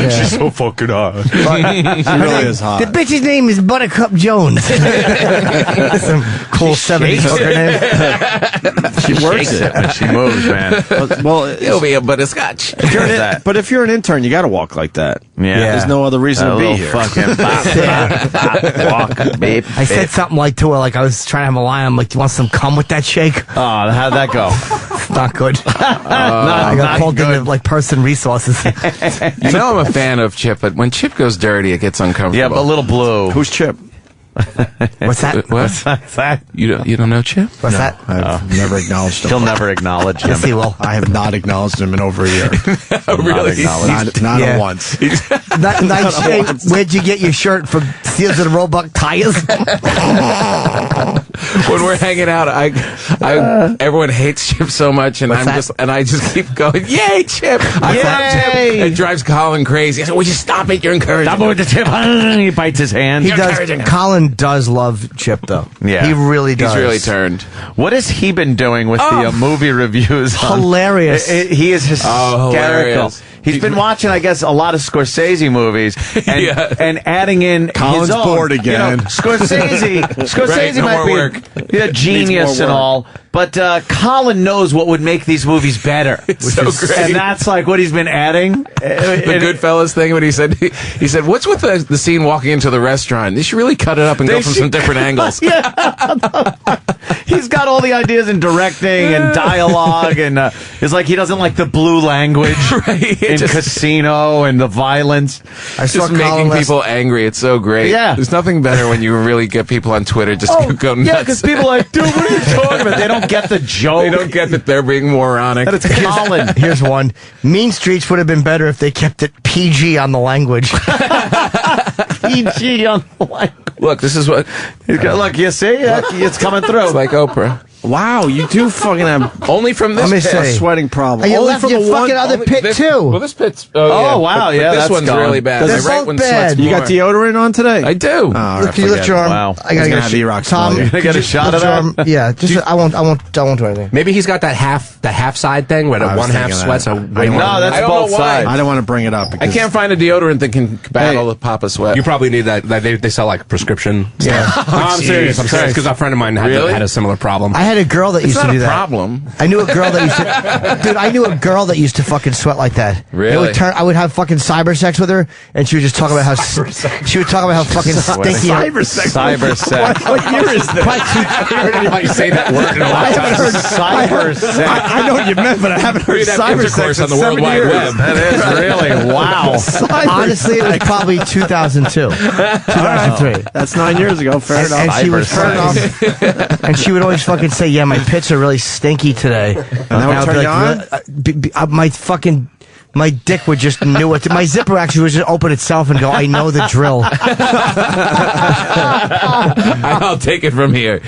B: She's so fucking hot. She really is hot.
D: The bitch's name is Buttercup Jones. Some cool 70s hooker name.
B: She works it
C: when she moves, man.
B: Well,
E: It'll be a butterscotch.
B: but if you're an intern, you got to walk like that.
C: Yeah.
B: There's no other reason to be here.
C: Fucking walk, babe.
D: I said something like to her, like I was trying to have a line. I'm like, do you want some cum with that shake?
C: Oh, how'd that go?
D: Not good. I got called into like person resources.
E: You know I'm a fan of Chip, but when Chip goes dirty, it gets uncomfortable.
C: Yeah, but a little blue.
B: Who's Chip?
D: What's that?
E: What?
C: What's that?
E: You don't know Chip?
D: What's that?
B: I've never acknowledged him.
C: He'll never acknowledge him.
D: Yes, he will.
B: I have not acknowledged him in over a year.
E: Really?
B: Not
D: Yeah.
B: once.
D: Nice shake. Where'd you get your shirt from? Sears and Roebuck Tires?
E: When we're hanging out, everyone hates Chip so much, and
D: What's that?
E: I just keep going, yay, Chip! I love Chip. It drives Colin crazy. I said, would you stop it? You're encouraging.
C: Stop with the tip. He bites his hand.
D: He does. Colin does love Chip, though.
C: Yeah.
D: He really does.
E: He's really turned.
C: What has he been doing with the movie reviews?
D: Hilarious.
C: He is hysterical.
E: hilarious.
C: He's been watching, I guess, a lot of Scorsese movies and adding in
B: Colin's
C: his own.
B: bored again.
C: You know, Scorsese
E: no more
C: might
E: work.
C: be a genius and all, but Colin knows what would make these movies better.
E: It's so great.
C: And that's like what he's been adding.
E: The Goodfellas thing when he said, what's with the scene walking into the restaurant? They should really cut it up and go from some different angles.
C: He's got all the ideas in directing and dialogue, and it's like he doesn't like the blue language in Casino and the violence.
E: Just making people angry. It's so great.
C: Yeah.
E: There's nothing better when you really get people on Twitter just go nuts.
C: Yeah, because people are like, dude, what are you talking about? They don't get the joke.
E: They don't get that they're being moronic.
C: That it's Colin.
D: Here's one. Mean Streets would have been better if they kept it PG on the language.
C: PG on the language.
E: Look, this is what...
C: Look, you see? It's coming through.
E: It's like Oprah.
B: Wow, you do fucking have
E: only from this
B: pit,
E: pit.
B: a sweating problem.
D: You
B: Only
D: left
B: from
D: your
B: the
D: fucking other pit
E: this,
D: too.
E: Well, this pit's...
C: Oh, wow,
E: but
C: yeah,
E: this
C: that's
E: one's
C: gone.
E: really bad.
D: They're
E: My right
D: both
E: one
D: bad.
E: sweats
B: You
E: more.
B: got deodorant on today?
E: I do.
B: Oh,
D: Look, you lift your arm.
C: Wow.
D: I gotta
B: He's gonna
D: get
B: have E-Rock
D: Tom.
B: smell you.
C: Can I get a shot of that?
D: Yeah, just I won't do anything.
L: Maybe he's got that half side thing where the
B: I was
L: one half
B: thinking
L: sweats.
B: that.
L: Way more.
C: No, that's
E: I don't
C: both
E: know why.
C: sides.
B: I don't want to bring it up.
E: I
B: Because
E: can't find a deodorant that can battle the Papa Sweat.
L: You probably need that. They sell like prescription.
D: Yeah.
L: No, I'm serious. I'm serious because a friend of mine had a similar problem.
D: I had a girl that used to do that.
E: problem.
D: I knew a girl that used to. Dude, I knew a girl that used to fucking sweat like that.
E: Really?
D: I would have fucking cyber sex with her, and she would just talk about how she would talk about how fucking stinky.
C: Cyber sex.
B: What year is this?
L: I haven't heard anybody say that word in a
B: I
L: long
B: haven't
L: time.
B: heard
C: Cyber sex.
B: I know what you meant, but I haven't heard
E: We'd have
B: cyber
E: intercourse
B: sex
E: on the
B: in
E: World
B: 7
E: Wide
B: years.
E: Web.
C: That is really, wow.
D: Honestly, it was probably 2002, 2003.
B: That's 9 years ago. Fair enough.
D: And she would turn off, and she would always fucking say, "Yeah, my pits are really stinky today." And
B: that would
D: I would
B: turn
D: be
B: you on?
D: my dick would just knew it. My zipper actually would just open itself and go, "I know the drill."
E: I'll take it from here.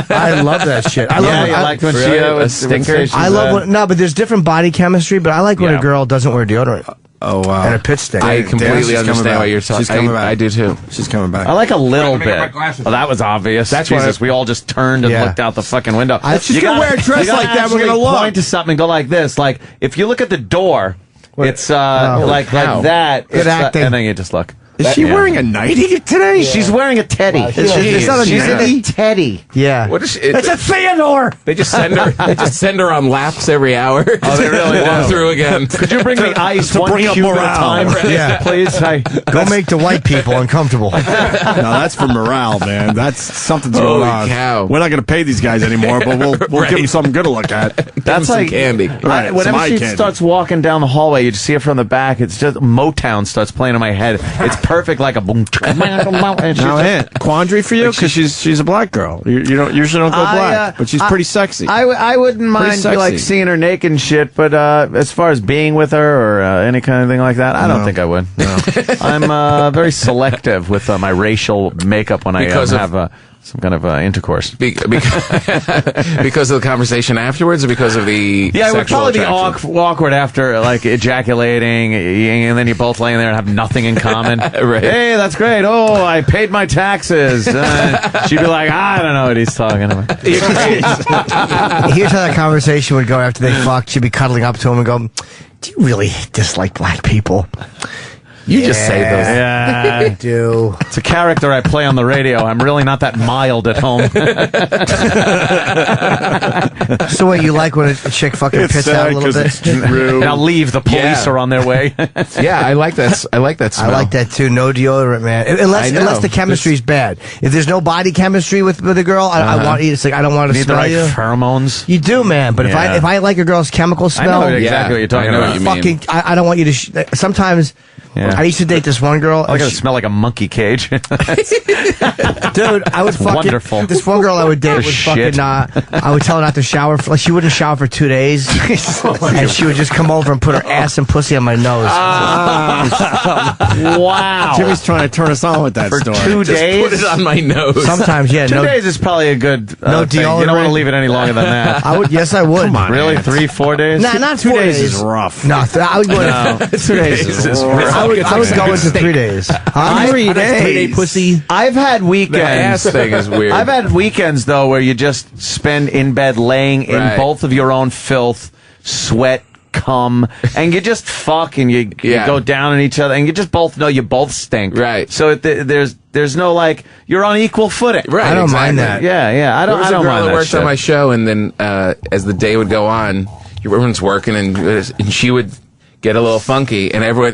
D: I love that shit. I love
C: You liked when
E: Really?
C: she
E: A
C: would
E: stinker?
C: say
D: I love when, no, but there's different body chemistry. But I like when
E: Yeah.
D: a girl doesn't wear deodorant
B: Oh, wow.
D: and a pit stink.
E: I
B: she's
E: completely
B: coming
E: understand
B: back.
E: what you're
B: She's
E: talking
B: coming
E: about.
B: back.
E: I do too.
B: She's coming back.
C: I like a little
L: Let me get my
C: bit.
L: glasses.
C: Well, that was obvious.
D: That's why-
C: Jesus, we all just turned and
D: Yeah.
C: looked out the fucking window.
B: She's gonna wear a dress
C: you gotta
B: like that, we're
C: actually
B: gonna look.
C: point to something and go like this. Like, if you look at the door, it's like
E: cow.
C: that.
D: Good
C: It's,
D: acting.
C: and then you just look.
B: Is she wearing a nightie today?
C: She's wearing a teddy.
B: It's not a
C: She's in
B: nightie.
C: a teddy.
D: Yeah.
E: What is she?
B: It's a Theodore.
E: They just send her. They just send her on laps every hour.
C: Oh, they really
E: Walk
C: do.
E: through again.
C: Could you bring me ice
B: to
C: one
B: bring up
C: cube at a
B: morale.
C: time,
D: Yeah.
C: please?
D: Go make the white people uncomfortable.
B: No, that's for morale, man. That's something's going
E: Holy
B: on.
E: cow.
B: We're not going to pay these guys anymore, but we'll
E: Right.
B: give them something good to look at.
C: That's
E: some
C: like
E: candy.
B: Right, some
C: whenever
B: eye
C: she
B: candy.
C: starts walking down the hallway, you just see her from the back. It's just Motown starts playing in my head. It's perfect, like a boom. And she's
B: Now,
C: just-
B: Aunt, quandary for you because she's a black girl. You don't usually don't go black, but she's pretty sexy.
C: I wouldn't mind
B: sexy.
C: like seeing her naked and shit, but as far as being with her or any kind of thing like that, I don't
B: No.
C: think I would. No. I'm very selective with my racial makeup when
E: Because
C: I
E: of-
C: have some kind of intercourse.
E: Because of the conversation afterwards, or because of the
C: Yeah, it would
E: sexual
C: probably
E: attraction?
C: be awkward after like ejaculating, and then you're both laying there and have nothing in common.
E: Right.
C: Hey, that's great. Oh, I paid my taxes. She'd be like, I don't know what he's talking about.
D: Here's how that conversation would go after they fucked. She'd be cuddling up to him and go, "Do you really dislike black people?"
E: You just say those.
C: Yeah,
D: I do.
C: It's a character I play on the radio. I'm really not that mild at home.
D: So what, you like when a chick fucking pits out a little bit?
C: Now leave. The police
E: Yeah.
C: are on their way.
E: Yeah, I like that. I like that smell.
D: I like that too. No deodorant, man.
E: I know.
D: Unless the chemistry's bad. If there's no body chemistry with a girl, I want you. It's like I don't want to
C: Need the
D: smell
C: right
D: you.
C: pheromones.
D: You do, man. But
C: Yeah.
D: if I like a girl's chemical
C: I
D: smell,
C: know exactly what you're talking
E: I know
C: about.
E: what you mean.
D: fucking, I don't want you to. Sometimes
C: Yeah.
D: I used to date this one girl.
C: I
D: and
C: gotta
D: she-
C: smell like a monkey cage.
D: Dude, I would fucking
C: Wonderful.
D: This one girl I would date
C: The
D: would
C: shit.
D: fucking. I would tell her not to shower. Like she wouldn't shower for 2 days, and she would just come over and put her ass and pussy on my nose.
C: Wow.
B: Jimmy's trying to turn us on with that
C: For
B: story.
C: 2 days?
E: Put it on my nose.
D: Sometimes, yeah.
C: 2
D: No,
C: days is probably a good
D: No
C: thing. You don't want to
D: deodorant.
C: leave it any longer than that.
D: I would. Yes, I would.
B: Come on,
C: Really?
B: man.
C: 3-4 days?
D: Nah, not
B: 2
D: 4
B: days
D: days.
B: is rough.
D: No, I would go.
C: No.
B: 2 days is rough.
D: I would go into 3 days. Huh?
B: 3 days.
L: 3-day pussy.
C: I've had weekends.
E: The ass thing is weird.
C: I've had weekends, though, where you just spend in bed laying in
E: Right.
C: both of your own filth, sweat, cum, and you just fuck, and you go down on each other, and you just both know you both stink.
E: Right.
C: So there's no like you're on equal footing.
E: Right.
D: I don't mind that.
C: Yeah. I don't mind that.
E: There was a girl that worked
C: shit.
E: on my show, and then as the day would go on, everyone's working, and she would get a little funky, and everyone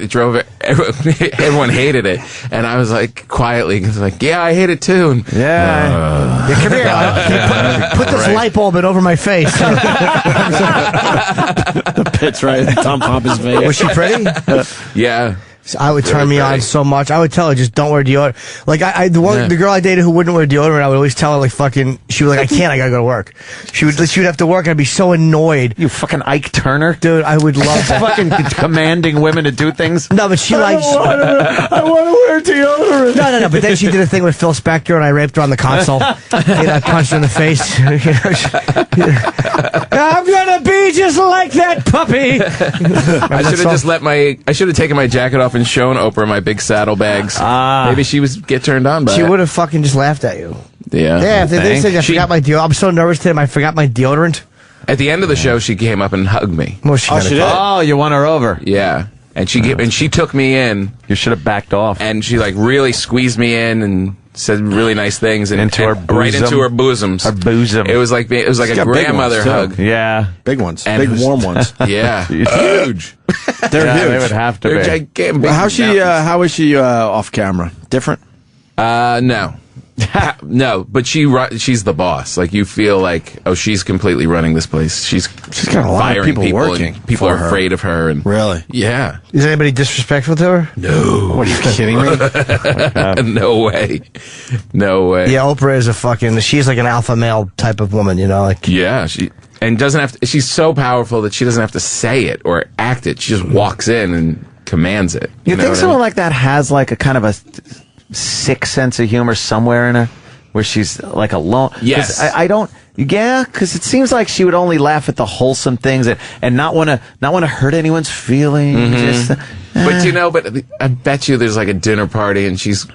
E: hated it, and I was like quietly, yeah, I hate it too. And,
D: come here. Put this light bulb in over my face.
B: The pit's right in Tom Pompa's face.
D: Was she pretty?
E: Yeah.
D: I would turn me on so much. I would tell her, just don't wear deodorant. Like, the girl I dated who wouldn't wear deodorant, I would always tell her, like, fucking, she was like, I can't, I gotta go to work. She would have to work, and I'd be so annoyed.
C: You fucking Ike Turner?
D: Dude, I would love that.
C: Fucking commanding women to do things?
D: No, but she likes...
B: I want to wear deodorant.
D: No, but then she did a thing with Phil Spector, and I raped her on the console. And I punched her in the face. I'm gonna be just like that puppy.
E: I should have taken my jacket off and shown Oprah my big saddlebags. Maybe she would get turned on by it.
D: She would have fucking just laughed at you.
E: Yeah.
D: Yeah, if they said I forgot my deodorant. I'm so nervous today, I forgot my deodorant.
E: At the end of the show, she came up and hugged me.
D: Well, she did.
C: Oh, you won her over.
E: Yeah. And she took me in.
C: You should have backed off.
E: And she like really squeezed me in and said really nice things and right into her bosoms.
C: Her bosom.
E: It was like a grandmother hug.
C: Yeah.
B: Big ones.
E: And
B: big warm ones.
E: Yeah. Huge.
B: They're huge.
C: They would have to
E: They're
C: be.
E: gigantic.
B: Well, how is she off camera? Different?
E: No. No, but she's the boss. Like, you feel like, oh, she's completely running this place. She's
B: got a lot of people working.
E: And people are afraid of her. And
B: really?
E: Yeah.
D: Is anybody disrespectful to her?
E: No.
B: What, are you kidding me?
E: No way. No way.
D: Yeah, Oprah is she's like an alpha male type of woman, you know? Like,
E: yeah, she's so powerful that she doesn't have to say it or act it. She just walks in and commands it.
C: You think someone like that has like a kind of a sick sense of humor somewhere in her, where she's like alone?
E: Yes.
C: I don't. Yeah, because it seems like she would only laugh at the wholesome things and not want to hurt anyone's feelings.
E: Mm-hmm. But I bet you there's like a dinner party and she's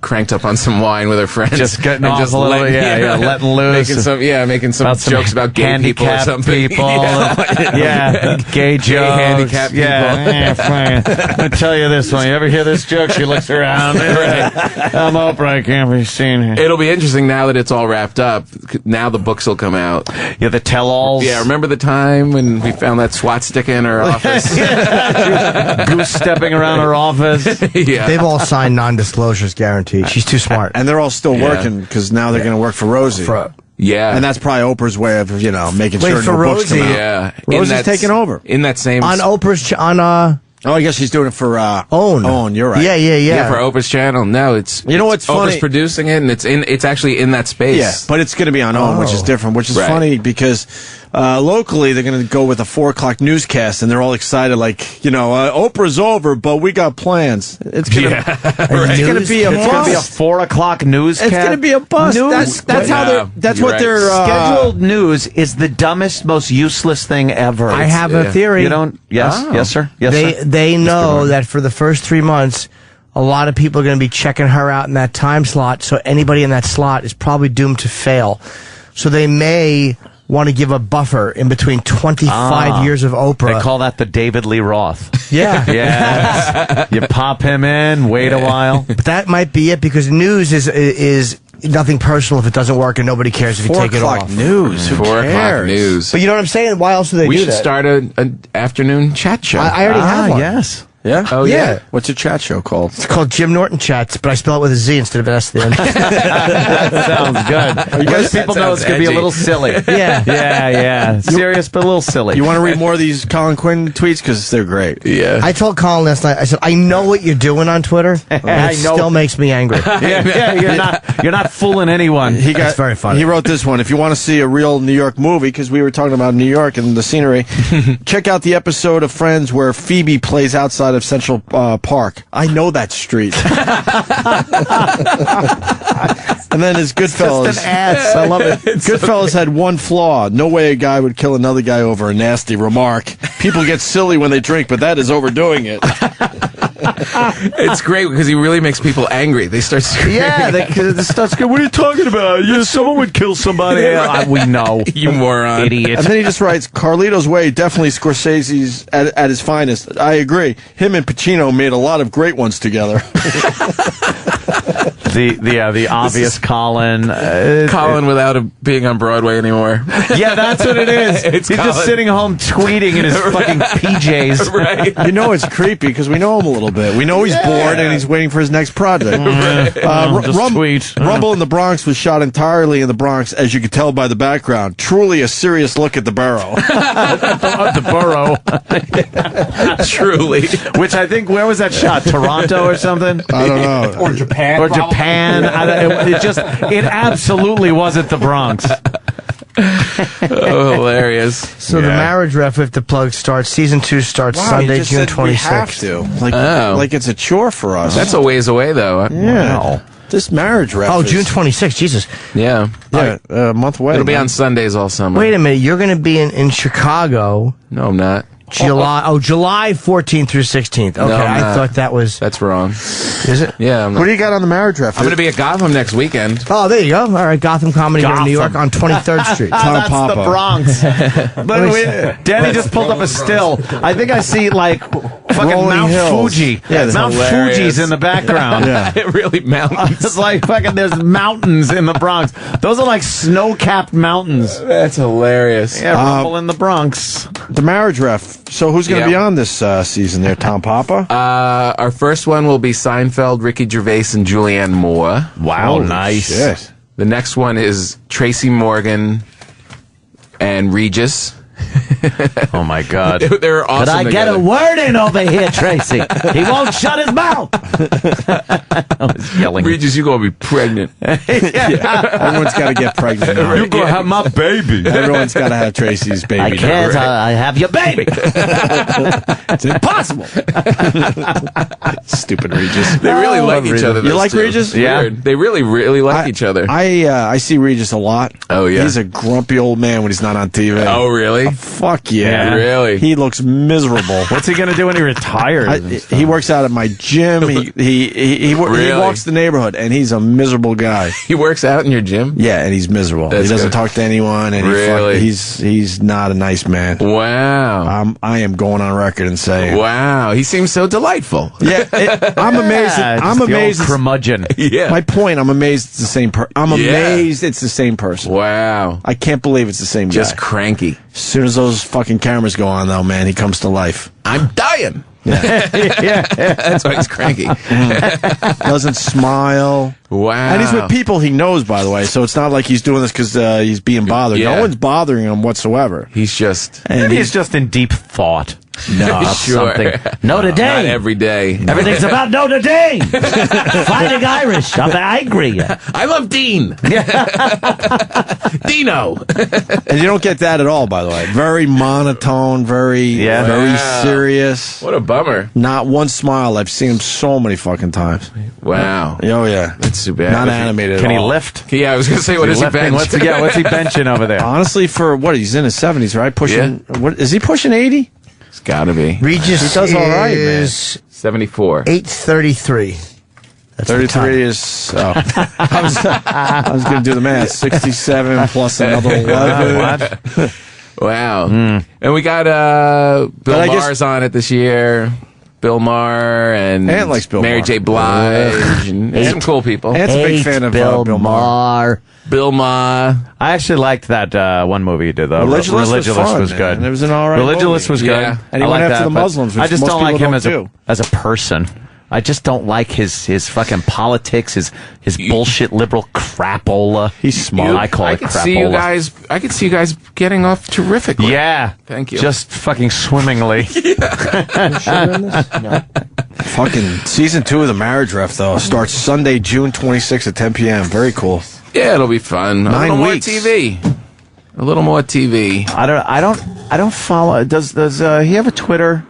E: cranked up on some wine with her friends,
C: just getting off a little, letting loose,
E: making some jokes about gay people or something,
C: gay jokes,
E: gay handicapped people.
C: I tell you this one. You ever hear this joke? She looks around. I'm Oprah. I can't be seen here.
E: It'll be interesting now that it's all wrapped up. Now the books will come out.
C: Yeah, the tell-alls.
E: Yeah, remember the time when we found that SWAT stick in her office?
C: Goose stepping around her office.
E: Yeah,
D: they've all signed non-disclosures guaranteed. She's too smart.
B: And they're all still working because now they're going to work for Rosie.
E: Yeah.
B: And that's probably Oprah's way of, making sure
D: for
B: no books come
D: Rosie.
B: out.
E: Yeah.
B: Rosie's taking over.
E: In that same...
D: On Oprah's...
B: Oh, I guess she's doing it for
D: OWN.
B: OWN, you're right.
D: Yeah.
E: For Oprah's channel. No, it's...
B: You know what's funny?
E: Oprah's producing it, and it's actually in that space.
B: Yeah, but it's going to be on OWN, which is different, which is funny because locally they're going to go with a 4 o'clock newscast, and they're all excited like, Oprah's over, but we got plans. It's going to be a bust.
C: It's going to be a 4 o'clock newscast.
B: It's going to be a bust. That's how they're...
C: Scheduled news is the dumbest, most useless thing ever.
D: I have a theory.
C: You don't... Yes, sir. Yes, sir.
D: They know that for the first 3 months, a lot of people are going to be checking her out in that time slot, so anybody in that slot is probably doomed to fail. So they may want to give a buffer in between 25 years of Oprah.
C: They call that the David Lee Roth.
D: Yeah.
C: Yes. You pop him in, wait a while.
D: But that might be it, because news is nothing personal if it doesn't work, and nobody cares if you take it off.
B: 4 o'clock news. Who
E: 4 o'clock
B: cares?
E: news.
D: But you know what I'm saying? Why else do they
E: We
D: do
E: should
D: that?
E: start an afternoon chat show.
D: I already have one.
C: Yes.
B: Yeah?
E: Oh, yeah.
B: What's your chat show called?
D: It's called Jim Norton Chats, but I spell it with a Z instead of an S at the end.
C: That sounds good. You guys, people know it's going to be a little silly. Yeah. Serious, but a little silly.
B: You want to read more of these Colin Quinn tweets? Because they're great.
E: Yeah.
D: I told Colin last night, I said, I know what you're doing on Twitter, and it still makes me angry.
C: You're not fooling anyone.
D: That's very funny.
B: He wrote this one. If you want to see a real New York movie, because we were talking about New York and the scenery, check out the episode of Friends where Phoebe plays outside of Central Park. I know that street. And then his Goodfellas.
C: Just an ass. I love it.
B: Goodfellas had one flaw. No way a guy would kill another guy over a nasty remark. People get silly when they drink, but that is overdoing it.
E: It's great because he really makes people angry. They start screaming.
C: Yeah, they start screaming. What are you talking about? Someone would kill somebody. We know.
E: You moron.
C: Idiot.
B: And then he just writes, Carlito's Way, definitely Scorsese's at his finest. I agree. Him and Pacino made a lot of great ones together.
C: The obvious Colin.
E: Colin without being on Broadway anymore.
C: Yeah, that's what it is. He's
E: Colin.
C: just sitting home tweeting in his fucking PJs.
E: Right.
B: You know it's creepy because we know him a little bit. We know he's bored and he's waiting for his next project.
C: Tweet.
B: Rumble in the Bronx was shot entirely in the Bronx, as you could tell by the background. Truly a serious look at the borough.
C: The borough.
E: Truly.
C: Which I think, where was that shot? Toronto or something?
B: I don't know.
G: Or Japan.
C: Or Japan. It absolutely wasn't the Bronx.
E: Oh, hilarious.
D: So the marriage ref, if the plug starts, season 2 starts Sunday, June 26th.
B: We have to. Like it's a chore for us.
E: That's a ways away, though.
B: Yeah.
C: Wow.
B: This marriage ref.
D: Oh,
B: is-
D: June 26th. Jesus.
E: Yeah.
B: Yeah, a month away.
E: It'll be on Sundays all summer.
D: Wait a minute. You're going to be in Chicago.
E: No, I'm not.
D: July 14th through 16th. Okay,
E: No, I'm
D: I
E: not.
D: thought that was.
E: That's wrong.
D: Is it?
E: Yeah.
B: What do you got on the marriage ref?
E: I'm going to be at Gotham next weekend.
D: Oh, there you go. All right, Gotham Comedy here in New York on 23rd Street.
C: That's
B: Papa.
C: the Bronx. Danny just pulled up a still. I think I see like fucking
B: Rolling
C: Mount
B: hills.
C: Fuji.
B: Yeah, that's
C: Mount
E: hilarious.
C: Fuji's in the background.
B: Yeah.
E: It really mountains.
C: It's like fucking there's mountains in the Bronx. Those are like snow-capped mountains.
E: That's hilarious.
C: Yeah, rumble in the Bronx.
B: The marriage ref. So who's going to be on this season there? Tom Papa?
E: Our first one will be Seinfeld, Ricky Gervais, and Julianne Moore.
C: Wow,
B: Holy
C: nice.
B: shit.
E: The next one is Tracy Morgan and Regis.
C: Oh my God.
E: They're awesome.
C: Could I get a word in over here, Tracy? He won't shut his mouth. I was yelling.
E: Regis, you're going to be pregnant.
B: Everyone's got to get pregnant now.
C: You're going to have my baby.
B: Everyone's got to have Tracy's baby.
C: I
B: now.
C: can't. I have your baby.
B: It's impossible. Stupid Regis.
E: They really like each other.
B: You
E: those
B: like
E: two.
B: Regis?
E: Yeah. Weird. They really like each other.
B: I see Regis a lot.
E: Oh, yeah?
B: He's a grumpy old man when he's not on TV.
E: Oh, really?
B: Fuck yeah.
E: Yeah, really?
B: He looks miserable.
C: What's he going to do when he retires?
B: He works out at my gym. He walks the neighborhood, and he's a miserable guy.
E: He works out in your gym?
B: Yeah, and he's miserable.
E: That's
B: he doesn't
E: good.
B: talk to anyone, and
E: Really?
B: he's not a nice man.
E: Wow.
B: I am going on record and saying,
E: Wow. He seems so delightful.
B: yeah, I'm amazed. I'm amazed.
C: The old curmudgeon.
E: Yeah.
B: My point. I'm amazed it's the same person. I'm amazed it's the same person.
E: Wow.
B: I can't believe it's the same guy.
E: Just cranky.
B: As soon as those fucking cameras go on, though, man, he comes to life.
E: I'm dying.
B: Yeah.
E: That's why he's cranky.
B: Doesn't smile.
E: Wow.
B: And he's with people he knows, by the way, so it's not like he's doing this because he's being bothered.
E: Yeah.
B: No one's bothering him whatsoever.
E: He's just...
B: And
C: He's just in deep thought.
B: No,
E: Sure.
C: Something. Notre Dame.
E: Not every day.
C: Everything's about Notre Dame. Fighting Irish. I'm angry.
E: I love Dean. Dino.
B: And you don't get that at all, by the way. Very monotone, very
E: Wow.
B: serious.
E: What a bummer.
B: Not one smile. I've seen him so many fucking times.
E: Wow.
B: Oh, yeah.
E: That's too bad.
B: Not animated
C: Can
B: at
C: he
B: all.
C: lift?
E: Yeah, I was going to say, what does he
C: Lifting?
E: bench?
C: What's he benching over there?
B: Honestly, for what? He's in his 70s, right? Pushing. What is he pushing 80?
E: It's got to be.
D: Regis
B: He does all right, man.
D: is
E: 74.
D: 833. That's the time.
B: 33 is. Oh. I was going to do the math. 67 plus another 11.
E: Wow. And we got Bill
B: I guess-
E: Maher's on it this year. Bill Maher and
B: Ant likes Bill
E: Mary
B: Maher.
E: J. Blige and some cool people.
B: Ant's a big fan of Bill Maher.
E: Bill Maher.
C: I actually liked that one movie he did, though.
B: Religulous was fun, man.
C: good.
B: And it was an all right
C: Religulous
B: movie.
C: was good.
E: Yeah.
B: And he
C: I
B: went
C: like
B: after
C: that,
B: the
C: but
B: Muslims, which
C: I just
B: most
C: don't like
B: people
C: him
B: don't
C: as a person. I just don't like his fucking politics, his bullshit liberal crapola.
B: He's smart.
C: I call
E: I
C: it
E: could
C: crapola.
E: see you guys getting off terrifically.
C: Yeah.
E: Thank you.
C: Just fucking swimmingly.
B: Fucking season 2 of The Marriage Ref, though, starts Sunday, June 26th at 10 p.m. Very cool.
E: Yeah, it'll be fun.
B: 9
E: a little
B: weeks.
E: more TV. A little more TV.
C: I don't follow. Does he have a Twitter?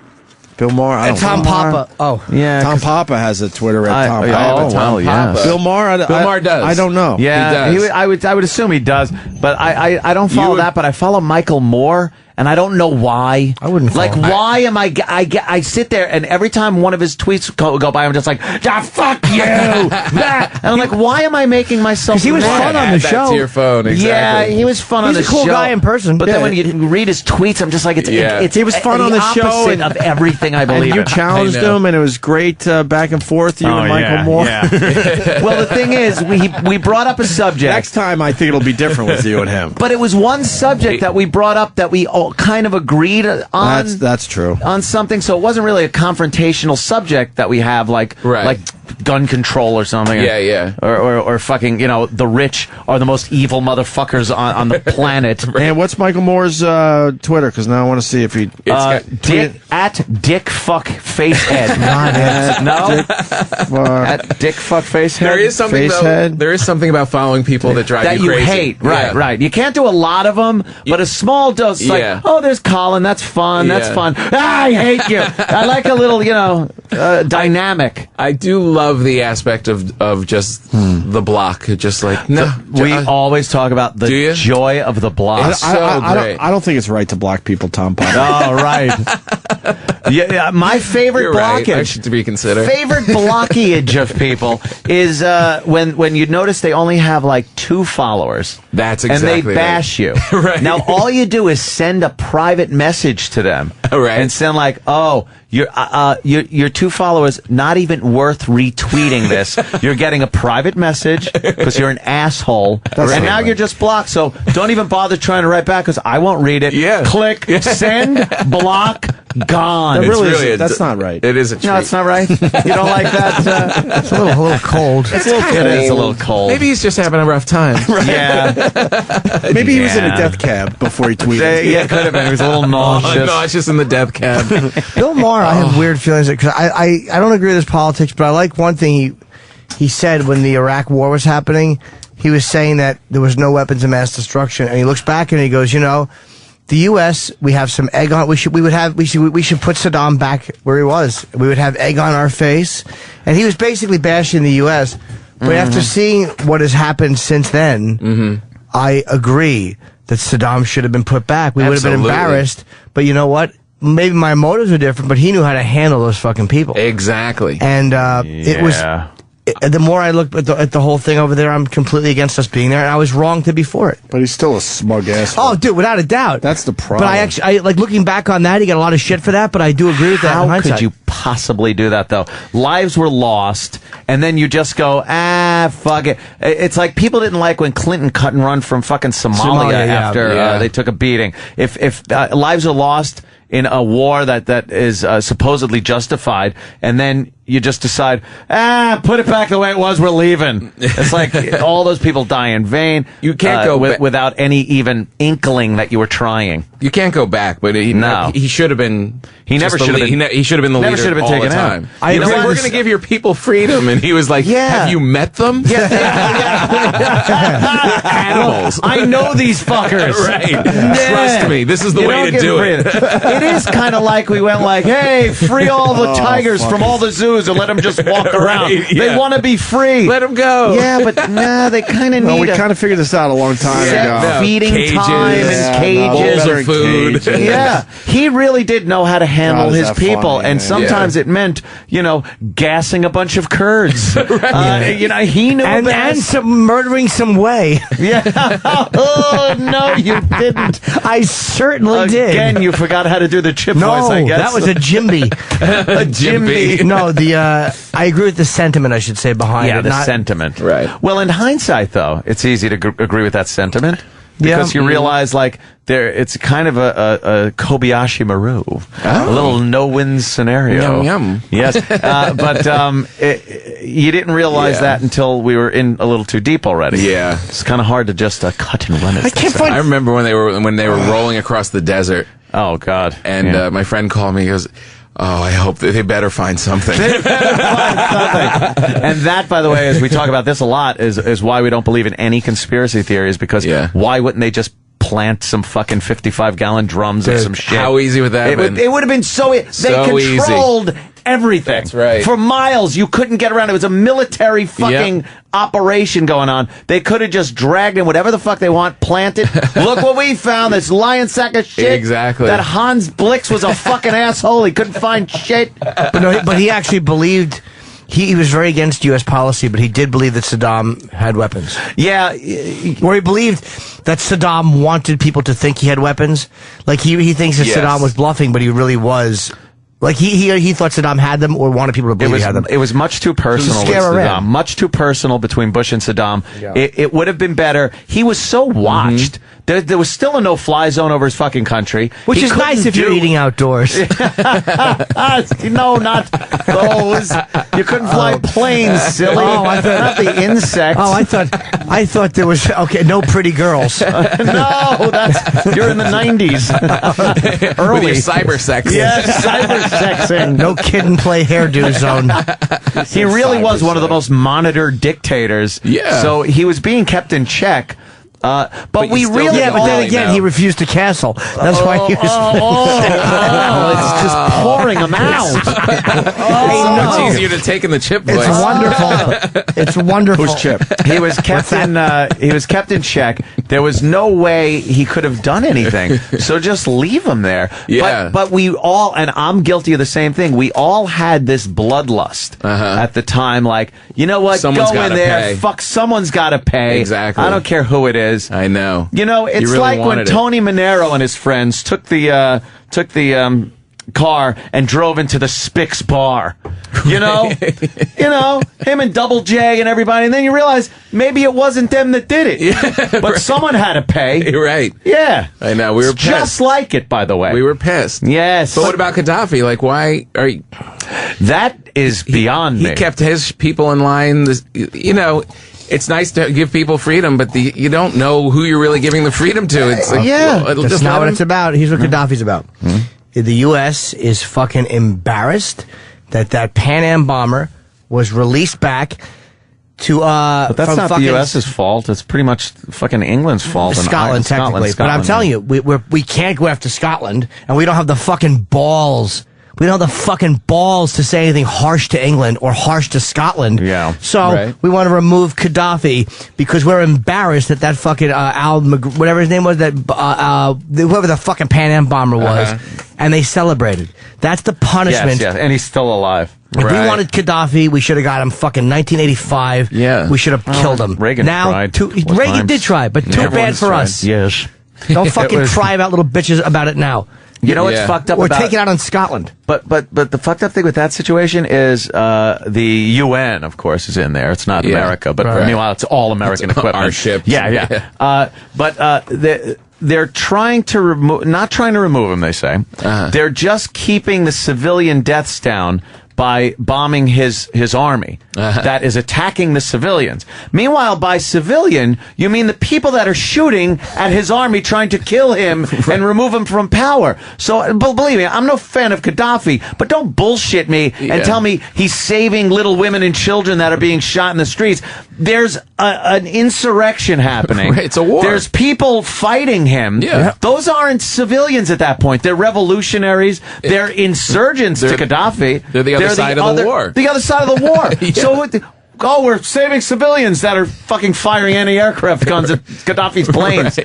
B: Bill Maher. I don't
D: Tom
B: know.
D: Papa. Oh,
C: Yeah.
B: Tom Papa has a Twitter at Tom
E: I have
B: Papa.
E: a Tom Papa.
B: Bill Maher.
E: Bill Maher does.
B: I don't know.
C: Yeah,
E: He does.
C: I would assume he does, but I don't follow
E: would-
C: that. But I follow Michael Moore, and I don't know why.
D: I wouldn't
C: like.
D: follow.
C: Why am I sit there, and every time one of his tweets go by, I'm just like, fuck you. And I'm like, why am I making myself?
D: Because he was fun on the show.
E: To your phone, exactly.
C: Yeah, he was fun on the show.
D: He's a cool guy in person.
C: But then when you read his tweets, I'm just like,
B: he was fun on the show
C: opposite of everything I believe.
B: And you
C: in.
B: challenged him, and it was great back and forth. You and Michael Moore.
C: Yeah. Well, the thing is, we brought up a subject.
B: Next time, I think it'll be different with you and him.
C: But it was one subject that we brought up that we all kind of agreed on.
B: That's true.
C: On something, so it wasn't really a confrontational subject that we have, like gun control or something.
E: Yeah.
C: Or fucking, the rich are the most evil motherfuckers on the planet.
B: And what's Michael Moore's Twitter? Because now I want to see if he...
C: at Dick Fuck Facehead. At Dick Fuck Facehead.
E: There is something about following people that drive
C: that
E: you crazy.
C: Hate. Right. You can't do a lot of them, but a small dose. Like, oh, there's Colin. That's fun. That's fun. I hate you. I like a little, dynamic.
E: I do love the aspect of just the block. Just like
C: we always talk about the joy of the block.
B: I don't think it's right to block people, Tom Potter.
C: Oh, right. Yeah, my favorite blockage.
E: Right. I should reconsider.
C: Favorite blockage of people is when you notice they only have like 2 followers.
E: That's exactly
C: and they bash you.
E: Right.
C: Now all you do is send a private message to them.
E: Right.
C: And send like, your 2 followers, not even worth retweeting this. You're getting a private message because you're an asshole. And now you're just blocked. So don't even bother trying to write back because I won't read it.
E: Yeah.
C: Click, send, block, gone.
B: That's not right.
E: It is a treat.
C: No, it's not right. You don't like that?
D: It's a little cold.
C: It is a little cold.
E: Maybe he's just having a rough time.
C: Yeah.
B: Maybe he was in a death cab before he tweeted.
C: Yeah, could have been. He was a little nauseous.
E: Nauseous in the death cab.
D: Bill Maher, I have weird feelings because I don't agree with his politics, but I like one thing he said when the Iraq War was happening. He was saying that there was no weapons of mass destruction, and he looks back and he goes, the U.S. we have some egg on. We should put Saddam back where he was. We would have egg on our face, and he was basically bashing the U.S. But after seeing what has happened since then, I agree that Saddam should have been put back. We would have been embarrassed. But you know what? Maybe my motives were different, but he knew how to handle those fucking people.
E: Exactly.
D: And it was... the more I look at the whole thing over there, I'm completely against us being there, and I was wrong to be for it.
B: But he's still a smug asshole.
D: Oh, dude, without a doubt.
B: That's the problem.
D: But I like looking back on that, he got a lot of shit for that, but I do agree with that in
C: How
D: hindsight.
C: could you possibly do that, though? Lives were lost, and then you just go, fuck it. It's like people didn't like when Clinton cut and run from fucking Somalia after they took a beating. If lives are lost in a war that is supposedly justified, and then you just decide, put it back the way it was, we're leaving. It's like all those people die in vain.
E: You can't go
C: without any even inkling that you were trying.
E: You can't go back, but he should have been.
C: He never should have been.
E: He should have been the
C: never
E: leader
C: should have been
E: all
C: taken
E: the time.
C: out.
E: He was like, we're going to give your people freedom, and he was like, have you met them? Animals.
C: I know these fuckers.
E: Right. Trust me, this is the way to do it.
C: It is kind of like we went like, hey, free all the tigers from all the zoos and let them just walk around. They want to be free.
E: Let them go.
C: Yeah, but they kind of need.
B: Well, we kind of figured this out a long time ago.
C: Feeding time and cages.
E: Bowls of food.
C: Yeah, he really did know how to handle his people, and sometimes it meant gassing a bunch of Kurds. He knew
D: and murdering some way.
C: Yeah. Oh no, you didn't.
D: I certainly did.
C: Again, you forgot how to do the chip voice. I guess
D: that was a Jimby.
C: A Jimby.
D: No, I agree with the sentiment, I should say, behind it.
C: Yeah, the sentiment.
E: Right.
C: Well, in hindsight, though, it's easy to agree with that sentiment. Because you realize, it's kind of a Kobayashi Maru, a little no-win scenario.
E: Yum.
C: Yes, but you didn't realize that until we were in a little too deep already.
E: Yeah,
C: it's kind of hard to just cut and run it.
E: I remember when they were rolling across the desert.
C: Oh God!
E: And my friend called me. He goes, "Oh, I hope they better find something."
C: And that, by the way, as we talk about this a lot, is why we don't believe in any conspiracy theories, because why wouldn't they just plant some fucking 55-gallon drums of some shit?
E: How easy would that have been?
C: It would have been so they controlled everything.
E: That's right.
C: For miles, you couldn't get around. It was a military fucking operation going on. They could have just dragged in whatever the fuck they want, planted. Look what we found, this lion sack of shit.
E: Exactly.
C: That Hans Blix was a fucking asshole. He couldn't find shit.
D: But he actually believed... He was very against U.S. policy, but he did believe that Saddam had weapons.
C: Yeah.
D: Or he believed that Saddam wanted people to think he had weapons. Like, he thinks that Saddam was bluffing, but he really was... Like, he thought Saddam had them or wanted people to believe he had them.
C: It was much too personal with Saddam. Much too personal between Bush and Saddam.
D: Yeah.
C: It would have been better. He was so watched. There was still a no-fly zone over his fucking country.
D: Which is nice if you're eating outdoors.
C: No, not those. You couldn't fly planes, silly.
D: Oh, I thought,
C: not the insects.
D: Oh, I thought there was no pretty girls.
C: No, you're in the 90s. Early.
E: With your cyber sex.
C: Yes, cyber sexing.
D: No kid and play hairdo zone.
C: He really was one of the most monitored dictators.
E: Yeah.
C: So he was being kept in check. But we really...
D: Yeah, but then again, he refused to castle. That's why he was...
C: it's just pouring them out.
E: It's so much easier to take in the Chip voice.
D: It's wonderful. It's wonderful.
C: Who's Chip? He was kept in check. There was no way he could have done anything. So just leave him there.
E: Yeah.
C: But we all, and I'm guilty of the same thing, we all had this bloodlust at the time. Like, you know what?
E: Someone's
C: Go in
E: gotta
C: there.
E: pay.
C: Fuck, someone's got to pay.
E: Exactly.
C: I don't care who it is.
E: I know.
C: You know, it's
E: really
C: like when
E: wanted it.
C: Tony Manero and his friends took the car and drove into the Spix bar. You know, him and Double J and everybody, and then you realize maybe it wasn't them that did it, but someone had to pay.
E: You're right.
C: Yeah,
E: I know. We were
C: It's
E: pissed.
C: just like it, by the way.
E: We were pissed.
C: Yes,
E: But what about Gaddafi? Like, why are you...
C: That is beyond me.
E: He kept his people in line. It's nice to give people freedom, but you don't know who you're really giving the freedom to. It's like,
D: that's not what it's about. Here's what Gaddafi's about. The U.S. is fucking embarrassed that Pan Am bomber was released back to
C: but that's not the U.S.'s fault. It's pretty much fucking England's fault.
D: Scotland, technically. But I'm telling you, we can't go after Scotland, and we don't have the fucking balls. We don't have the fucking balls to say anything harsh to England or harsh to Scotland.
C: Yeah.
D: So we want to remove Gaddafi because we're embarrassed that fucking whatever his name was, that whoever the fucking Pan Am bomber was, and they celebrated. That's the punishment.
C: Yes, and he's still alive.
D: If we wanted Gaddafi, we should have got him fucking 1985.
E: Yeah.
D: We should have killed him.
C: Reagan tried.
D: Reagan did try, but too bad for us.
C: Yes.
D: Don't fucking cry about little bitches about it now.
C: You know what's fucked up
D: or
C: about...
D: take it out on Scotland.
C: But the fucked up thing with that situation is the UN, of course, is in there. It's not America, but meanwhile, it's all American equipment.
E: Our ship.
C: Yeah. They're trying to not trying to remove him, they say. They're just keeping the civilian deaths down by bombing his army that is attacking the civilians. Meanwhile, by civilian, you mean the people that are shooting at his army trying to kill him and remove him from power. So, believe me, I'm no fan of Gaddafi, but don't bullshit me and tell me he's saving little women and children that are being shot in the streets. There's an insurrection happening.
E: It's a war.
C: There's people fighting him.
E: Yeah.
C: Those aren't civilians at that point. They're revolutionaries. They're insurgents to Gaddafi.
E: They're the other side of the war.
C: The other side of the war. So, we're saving civilians that are fucking firing anti-aircraft guns at Gaddafi's planes.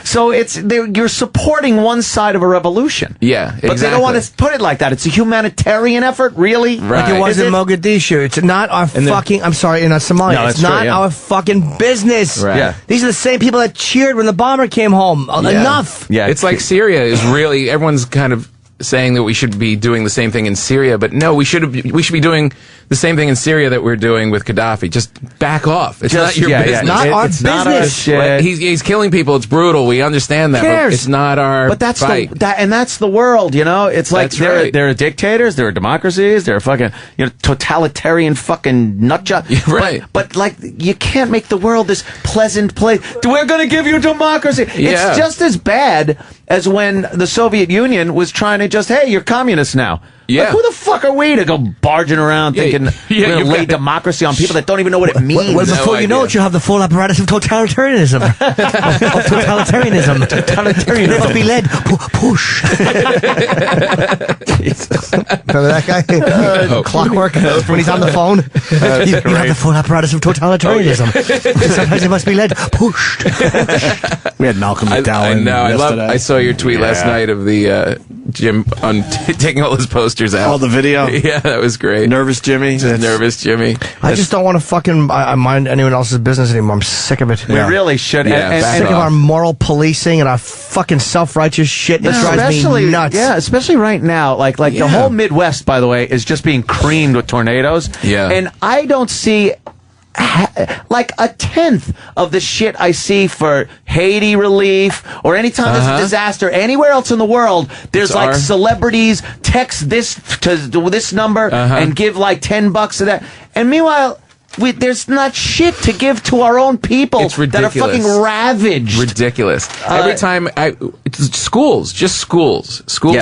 C: So you're supporting one side of a revolution.
E: Yeah, exactly.
C: But they don't want to put it like that. It's a humanitarian effort, really?
D: Like it was in Mogadishu. It's not our fucking... I'm sorry, in Somalia.
C: No,
D: it's not our fucking business.
E: Right. Yeah.
D: These are the same people that cheered when the bomber came home. Enough.
E: Yeah, it's like Syria is really... Everyone's kind of saying that we should be doing the same thing in Syria, but no, we should be doing the same thing in Syria that we're doing with Gaddafi. Just back off. It's not your business.
D: Not our business.
C: Not our shit.
E: Right? He's killing people. It's brutal. We understand that. But it's not our fight.
C: That's the world, you know? It's like there are dictators, there are democracies, there are fucking totalitarian fucking nutjob.
E: Right.
C: But like you can't make the world this pleasant place. We're gonna give you democracy. It's just as bad as when the Soviet Union was trying to hey, you're communists now.
E: Yeah.
C: Like, who the fuck are we to go barging around thinking we're going to lay democracy on people that don't even know what it means?
D: Well, before you know it, you have the full apparatus of totalitarianism. Totalitarianism. Never be led. Push. Remember that guy? Clockwork. When he's on the phone, you have the full apparatus of totalitarianism. Sometimes it must be led. Pushed.
B: We had Malcolm McDowell.
E: I know. I saw your tweet last night of the Jim on taking all his posters out.
B: All the video.
E: Yeah, that was great.
B: Nervous Jimmy.
E: Nervous Jimmy.
D: I just don't want to fucking mind anyone else's business anymore. I'm sick of it.
C: We really should.
D: I'm sick of our moral policing and our fucking self-righteous shit that drives me nuts.
C: Yeah, especially right now. Like the whole Midwest, by the way, is just being creamed with tornadoes.
E: Yeah.
C: And I don't see like a tenth of the shit I see for Haiti relief or anytime there's a disaster anywhere else in the world. There's like celebrities text this to this number and give like $10 to that. And meanwhile, there's not shit to give to our own people that are fucking ravaged.
E: Ridiculous. Every time schools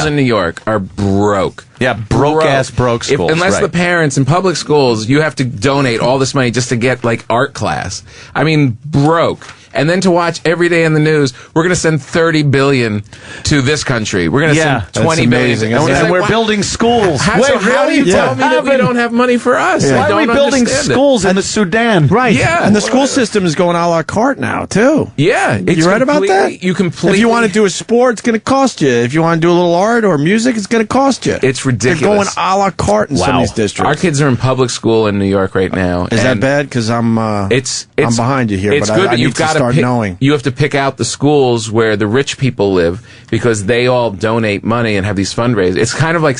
E: in New York are broke.
C: Yeah, broke schools.
E: Unless the parents in public schools, you have to donate all this money just to get like art class. I mean, broke. And then to watch every day in the news, we're going to send $30 billion to this country. We're going to send $20 billion.
C: And we're building schools.
E: How do you tell me that we don't have money for us?
C: Why are we building schools in the Sudan?
B: Right. Yeah. And the school system is going a la carte now, too.
E: Yeah.
B: You read about that? If you want to do a sport, it's going to cost you. If you want to do a little art or music, it's going to cost you.
E: It's ridiculous.
B: They're going a la carte in some of these districts.
E: Our kids are in public school in New York right now.
B: Is that bad? Because I'm behind you here,
E: it's
B: but
E: good,
B: I need to start knowing.
E: You have to pick out the schools where the rich people live because they all donate money and have these fundraisers. It's kind of like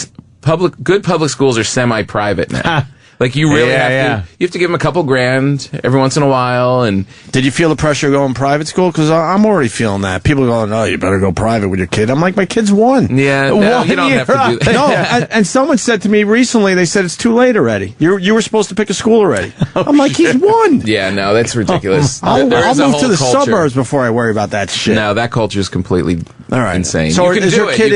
E: good public schools are semi-private now. Like you really have to give them a couple grand every once in a while. And
B: did you feel the pressure going private school? Because I'm already feeling that. People are going, "Oh, you better go private with your kid." I'm like, my kid's one.
E: Yeah, no, you don't have to do that.
B: No, and someone said to me recently, they said it's too late already. You were supposed to pick a school already. I'm like, he's one.
E: Yeah, no, that's ridiculous.
B: I'll move to the suburbs before I worry about that shit.
E: No, that culture is completely insane.
B: So is your kid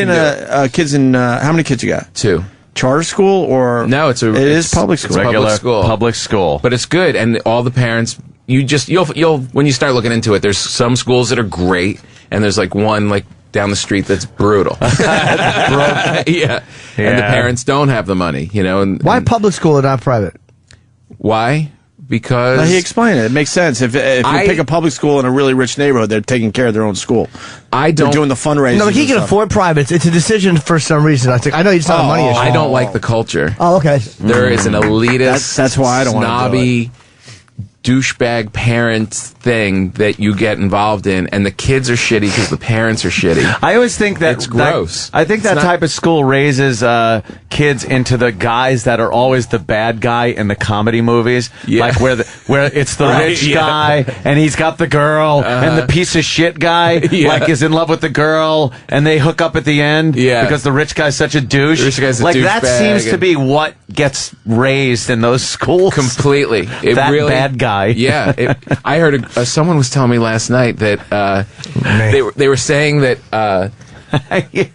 B: kids in how many kids you got?
E: 2.
B: Charter school or
E: no? It
B: is public school.
E: It's regular
C: public school,
E: but it's good. And all the parents, you'll when you start looking into it, there's some schools that are great, and there's like one like down the street that's brutal. Yeah, and the parents don't have the money, And
D: why public school and not private?
E: Why? Because
B: he explained it. It makes sense. If you pick a public school in a really rich neighborhood, they're taking care of their own school. They're doing the fundraising.
D: No, but he can afford private. It's a decision for some reason. I know it's not a money issue.
E: I don't like the culture.
D: Oh, okay.
E: There is an elitist,
B: that's why I don't want to do
E: snobby, douchebag parent thing that you get involved in, and the kids are shitty because the parents are shitty.
C: I always think that
E: it's gross.
C: I think that type of school raises kids into the guys that are always the bad guy in the comedy movies, like where it's the rich guy and he's got the girl, and the piece of shit guy like is in love with the girl, and they hook up at the end because the rich guy's such a douche.
E: The rich guy's a douchebag.
C: That seems to be what gets raised in those schools.
E: Completely.
C: That really, bad guy.
E: Yeah, I heard someone was telling me last night that they were saying that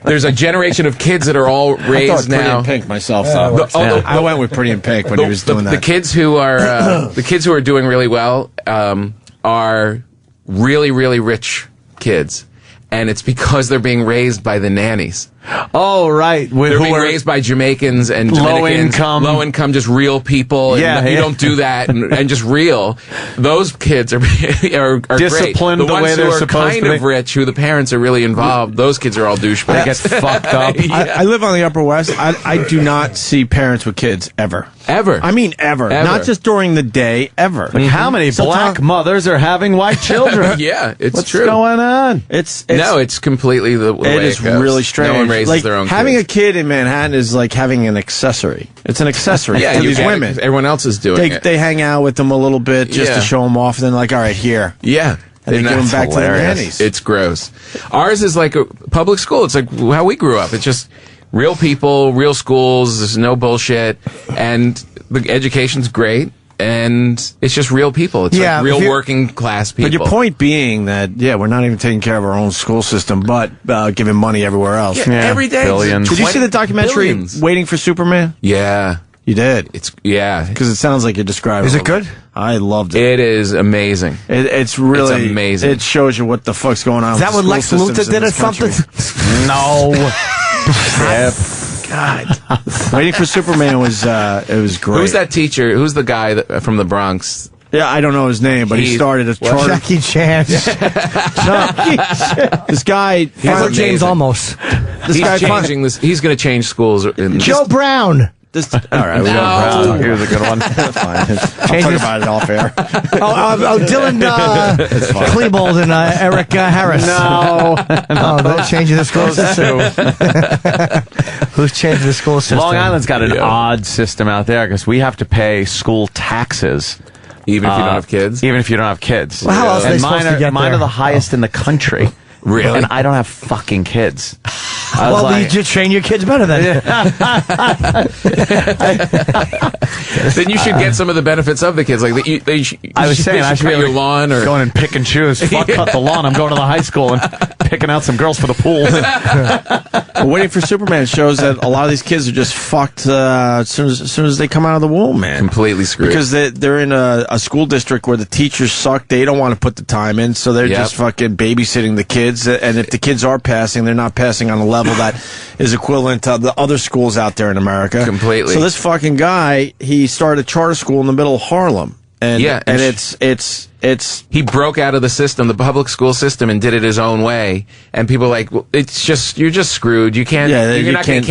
E: there's a generation of kids that are all raised
B: now.
E: now.
B: Pretty in Pink myself. I went with Pretty in Pink when he was doing that.
E: The kids who are doing really well are really, really rich kids. And it's because they're being raised by the nannies.
C: Oh, right.
E: They're being raised by Jamaicans and Dominicans. Low income, just real people. And you don't do that and just real. Those kids are
C: disciplined
E: great.
C: the way they're supposed to be.
E: The ones who are kind of rich, who the parents are really involved, those kids are all douchebags.
C: They get fucked up.
B: I live on the Upper West. I do not see parents with kids ever.
E: Ever.
B: I mean ever. Not just during the day, ever.
C: Like how many black mothers are having white children?
E: Yeah, it's
C: What's
E: true.
C: What's going on?
E: It's completely the way
B: it is
E: goes.
B: really strange.
E: No one raises their own
B: having
E: kids.
B: a kid in Manhattan is like having an accessory. It's an accessory
E: Yeah,
B: to these women.
E: Everyone else is doing it.
B: They hang out with them a little bit just to show them off, and then like, all right, here.
E: Yeah.
B: And they give them back to their nannies.
E: It's gross. Ours is like a public school. It's like how we grew up. It's just real people, real schools. There's no bullshit. And the education's great. and it's just real people. It's like real working class people.
B: But your point being that, we're not even taking care of our own school system, but giving money everywhere else.
E: Yeah, every day.
C: Billions.
B: Did you see the documentary Waiting for Superman?
E: Yeah.
B: You did?
E: Because
B: it sounds like you're describing.
D: Is it good?
B: I loved it.
E: It is amazing.
B: It's really
E: amazing.
B: It shows you what the fuck's going on.
D: Is that
B: with
D: what
B: school
D: Lex Luthor
B: systems in
D: did or
B: this country.
D: something?
B: No. God. Waiting for Superman was it was great.
E: Who's that teacher? Who's the guy from the Bronx?
B: Yeah, I don't know his name, but he started a charter.
D: Jackie Chan.
B: This guy,
D: James Almost.
E: He's changing this. He's going to change schools.
D: Joe Brown.
B: All right, we don't
C: Here's a good one.
B: That's fine. I'll talk about it off air.
D: Dylan Klebold and Eric Harris.
B: No.
D: They're changing the school system. Who's changing the school system?
C: Long Island's got an odd system out there because we have to pay school taxes.
E: Even if you don't have kids?
C: Even if you don't have kids.
D: Well, how else are they supposed to get
C: mine
D: there?
C: are the highest in the country.
E: Really?
C: And I don't have fucking kids.
D: Well, you just train your kids better then.
E: Then you should get some of the benefits of the kids. Like
C: I was saying, I should
E: cut your lawn or
C: going and pick and choose. Fuck cut the lawn. I'm going to the high school and picking out some girls for the pool.
B: Waiting for Superman shows that a lot of these kids are just fucked as soon as they come out of the womb, man.
E: Completely screwed.
B: Because they're in a school district where the teachers suck. They don't want to put the time in, so they're just fucking babysitting the kids. And if the kids are passing, they're not passing on a level that is equivalent to the other schools out there in America.
E: Completely.
B: So this fucking guy, he started a charter school in the middle of Harlem. And it's
E: he broke out of the system, the public school system, and did it his own way. And people are like, well, it's just you're just screwed. You can't. You can't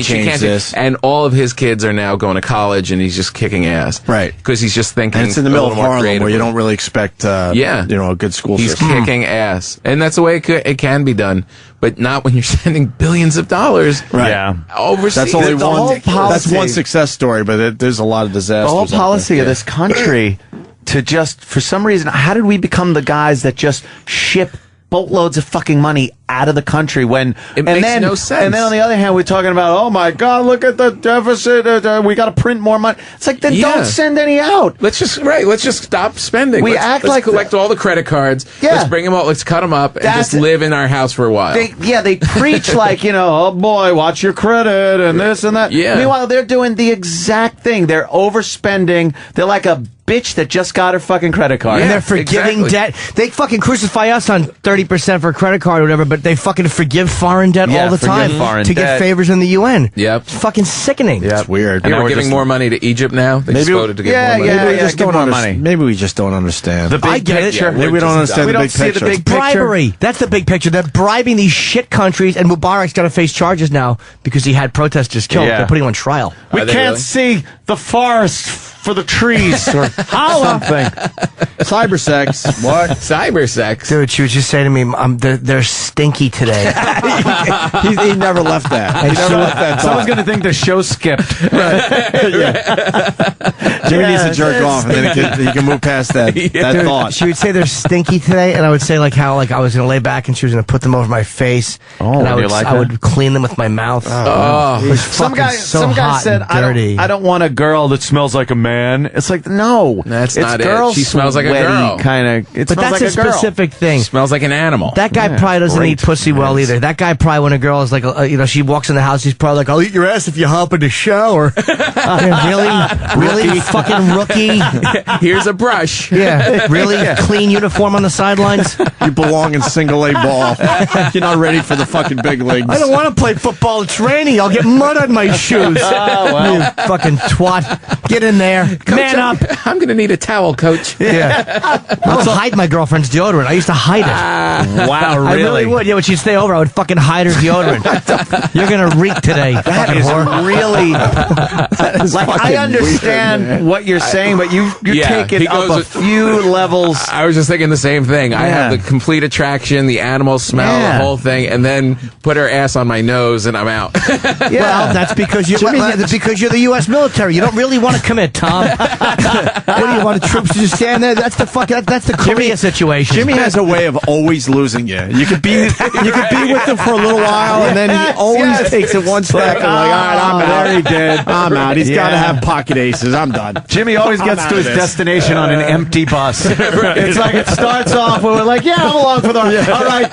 B: change this.
E: And all of his kids are now going to college, and he's just kicking ass.
B: Right.
E: Because he's just thinking.
B: And it's in the middle of Harlem where you don't really expect. A good school system.
E: He's kicking ass, and that's the way it can be done. But not when you're sending billions of dollars.
B: Right.
C: Yeah.
E: Overseas.
B: That's only one.
C: Policy.
B: That's one success story, but there's a lot of disasters.
C: The whole policy of this country to just, for some reason, how did we become the guys that just ship boatloads of fucking money out of the country when
E: it makes no sense?
C: And then on the other hand, we're talking about, oh my God, look at the deficit. We got to print more money. It's like, then don't send any out.
E: Let's just stop spending. Let's collect all the credit cards.
C: Yeah.
E: Let's bring them all. Let's cut them up and just live in our house for a while.
C: They preach like, oh boy, watch your credit and this and that.
E: Yeah.
C: Meanwhile, they're doing the exact thing. They're overspending. They're like a bitch that just got her fucking credit card.
D: And they're forgiving debt. They fucking crucify us on 30% for a credit card or whatever, but they fucking forgive foreign debt all the time to get favors in the UN.
E: Yep.
D: It's fucking sickening.
B: Yeah, it's weird.
E: And we're giving more money to Egypt now. They just voted to give more money.
B: Maybe we just don't understand. Maybe we just don't understand.
C: The big picture.
B: Maybe we don't understand the big picture.
C: The big picture.
D: Bribery. That's the big picture. They're bribing these shit countries, and Mubarak's got to face charges now because he had protesters killed.
C: Yeah.
D: They're putting him on trial.
C: We can't see the forest for the trees or something.
B: Cyber sex.
E: What? Cyber sex.
D: Dude, she was just saying to me, they're stinky today.
B: he never left that. He never left that.
C: Someone's going to think the show skipped.
B: Jimmy needs to jerk off, and then he can move past that thought.
D: She would say they're stinky today, and I would say how I was going to lay back and she was going to put them over my face.
C: Oh,
D: and I would clean them with my mouth.
C: Some guy said, I don't want a girl that smells like a man. It's like, no,
E: that's
C: it's
E: not
C: girl
E: it. She smells like a girl.
C: But
D: that's a specific thing.
E: She smells like an animal.
D: That guy probably doesn't eat pussy well either. That guy probably, when a girl is like, she walks in the house, he's probably like, I'll eat your ass if you hop in the shower. Really, fucking rookie.
E: Here's a brush.
D: Yeah, really clean uniform on the sidelines.
B: You belong in single A ball. You're not ready for the fucking big leagues.
D: I don't want to play football. It's raining. I'll get mud on my shoes. You fucking twat. Get in there.
E: Coach,
D: Man up.
E: I'm going to need a towel, Coach.
D: Yeah. I'll hide my girlfriend's deodorant. I used to hide it.
C: Wow, really?
D: I really would. Yeah, when she'd stay over, I would fucking hide her deodorant. You're going to reek today.
C: That is really... I understand what you're saying, but you take it up a few levels.
E: I was just thinking the same thing. I have the complete attraction, the animal smell, the whole thing, and then put her ass on my nose, and I'm out.
D: Well, that's because you're the U.S. military. You don't really want to commit, Tom. What do you want the troops to just stand there? That's that's the Cumia situation.
B: Jimmy has a way of always losing you. You could be with him for a little while, and then he always takes it one step and all right, I'm out.
C: There he did.
B: I'm out. He's got to have pocket aces. I'm done.
C: Jimmy always gets to his destination on an empty bus. It's like it starts off when we're like, yeah, I'm along for the ride. All right.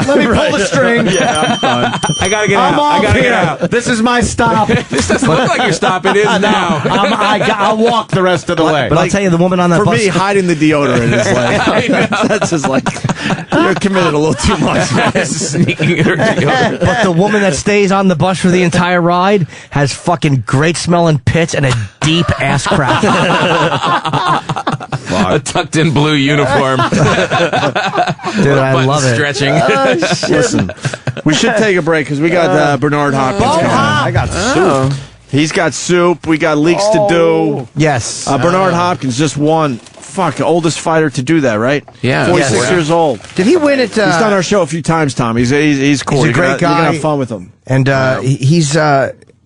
C: Let me pull the string.
B: Yeah, I'm done.
C: I gotta get out. I gotta get out. This is my stop.
E: This doesn't look like your stop. It is now.
C: I'll walk the rest of the way.
D: But I'll tell you, the woman on that
B: For
D: bus.
B: me, hiding the deodorant is like that's just like you're committed a little too much.
E: Sneaking her deodorant.
D: But the woman that stays on the bus for the entire ride has fucking great smelling pits and a deep ass crack.
E: A tucked in blue uniform.
D: Dude, I love it.
E: Stretching.
B: Listen, we should take a break because we got Bernard Hopkins coming. I got soup. He's got soup. We got leaks to do.
D: Yes.
B: Bernard Hopkins just won. Oldest fighter to do that, right?
E: Yeah.
B: 46 years old.
D: Did he win it?
B: He's done our show a few times, Tom. He's cool.
D: He's a great guy.
B: You're gonna have fun with him.
D: And he's.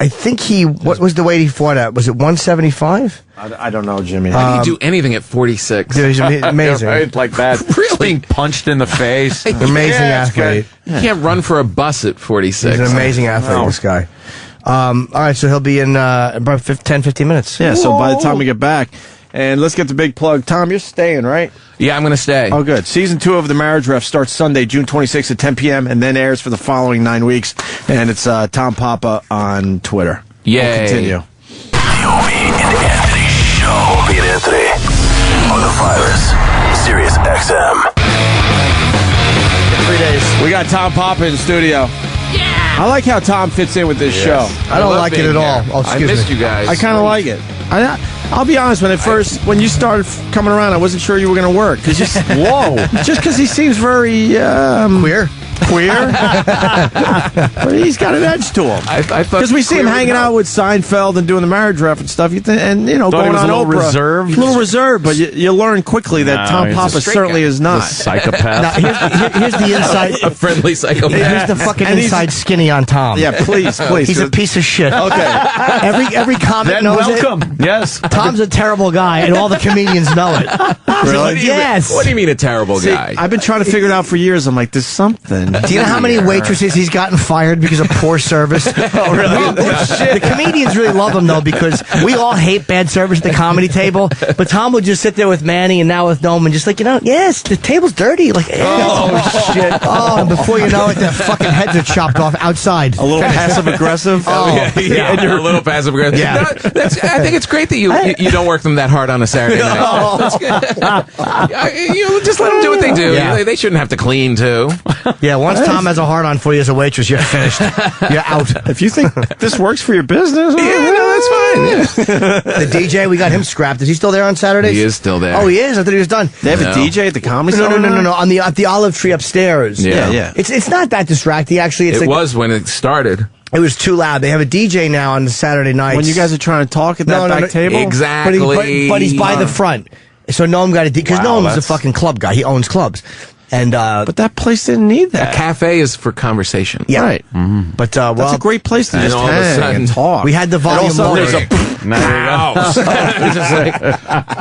D: I think what was the weight he fought at? Was it 175?
B: I don't know, Jimmy.
E: How do you do anything at 46?
D: Dude, he's amazing.
C: Right, like that.
E: Really?
C: Being punched in the face.
D: Amazing athlete.
E: You can't run for a bus at 46.
D: He's an amazing athlete, this guy. All right, so he'll be in about 10-15 minutes.
B: Yeah, so by the time we get back, and let's get the big plug. Tom, you're staying, right?
E: Yeah, I'm going to stay.
B: Oh, good. Season 2 of The Marriage Ref starts Sunday, June 26th at 10 p.m., and then airs for the following 9 weeks. And it's Tom Papa on Twitter.
E: Yay.
B: We'll continue.
M: The Opie and Anthony Show. Opie and Anthony on the virus. Sirius XM.
B: 3 days. We got Tom Papa in the studio. Yeah. I like how Tom fits in with this show.
D: I don't like it at all. Oh,
E: I missed you guys.
B: I kind of like it. I'll be honest. When you started coming around, I wasn't sure you were going to work. Cause just because he seems very
D: queer.
B: But he's got an edge to him. Because we see him hanging out with Seinfeld and doing the Marriage Ref and stuff. And going on
C: a little
B: Oprah.
C: reserved.
B: A little reserved, but you learn quickly that Tom Papa certainly is not.
C: Psychopath.
D: Now, here's the inside.
E: A friendly psychopath.
D: Here's the fucking inside skinny on Tom.
B: Yeah, please.
D: He's a piece of shit.
B: Okay.
D: Every comic knows
C: welcome.
D: it.
C: Yes.
D: Tom's a terrible guy, and all the comedians know it.
B: Really?
D: Yes.
E: What do you mean a terrible guy?
B: I've been trying to figure it out for years. I'm like, there's something.
D: Do you know how many waitresses he's gotten fired because of poor service?
B: Oh, really?
D: The comedians really love him, though, because we all hate bad service at the comedy table. But Tom would just sit there with Manny and now with Noam and just like, yes, the table's dirty. Like, oh, shit. Oh, and before you know it, their fucking heads are chopped off outside.
B: A little passive-aggressive?
E: Yeah, you're a little passive-aggressive.
D: Yeah.
E: No, I think it's great that you don't work them that hard on a Saturday night. That's good. You just let them do what they do.
D: Yeah.
E: They shouldn't have to clean, too.
D: Yeah, once Tom has a hard-on for you as a waitress, you're finished. You're out.
B: If you think this works for your business,
E: that's fine. Yeah.
D: The DJ, we got him scrapped. Is he still there on Saturdays?
E: He is still there.
D: Oh, he is? I thought he was done.
B: They have a DJ at the Comedy Store?
D: No. At the Olive Tree upstairs.
E: Yeah.
D: It's not that distracting, actually.
E: It was when it started.
D: It was too loud. They have a DJ now on the Saturday nights.
B: When you guys are trying to talk at that back table?
E: Exactly.
D: But he's by the front. So Noam got a DJ. Because Noam's a fucking club guy. He owns clubs. And
B: but that place didn't need that.
E: A cafe is for conversation.
D: Yeah.
B: Right.
D: Mm-hmm. But
B: that's a great place to just hang and talk.
D: We had the volume lower.
E: There's a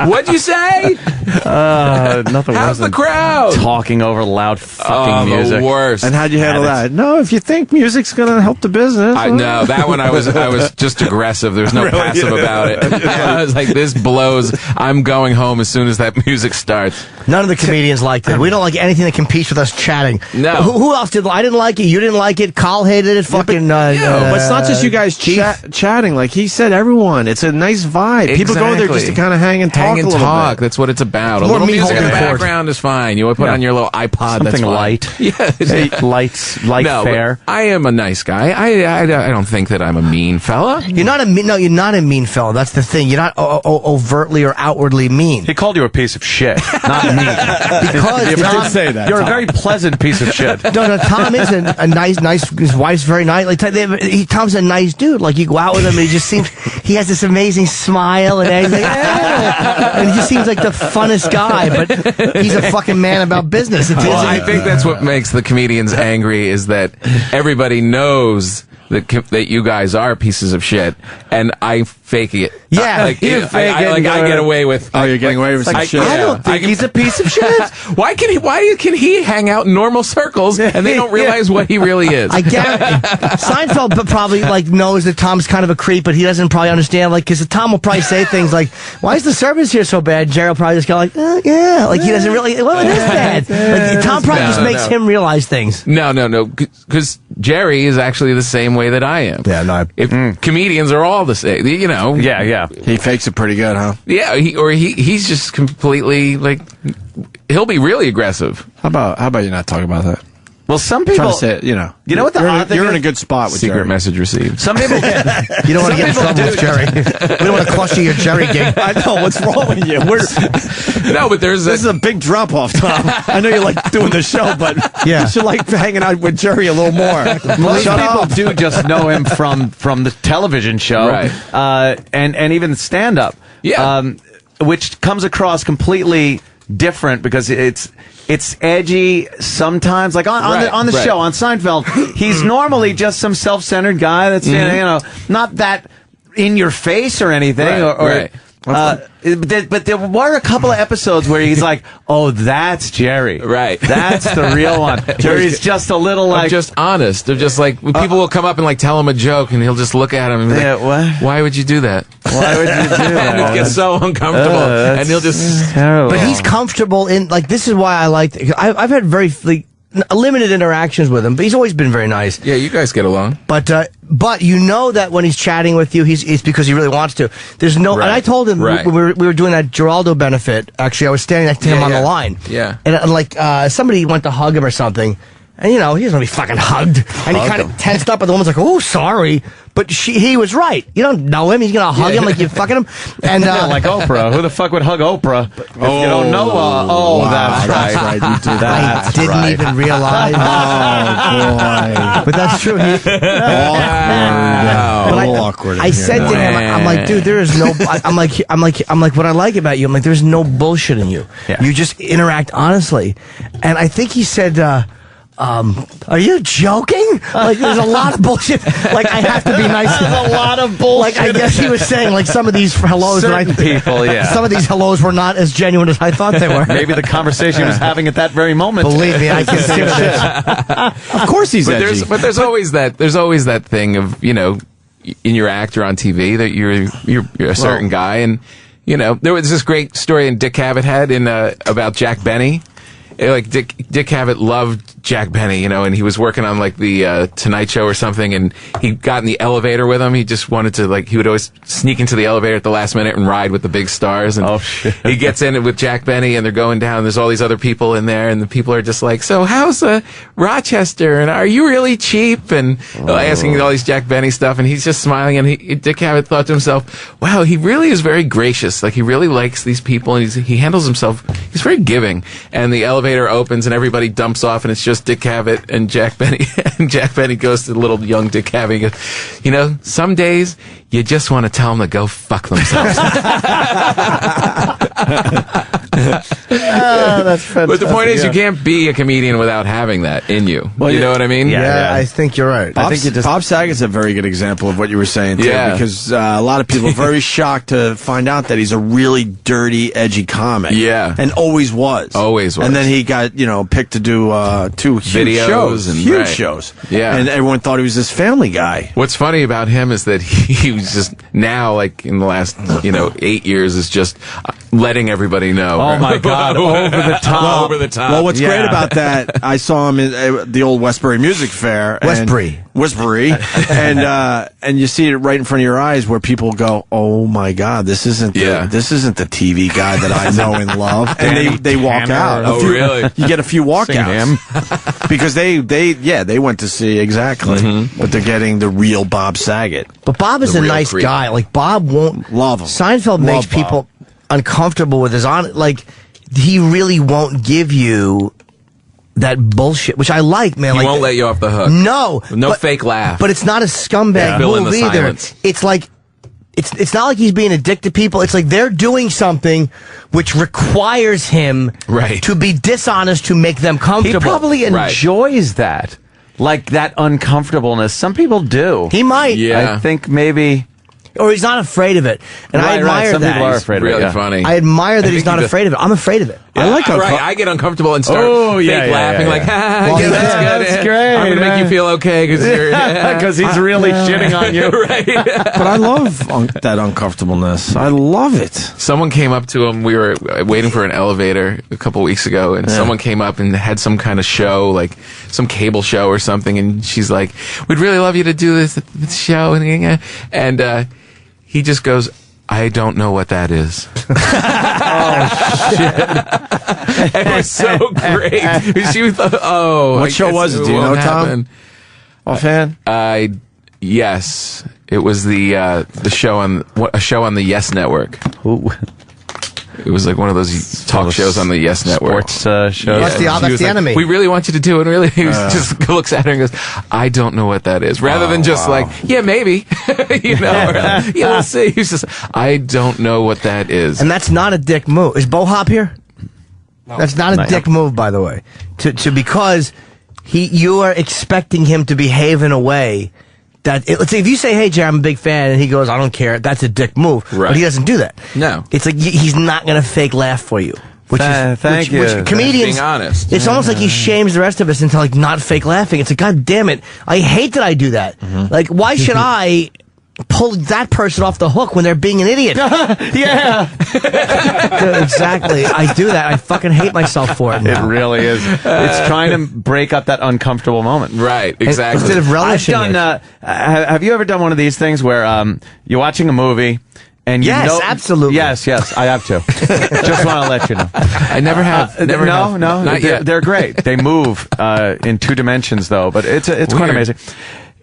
E: what'd you say?
C: Nothing.
E: How's the crowd?
C: Talking over loud fucking music.
E: The worst.
B: And how'd you handle that? No, if you think music's going to help the business.
E: No, that one I was just aggressive. There's no passive about it. I was like, this blows. I'm going home as soon as that music starts.
D: None of the comedians liked it. We don't like anything that competes with us chatting.
E: No.
D: Who else did? I didn't like it. You didn't like it. Carl hated it. Fucking.
B: But it's not just you guys chatting. Like he said, everyone. It's a nice vibe.
E: Exactly.
B: People go there just to kind of hang and talk a little bit.
E: That's what it's about. A little music in the background is fine. You want to put on your little iPod.
C: Something
E: that's fine.
C: light.
E: Yeah.
C: Light fare.
E: I am a nice guy. I don't think that I'm a mean fella.
D: You're not a mean fella. That's the thing. You're not overtly or outwardly mean.
C: He called you a piece of shit, not mean.
D: Because
B: you did say that.
C: You're a very pleasant piece of shit.
D: No, Tom is a nice. His wife's very nice. Like Tom's a nice dude. Like you go out with him, and he just seems he has this amazing smile, and he's like, and he just seems like the funnest guy. But he's a fucking man about business.
E: Well, I think that's what makes the comedians angry is that everybody knows that you guys are pieces of shit, and I fake it.
D: Yeah,
E: I get away with.
B: Oh, you're getting away with some shit.
D: I don't think he's a piece of shit.
E: Why can he hang out in normal circles and they don't realize what he really is?
D: I guarantee Seinfeld probably knows that Tom's kind of a creep, but he doesn't probably understand because Tom will probably say things like, "Why is the service here so bad?" Jerry will probably just go like, "Yeah," like he doesn't really. What is bad? Like Tom probably just makes him realize things.
E: No, because Jerry is actually the same way that I am.
D: Yeah, no.
E: Comedians are all the same, you know.
C: Yeah.
B: He fakes it pretty good, huh?
E: Yeah, he's just completely he'll be really aggressive.
B: How about you not talk about that?
C: Well, some people
B: say, you know
C: what the odd thing
B: you're
C: is?
B: in a good spot with
E: Secret
B: Jerry.
E: message received.
C: Some people
D: you don't want to get in trouble with Jerry. We don't want to cluster your Jerry gig.
B: I know what's wrong with you.
E: No, but
B: this is a big drop off, Tom. I know you like doing the show, but you should like hanging out with Jerry a little more.
C: Most people do just know him from the television show,
E: right?
C: And even stand up, which comes across completely different because it's edgy sometimes. Like on the show on Seinfeld, he's normally just some self-centered guy that's not that in your face or anything. But there were a couple of episodes where he's like, "Oh, that's Jerry.
E: Right.
C: That's the real one." Jerry's just a little like
E: just honest. They're just like people will come up and tell him a joke, and he'll just look at him and be like,
C: what?
E: "Why would you do that?
C: Why would you do that?"
E: And he'll get so uncomfortable, and he'll just
C: terrible.
D: But he's comfortable in this is why I like. I've had very limited interactions with him, but he's always been very nice.
E: Yeah, you guys get along.
D: But you know that when he's chatting with you, it's because he really wants to. There's no, and I told him when we were doing that Geraldo benefit. Actually, I was standing next to him on the line.
E: Yeah,
D: and somebody went to hug him or something, and he doesn't want to be fucking hugged, and he kind of tensed up, and the woman's like, "Oh, sorry." But he was right. You don't know him. He's going to hug him like you're fucking him. And
C: like Oprah. Who the fuck would hug Oprah if you don't know? That's right.
B: You did that.
D: I didn't even realize.
B: Oh, boy.
D: But that's true.
B: Awkward.
D: I said to him, I'm like, dude, there is no. I'm like, what I like about you, I'm like, there's no bullshit in you.
C: Yeah.
D: You just interact honestly. And I think he said, are you joking? Like, there's a lot of bullshit. Like, I have to be nice.
C: There's a lot of bullshit.
D: Like, I guess he was saying, some of these hellos.
C: Certain people, yeah.
D: Some of these hellos were not as genuine as I thought they were.
C: Maybe the conversation he was having at that very moment.
D: Believe me, I consider this.
B: Of course he's edgy.
E: But there's always that thing of, in your act or on TV that you're a certain guy. And, there was this great story Dick Cavett had about Jack Benny. Dick Cavett loved Jack Benny, and he was working on the Tonight Show or something, and he got in the elevator with him. He just wanted to he would always sneak into the elevator at the last minute and ride with the big stars. And he gets in it with Jack Benny, and they're going down. And there's all these other people in there, and the people are just like, "So how's Rochester? And are you really cheap?" And asking all these Jack Benny stuff, and he's just smiling. And Dick Cavett thought to himself, "Wow, he really is very gracious. He really likes these people, and he handles himself. He's very giving." And the elevator opens, and everybody dumps off, and it's just Dick Cavett and Jack Benny. And Jack Benny goes to the little young Dick Cavett and goes, some days you just want to tell them to go fuck themselves.
D: That's fantastic.
E: But the point is, you can't be a comedian without having that in you.
B: Well,
E: you know what I mean?
D: Yeah, I think you're right.
B: Bob Saget's a very good example of what you were saying, too, because a lot of people are very shocked to find out that he's a really dirty, edgy comic.
E: Yeah.
B: And always was.
E: And
B: then he got, picked to do two huge
E: videos
B: shows.
E: And
B: huge shows.
E: Yeah.
B: And everyone thought he was this Family Guy.
E: What's funny about him is that he was just now, in the last, 8 years, is just letting everybody know.
C: Oh, my God. Over the top.
E: Over the top.
B: Well, what's great about that, I saw him in the old Westbury Music Fair. Westbury. And you see it right in front of your eyes where people go, "Oh my God, this isn't the TV guy that I know and love." And they walk out.
E: Really?
B: You get a few walkouts because they went to see exactly, but they're getting the real Bob Saget.
D: But Bob is a nice guy. Bob won't
B: love him.
D: Seinfeld makes people uncomfortable with his he really won't give you that bullshit, which I like, man.
E: He won't let you off the hook.
D: No
E: fake laugh.
D: But it's not a scumbag move either.
E: Silence.
D: It's it's not like he's being a dick to people. It's like they're doing something which requires him to be dishonest to make them comfortable.
C: He probably enjoys that. like that uncomfortableness. Some people do.
D: He might.
C: I think maybe.
D: Or he's not afraid of it. And I admire
C: Some
D: that.
C: people are afraid of it.
E: Really
C: yeah.
E: funny.
D: I admire that he's not afraid of it. I'm afraid of it.
E: I like right. I get uncomfortable and start fake laughing like,
C: well,
E: yeah, that's good.
C: That's great.
E: I'm going to make you feel okay because
C: he's really shitting on you.
E: Right.
B: But I love that uncomfortableness. I love it.
E: Someone came up to him. We were waiting for an elevator a couple weeks ago, and someone came up and had some kind of show, like some cable show or something, and she's like, "We'd really love you to do this show," and he just goes, "I don't know what that is." Oh, shit. It was so great. She thought,
B: what show was it? Do you know, Tom? Offhand?
E: Yes. It was the show on a show on the Yes Network.
C: Ooh.
E: It was like one of those talk shows on the Yes Network.
C: Sports shows.
D: Yeah. That's the enemy.
E: We really want you to do it. Really, he just looks at her and goes, "I don't know what that is." Rather than just like, "Yeah, maybe," you know, or, "Yeah, we'll see." He's just, "I don't know what that is."
D: And that's not a dick move. Is Bo Hop here? No. That's not a dick move, by the way. Because you are expecting him to behave in a way that let's say if you say, "Hey, Jerry, I'm a big fan," and he goes, "I don't care," that's a dick move.
E: Right.
D: But he doesn't do that.
E: No.
D: It's like he's not going to fake laugh for you. Which
C: thank you.
D: Which comedians,
E: being honest.
D: It's almost like he shames the rest of us into like not fake laughing. It's like, God damn it, I hate that I do that. Like, why should I pull that person off the hook when they're being an idiot?
C: Yeah.
D: Exactly. I do that. I fucking hate myself for it now.
C: It really is. It's trying to break up that uncomfortable moment.
E: Right, exactly.
D: Instead of relishing
C: I've done, have you ever done one of these things where you're watching a movie and you
D: Yes,
C: know...
D: absolutely.
C: Yes, I have to. Just want to let you know.
E: I never have. Never have.
C: No.
E: Not yet.
C: They're great. They move in 2 dimensions, though, but it's quite amazing.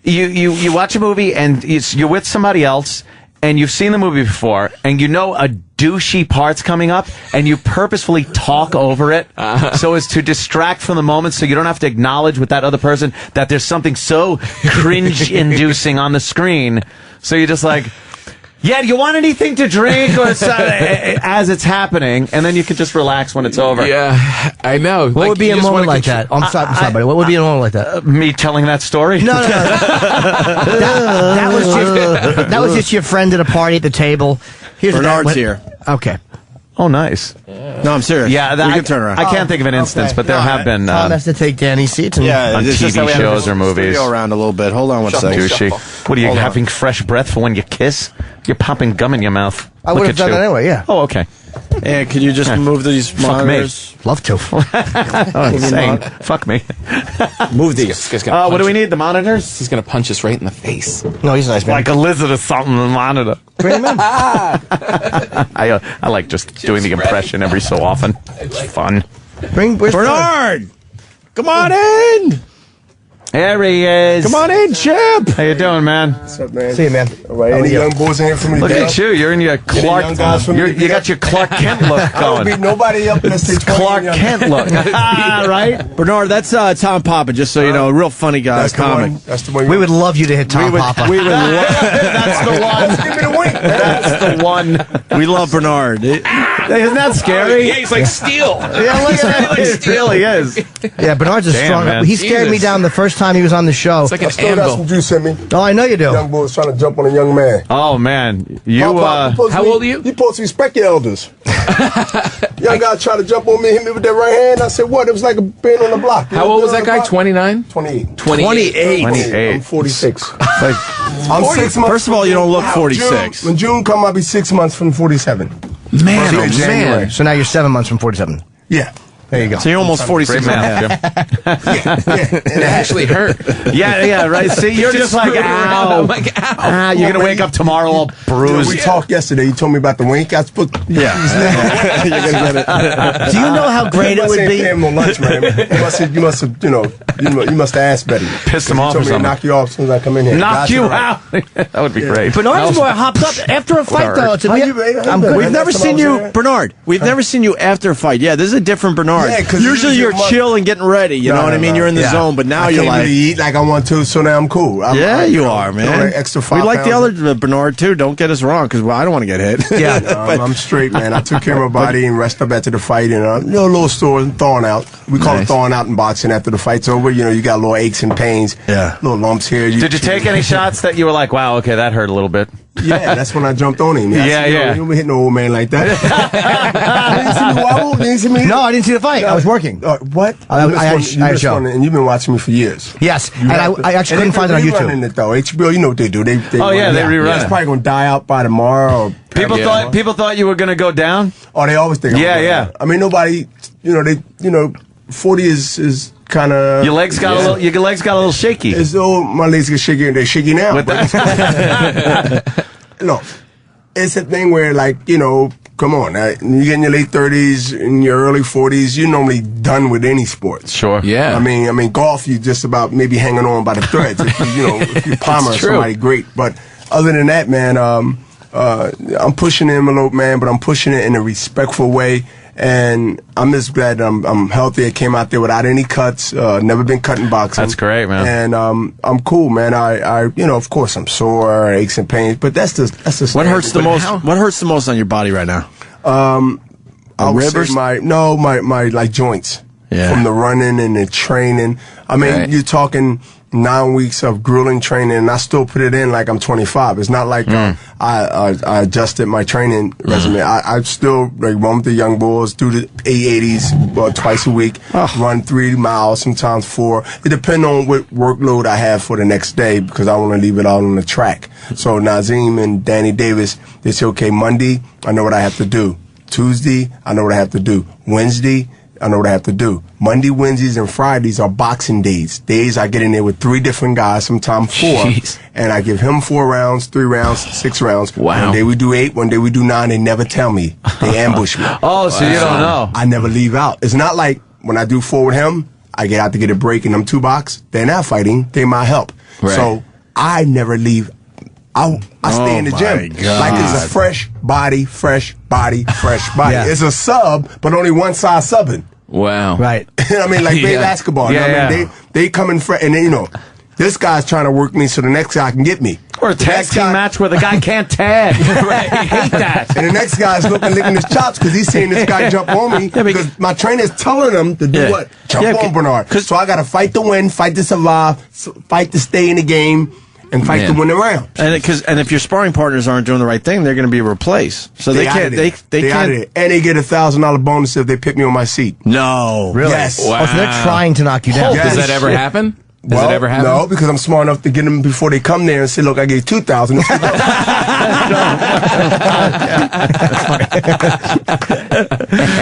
C: You watch a movie and you're with somebody else and you've seen the movie before and you know a douchey part's coming up and you purposefully talk over it so as to distract from the moment so you don't have to acknowledge with that other person that there's something so cringe-inducing on the screen. So you're just like, "Yeah, do you want anything to drink?" Or as it's happening, and then you can just relax when it's over.
E: Yeah, I know.
D: What would be a moment like that? I'm sorry, buddy. What would be a moment like that?
C: Me telling that story?
D: No. That was just your friend at a party at the table.
B: Bernard's here.
D: Okay.
C: Oh, nice.
B: No, I'm serious.
C: Yeah,
B: we can turn around.
C: I can't think of an instance, but there have been
D: Tom has to take Danny's seats. And
C: on TV shows or movies.
B: Studio around a little bit. Hold on one second.
C: Douchey. What are you having fresh breath for when you kiss? You're popping gum in your mouth.
D: I would have done that anyway. Yeah.
C: Oh, okay.
B: And could you just move these monitors?
D: Love to.
C: Oh, insane. Fuck me.
B: Move these.
C: What do we need? The monitors?
E: He's going to punch us right in the face.
D: No, he's a nice man.
C: Like a lizard or something in the monitor.
D: Bring him in.
C: I like just doing the impression every so often. It's fun.
D: Where's
B: Bernard! Come on in!
C: There he is.
B: Come on in, Chip!
C: How you doing, man?
N: What's up, man?
D: See you, man.
N: All right, any young boys in here from the
C: Look at you. You're in your Clark.
N: young guys from
C: You got your Clark Kent look
N: I don't beat
C: going.
N: nobody up unless they 20
C: Clark
N: and
C: Kent look. Right?
B: Bernard, that's Tom Papa, just so you know, a real funny guy,
N: That's the
B: comic.
N: one. That's the one.
D: We would love you to hit Tom Papa.
B: We would love,
C: That's the one.
N: Give me the wink.
C: That's the one.
B: we love Bernard.
C: Isn't that scary?
E: Yeah, he's like steel.
C: Yeah, look at that. He really is.
D: Yeah, Bernard's a
C: Damn,
D: strong.
C: man.
D: He scared me
E: Jesus.
D: down the first time he was on the show.
E: It's like
N: I
E: an
N: still got some
E: anvil.
N: juice in me.
D: Oh, I know you do.
N: Young boys trying to jump on a young man.
C: Oh, man. You,
E: how old are you?
N: You supposed to respect your elders. Young guy tried to jump on me, hit me with that right hand. I said, what? It was like a being on the block.
E: How old was that guy? 29?
N: 28.
C: 28.
N: I'm 46.
B: I'm
N: 6 months.
B: First of all, you don't look 46.
N: When June come, I'll be 6 months from 47.
E: Man,
N: oh, man.
D: So now you're 7 months from 47.
N: Yeah.
D: There you go.
B: So you're almost 46 and a half.
N: And
E: it actually hurt.
C: Yeah, right. See, you're just like, ow.
E: I'm like, ow.
C: You're going to wake up tomorrow all bruised.
N: We talked yesterday. You told me about the wink. I put.
B: Yeah.
N: You're gonna get it.
D: Do you know how great it would be?
N: You must have no lunch, man. You must have asked Betty.
C: Pissed him off
N: You
C: or
N: told me to
C: something.
N: knock you off as soon as I come in here.
C: Knock
N: Gotcha,
C: you
N: right.
C: out. That would be great.
D: Bernard's boy hopped up after a fight, though.
N: How you, man?
B: We've never seen you, Bernard. We've never seen you after a fight. Yeah, this is a different Bernard. hard.
A: Yeah, 'cause
B: usually you're chill and getting ready. You know what I mean? You're in the zone, but now you're
A: can't
B: like,
A: really eat like I want to, so now I'm cool.
B: you are, man.
A: Extra 5
B: we like the
A: pounds.
B: other Bernard too. Don't get us wrong, because I don't want to get hit.
A: Yeah, I'm straight, man. I took care of my body and rested up after the fight, and a little sore, thawing out. We call it thawing out in boxing after the fight's over. You know, you got little aches and pains, little lumps here.
C: Did you take any shots that you were like, wow, okay, that hurt a little bit?
A: Yeah, that's when I jumped on him.
C: Yeah.
A: You don't be hitting an old man like that. You didn't see me wobble? You didn't see me?
D: No, I didn't see the fight. I was working.
A: What?
D: I had a show.
A: And you've been watching me for years.
D: Yes, and I actually couldn't find it on YouTube.
A: It, though. HBO, you know what they do. They
C: they rerun it.
A: It's probably going to die out by tomorrow. Or
C: People thought you were going to go down?
A: Oh, they always think I'm going down. I mean, nobody, 40 is kind of
C: your legs got a little shaky.
A: As though my legs get shaky, and they're shaky now. No, it's a thing where, like, come on, you get in your late 30s, in your early 40s, you're normally done with any sports.
C: Sure.
E: Yeah.
A: I mean, golf, you just about maybe hanging on by the threads. If you palmer somebody, great. But other than that, man, I'm pushing the envelope, man, but I'm pushing it in a respectful way. And I'm just glad that I'm healthy. I came out there without any cuts. Never been cut in boxing.
C: That's great, man.
A: And I'm cool, man. I of course I'm sore, aches and pains, but that's the
B: What hurts the most? What hurts the most on your body right now?
A: I would say my like joints from the running and the training. I mean, you're talking 9 weeks of grueling training, and I still put it in like I'm 25. It's not like I adjusted my training regimen. I still run with the young bulls, do the 880s twice a week, run 3 miles, sometimes 4. It depends on what workload I have for the next day, because I want to leave it all on the track. So Nazim and Danny Davis, they say, okay, Monday, I know what I have to do. Tuesday, I know what I have to do. Wednesday, I know what I have to do. Monday, Wednesdays, and Fridays are boxing days. Days I get in there with 3 different guys, sometimes 4. Jeez. And I give him 4 rounds, 3 rounds, 6 rounds.
C: Wow.
A: One day we do 8, one day we do 9. They never tell me. They ambush me.
C: So you don't know.
A: I never leave out. It's not like when I do 4 with him, I get out to get a break and I'm 2 box. They're not fighting. They my help.
E: Right.
A: So I never leave. I stay in the gym.
B: God.
A: Like it's a fresh body, fresh body, fresh body.
D: Yeah.
A: It's a sub, but only one side subbing.
E: Wow.
D: Right.
A: I mean, like basketball.
C: Yeah,
A: you know what I mean? They come in fresh, and then, this guy's trying to work me so the next guy can get me.
C: Or a tag team match where the guy can't tag. I hate that.
A: And the next guy's licking his chops because he's seeing this guy jump on me because my trainer's telling him to do what? Jump on Bernard. So I got to fight to win, fight to survive, fight to stay in the game, and fight to win the round.
B: And if your sparring partners aren't doing the right thing, they're going to be replaced. So they can't. They can't.
A: And they get a $1,000 bonus if they pick me on my seat.
B: No,
D: really?
A: Yes.
D: Wow. Oh, so they're trying to knock you down.
E: Does that ever happen? Does it ever happen?
A: No, because I'm smart enough to get them before they come there and say, "Look, I gave 2,000."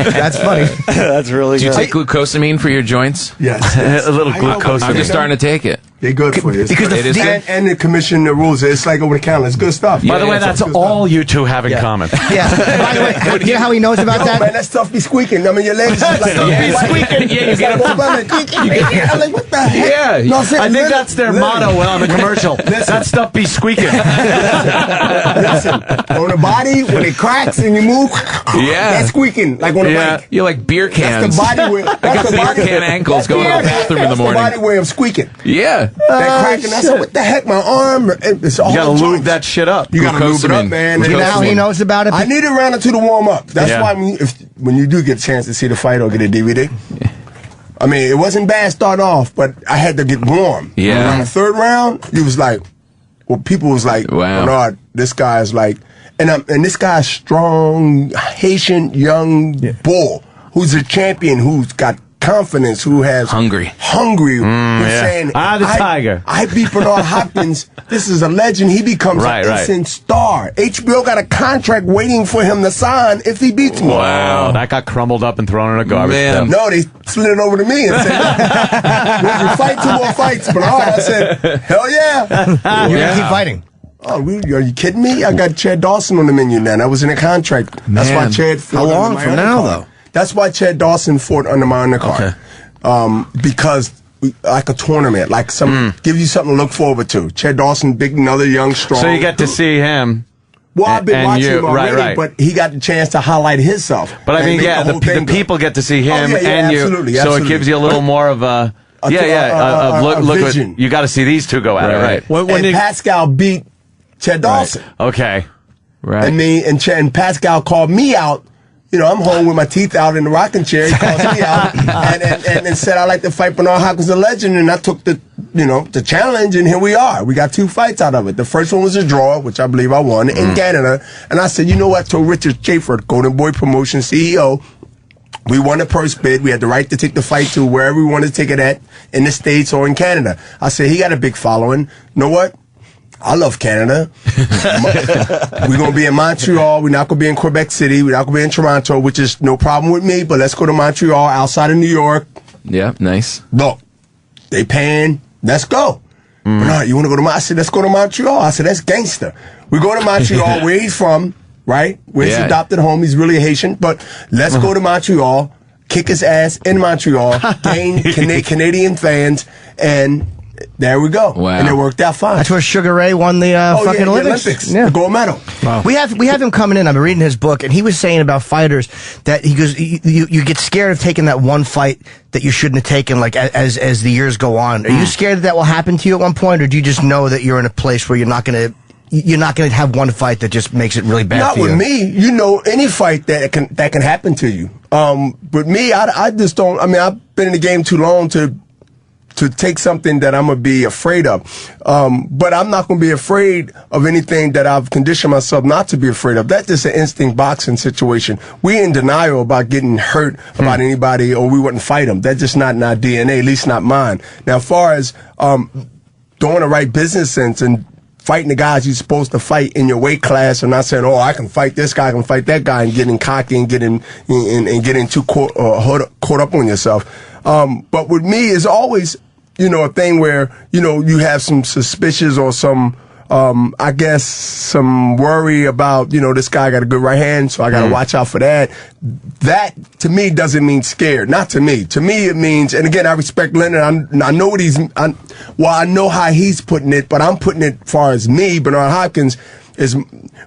D: That's funny.
B: That's really
E: Do
B: good.
E: you take glucosamine for your joints?
A: Yes.
C: A little glucosamine.
E: I'm just starting to take it.
A: They're good for you.
D: Because
E: it is good.
A: And the commission, the rules, it's like over the counter. It's good stuff.
C: By the way, that's all you two have in common.
D: Yeah. By the way, you know how he knows about that?
A: Man, that stuff be squeaking. I mean, your legs like
C: squeaking. Yeah, you get
A: I'm like, what the heck?
C: Yeah,
A: No, I'm saying,
C: I think that's their motto on the commercial. That stuff be squeaking.
A: Listen, on the body, when it cracks and you move, that's squeaking, like on the bike.
E: You're like beer cans.
A: That's the body way. That's the
E: beer
A: body
E: can ankles going to the bathroom in the morning.
A: That's the body way of squeaking.
E: Yeah.
A: That cracking. I said, what the heck, my arm? It's all
B: You got to lube
A: joints.
B: that shit up.
A: You got to lube it up, man.
D: You know how he knows about it?
A: I need a round or 2 to warm up. That's why when you do get a chance to see the fight or get a DVD, I mean, it wasn't bad starting off, but I had to get warm.
E: Yeah.
A: Around the 3rd round, he was like, people was like,
E: wow,
A: Bernard, this guy's like, and this guy's strong, Haitian young bull who's a champion, who's got confidence, who has
E: hungry,
A: who's saying,
C: the tiger.
A: I beat Bernard Hopkins. This is a legend. He becomes an instant star. HBO got a contract waiting for him to sign if he beats me.
C: Wow, that got crumbled up and thrown in a garbage bin.
A: No, they slid it over to me and said, "Would you fight 2 more fights?" Bernard, I said, "Hell yeah!"
D: You're gonna keep fighting.
A: Oh, are you kidding me? I got Chad Dawson on the menu now. That was in the contract. That's why Chad fought.
B: How long from now, though?
A: That's why Chad Dawson fought under my undercard. Okay. Because like a tournament, like give you something to look forward to. Chad Dawson, big, another young, strong.
C: So you get to see him.
A: Well, I've been watching him already,
C: right.
A: but he got the chance to highlight himself.
C: But I mean, yeah, the people get to see him and you,
A: absolutely.
C: So it gives you a little more of a look
A: vision.
C: You got to see these two go at it, right?
A: And Pascal beat Chad Dawson.
C: Okay,
P: right.
A: And Pascal called me out. You know, I'm home with my teeth out in the rocking chair. He calls me out and said I'd like to fight Bernard Hopkins, the legend, and I took the challenge, and here we are. We got 2 fights out of it. The first one was a draw, which I believe I won in Canada, and I said, you know what? I told Richard Schaefer, Golden Boy Promotions CEO, we won the purse bid. We had the right to take the fight to wherever we wanted to take it at, in the States or in Canada. I said, he got a big following. You know what? I love Canada. We're going to be in Montreal. We're not going to be in Quebec City. We're not going to be in Toronto, which is no problem with me, but let's go to Montreal, outside of New York.
E: Yeah, nice.
A: Look, they paying. Let's go. Bernard, you want to go to Montreal? I said, let's go to Montreal. I said, that's gangster. We go to Montreal, where he's from, right? Where his adopted home. He's really Haitian, but let's go to Montreal, kick his ass in Montreal, gain Canadian fans, and there we go.
D: Wow.
A: And it worked out fine.
D: That's where Sugar Ray won the fucking Olympics.
A: The gold medal.
D: Wow. We have him coming in. I've been reading his book, and he was saying about fighters that he goes, you get scared of taking that one fight that you shouldn't have taken, like as the years go on. Are you scared that will happen to you at one point, or do you just know that you're in a place where you're not going to have one fight that just makes it really bad for you?
A: Not with me. You know, any fight that can happen to you. But me, I just don't. I mean, I've been in the game too long to take something that I'm going to be afraid of. But I'm not going to be afraid of anything that I've conditioned myself not to be afraid of. That's just an instinct boxing situation. We in denial about getting hurt about anybody, or we wouldn't fight them. That's just not in our DNA, at least not mine. Now, as far as doing the right business sense and fighting the guys you're supposed to fight in your weight class, and not saying, oh, I can fight this guy, I can fight that guy, and getting cocky and getting too caught up on yourself. But with me, it's always, a thing where, you have some suspicions or some, I guess, some worry about, this guy got a good right hand, so I got to watch out for that. That, to me, doesn't mean scared. Not to me. To me, it means, and again, I respect Leonard. I know what I know how he's putting it, but I'm putting it as far as me, Bernard Hopkins, is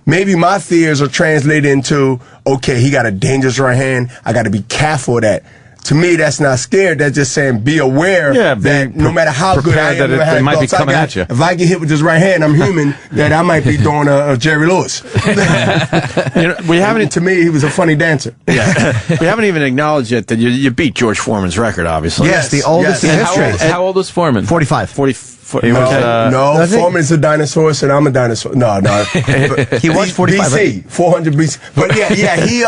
A: maybe my fears are translated into, okay, he got a dangerous right hand. I got to be careful of that. To me, that's not scared. That's just saying be aware that no matter how good I am,
C: that it might be coming at you.
A: If I get hit with this right hand, I'm human, that I might be doing a Jerry Lewis.
B: We haven't.
A: To me, he was a funny dancer.
B: Yeah. We haven't even acknowledged yet that you beat George Foreman's record, obvly.
D: Yes, the oldest in history.
E: How old is Foreman?
D: 45.
B: 40.
A: No, Foreman's a dinosaur, and I'm a dinosaur. No.
D: He was 45.
A: BC, 400 BC. But he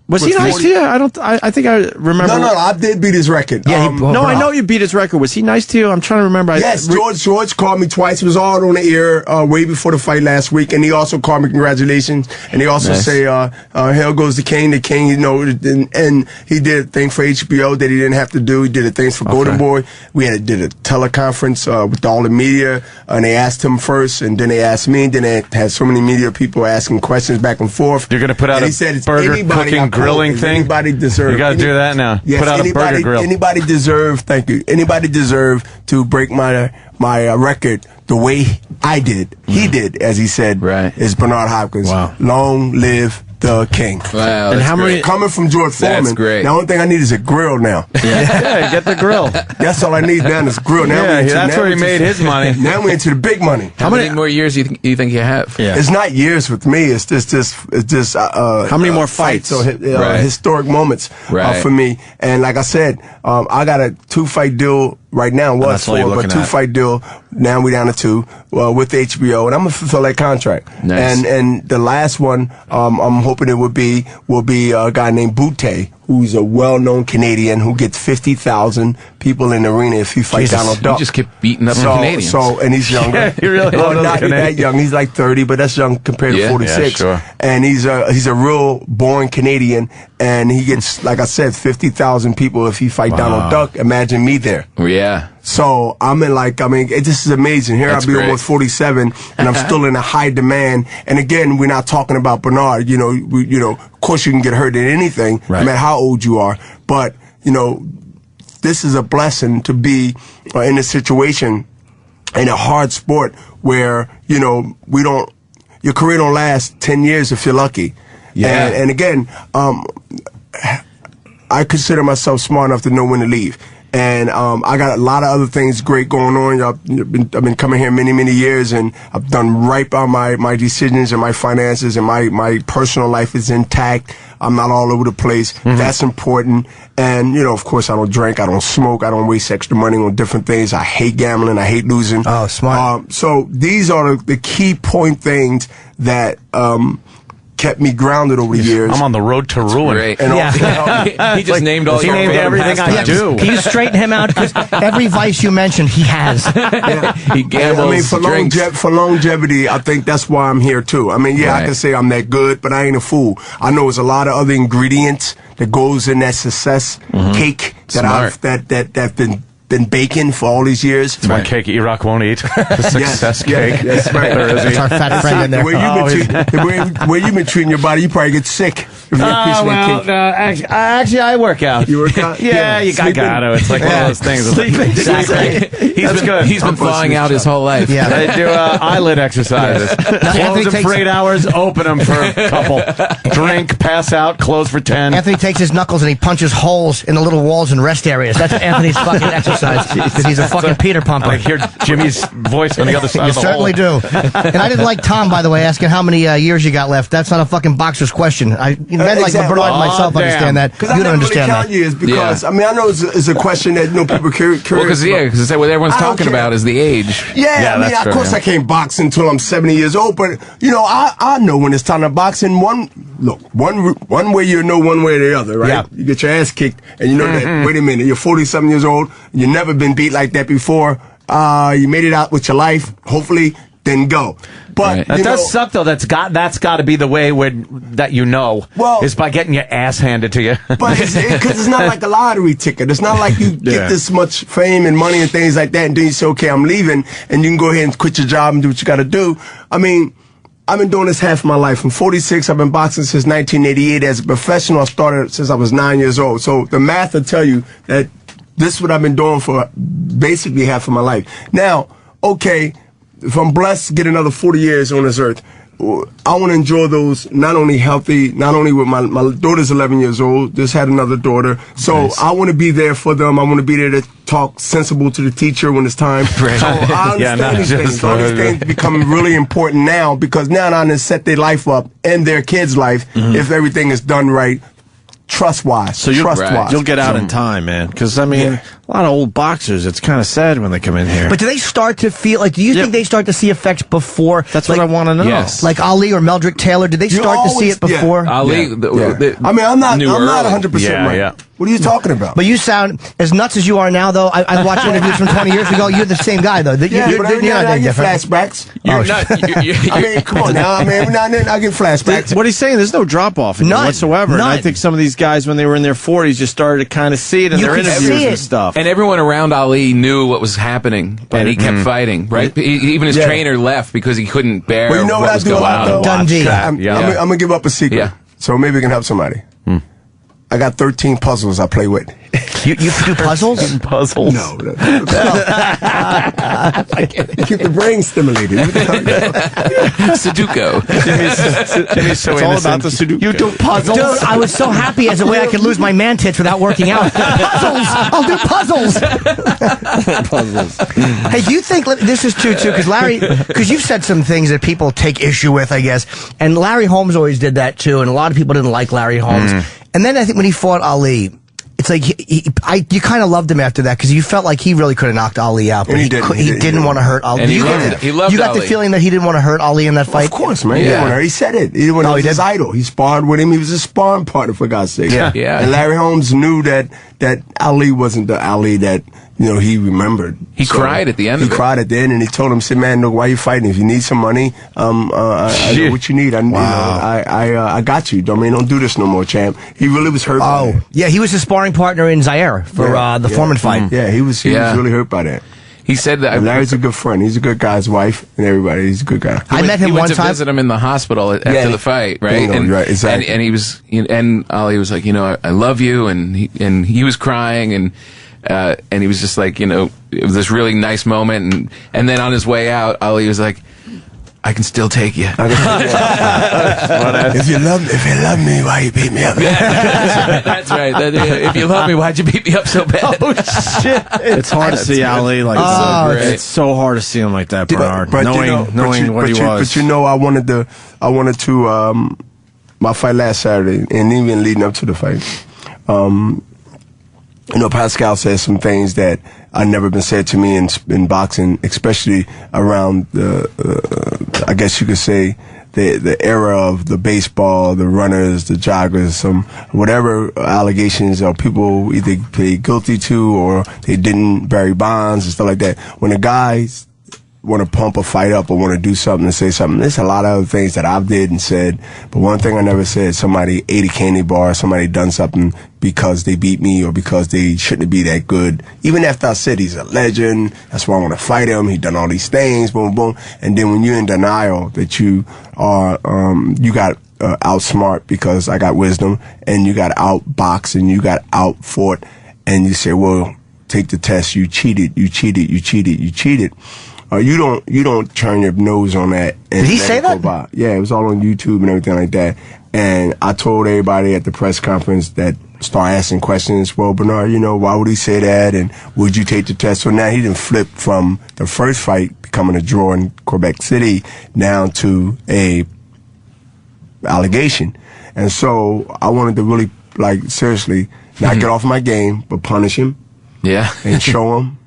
B: was he nice to you? I think I remember.
A: No, I did beat his record.
B: Yeah, I know you beat his record. Was he nice to you? I'm trying to remember.
A: Yes, George called me twice. It was all on the air way before the fight last week, and he also called me congratulations, and he also say, "Hell goes the king, and he did a thing for HBO that he didn't have to do. He did a thing for Golden Boy. We did a teleconference with all the media, and they asked him first, and then they asked me, and then they had so many media people asking questions back and forth.
C: You're going to put out a burger cooking grilling thing?
A: Anybody deserve.
C: You got to do that now.
A: Yes,
C: put out a burger grill.
A: Anybody deserve. Thank you. Anybody deserve to break my record the way I did. He did, as he said.
E: Right.
A: Is Bernard Hopkins.
B: Wow.
A: Long live the king.
E: Wow.
B: And how many
A: coming from George Foreman?
E: That's great.
A: The only thing I need is a grill now.
C: Yeah, get the grill.
A: That's all I need now is a grill. Now
C: that's where he made his money.
A: Now we're into the big money.
E: How many more years do you think you have?
A: Yeah. It's not years with me. It's just
B: how many more fights
A: or historic moments for me. And like I said, I got a 2-fight deal right now. Was 4, but 2-fight deal. Now we down to 2 with HBO, and I'm gonna fulfill that contract.
E: Nice.
A: And the last one, I'm hoping it will be a guy named Butte, who's a well-known Canadian who gets 50,000 people in the arena if he fights Donald Duck.
E: You just keep beating up Canadians.
A: And he's younger.
C: Yeah, he really
A: not that young. He's like 30, but that's young compared to 46.
C: Yeah, sure.
A: And he's a real born Canadian, and he gets, like I said, 50,000 people if he fight Donald Duck. Imagine me there.
E: Yeah.
A: So this is amazing. Here I'll be almost 47, and I'm still in a high demand. And again, we're not talking about Bernard. Of course you can get hurt at anything, no matter how old you are. But this is a blessing to be in a situation in a hard sport where we don't. your career don't last 10 years if you're lucky.
E: Yeah.
A: And again, I consider myself smart enough to know when to leave. And I got a lot of other things great going on. I've been coming here many, many years, and I've done right by my decisions and my finances, and my personal life is intact. I'm not all over the place. That's important. And, you know, of course, I don't drink, I don't smoke, I don't waste extra money on different things. I hate gambling, I hate losing.
D: Oh, smart.
A: So these are the key point things that kept me grounded over the years.
C: I'm on the road to ruin.
E: Great.
A: And
E: He just named all
C: he
E: your
C: named
E: favorite
C: everything I
E: pastimes.
C: do.
D: Can you straighten him out? Because every vice you mentioned, he has.
E: He gambles,
A: I mean, for longevity, I think that's why I'm here too. I mean, yeah, I can say I'm that good, but I ain't a fool. I know there's a lot of other ingredients that goes in that success cake that I've been baking for all these years.
C: It's one cake Iraq won't eat. The success cake.
A: Yeah, that's right.
D: That's our fat friend in there.
A: The way you've been treating your body, you probably get sick. If you get a piece of that cake.
C: Actually, I work out.
A: You work out?
C: Yeah, you got to. It's like one of those things.
D: Exactly.
E: He's been thawing out his whole life.
D: Yeah.
C: I do eyelid exercises. Close them for 8 hours, open them for a couple. Drink, pass out, close for 10.
D: Anthony takes his knuckles and he punches holes in the little walls and rest areas. That's Anthony's fucking exercise. Because he's a fucking Peter Pumper.
C: I hear Jimmy's voice on the other side of the hole.
D: You certainly do. And I didn't like Tom, by the way, asking how many years you got left. That's not a fucking boxer's question. Men like Bernard and myself understand that. You don't understand that.
A: Years because, I mean, I know it's a question that people are curious.
E: Well, because what everyone's talking about is the age.
A: Yeah, I mean, of course I can't box until I'm 70 years old, but, you know, I know when it's time to box. And one way you know one way or the other, right? Yeah. You get your ass kicked, and you know that, wait a minute, you're 47 years old, you've never been beat like that before, you made it out with your life, hopefully, then go. But
C: that does suck, though. That's got to be the way that is by getting your ass handed to you.
A: But because it's not like a lottery ticket. It's not like you get this much fame and money and things like that, and then you say, okay, I'm leaving, and you can go ahead and quit your job and do what you got to do. I mean, I've been doing this half my life. I'm 46. I've been boxing since 1988. As a professional, I started since I was 9 years old. So the math will tell you that this is what I've been doing for basically half of my life. Now, okay, if I'm blessed to get another 40 years on this earth, I want to enjoy those, not only healthy, not only with my daughter's 11 years old, just had another daughter. So I want to be there for them. I want to be there to talk sensible to the teacher when it's time. Right. So I understand these things. All these things become really important now because now I can set their life up and their kids' life if everything is done right. Trust-wise.
B: So you'll get out in time, man. Because, I mean, a lot of old boxers, it's kind of sad when they come in here.
D: But do they start to feel, do you think they start to see effects before?
B: That's what I want to know.
D: Yes. Like Ali or Meldrick Taylor, did they start to see it before?
E: Ali,
A: I mean, I'm not 100% right.
C: Yeah.
A: What are you talking about?
D: But you sound, as nuts as you are now, though, I watched interviews from 20 years ago, you're the same guy, though. You're not that different.
A: Flashbacks.
E: I
A: mean, come on now. I mean, I get flashbacks.
B: What he's saying, there's no drop-off in it whatsoever. And I think some of these guys, when they were in their 40s, just started to kind of see it in their interviews and stuff.
E: And everyone around Ali knew what was happening, and he kept fighting, right? Even his trainer left because he couldn't bear what was going on.
D: Dundee.
A: I'm going to give up a secret. So maybe we can help somebody. I got 13 puzzles I play with.
D: You do puzzles?
C: Puzzles?
A: No. Keep the brain stimulated.
E: Sudoku.
C: Jimmy's so
B: it's all about the Sudoku.
D: You do puzzles? Dude, I was so happy as a way I could lose my man tits without working out. Puzzles! I'll do puzzles!
B: Puzzles.
D: Hey, do you think, this is true too, because you've said some things that people take issue with, I guess, and Larry Holmes always did that too, and a lot of people didn't like Larry Holmes. And then I think when he fought Ali, it's like you kind of loved him after that because you felt like he really could have knocked Ali out, but he didn't want to hurt Ali.
E: And he loved
D: you got
E: Ali.
D: the feeling that he didn't want to hurt Ali in that fight?
A: Of course, man. He didn't want to hurt. He said it. He didn't want to hurt his idol. He sparred with him. He was a sparring partner, for God's sake.
E: Yeah.
A: And Larry Holmes knew that Ali wasn't the Ali that he remembered.
E: He cried at the end.
A: He cried at the end, and he told him, "Said, man, look, why are you fighting? If you need some money, I know what you need. I got you. Don't do this no more, champ." He really was hurt. by that.
D: Yeah, he was his sparring partner in Zaire for the Foreman fight.
A: Yeah, he was really hurt by that.
E: He said that.
A: And Larry's a good friend. He's a good guy. His wife and everybody. He's a good guy.
D: I met him one time.
E: He went to visit him in the hospital after the fight, right?
A: Exactly.
E: And he was, and Ali was like, I love you, and he was crying, and he was just like, it was this really nice moment, and then on his way out, Ali was like, I can still take you.
A: If you love me, why you beat me up?
E: That's right. If you love me, why'd you beat me up so bad?
D: Oh shit!
B: It's hard to see Ali like it's so hard to see him like that, Bernard. Knowing what he was.
A: But I wanted to. My fight last Saturday, and even leading up to the fight, Pascal said some things that I've never been said to me in boxing, especially around I guess you could say, the era of the baseball, the runners, the joggers, some whatever allegations or people either plead guilty to or they didn't bury bonds and stuff like that. When the guys want to pump a fight up or want to do something and say something, there's a lot of other things that I've did and said, but one thing I never said, somebody ate a candy bar, somebody done something because they beat me or because they shouldn't be that good. Even after I said he's a legend, that's why I want to fight him, he done all these things, boom, boom. And then when you're in denial that you are, you got outsmart because I got wisdom, and you got outboxed and you got outfought, and you say, well, take the test, you cheated. You don't turn your nose on that. And
D: did he say that?
A: Yeah, it was all on YouTube and everything like that. And I told everybody at the press conference that start asking questions. Well, Bernard, why would he say that? And would you take the test? So now he didn't flip from the first fight becoming a draw in Quebec City down to a allegation. And so I wanted to really, seriously, not get off my game, but punish him.
E: Yeah.
A: And show him.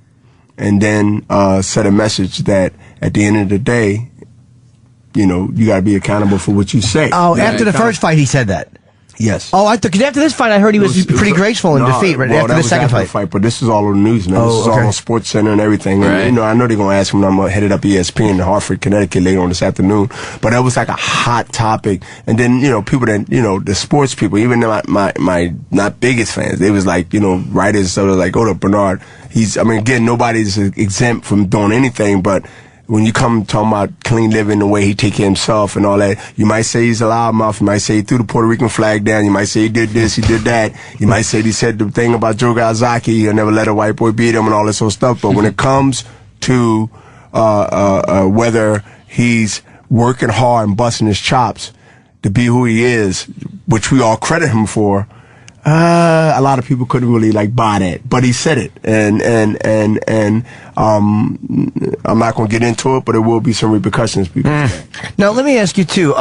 A: And then set a message that at the end of the day, you got to be accountable for what you say.
D: Oh, after the first fight, he said that.
A: Yes.
D: Oh, because after this fight, I heard he was pretty graceful in defeat. Right after the second fight.
A: But this is all on the news, man. This is all on Sports Center and everything. Right. And, I know they're gonna ask him when I'm headed up ESPN in Hartford, Connecticut later on this afternoon. But that was like a hot topic. And then people that the sports people, even my not biggest fans, they was like writers. So they're like, oh, Bernard. Again, nobody's exempt from doing anything, but when you come talking about clean living, the way he take care of himself and all that, you might say he's a loudmouth. You might say he threw the Puerto Rican flag down. You might say he did this, he did that. You might say he said the thing about Joe Galzaki, he'll never let a white boy beat him and all this sort of stuff. But when it comes to whether he's working hard and busting his chops to be who he is, which we all credit him for, a lot of people couldn't really buy that, but he said it, and I'm not going to get into it, but there will be some repercussions.
D: Now, let me ask you too.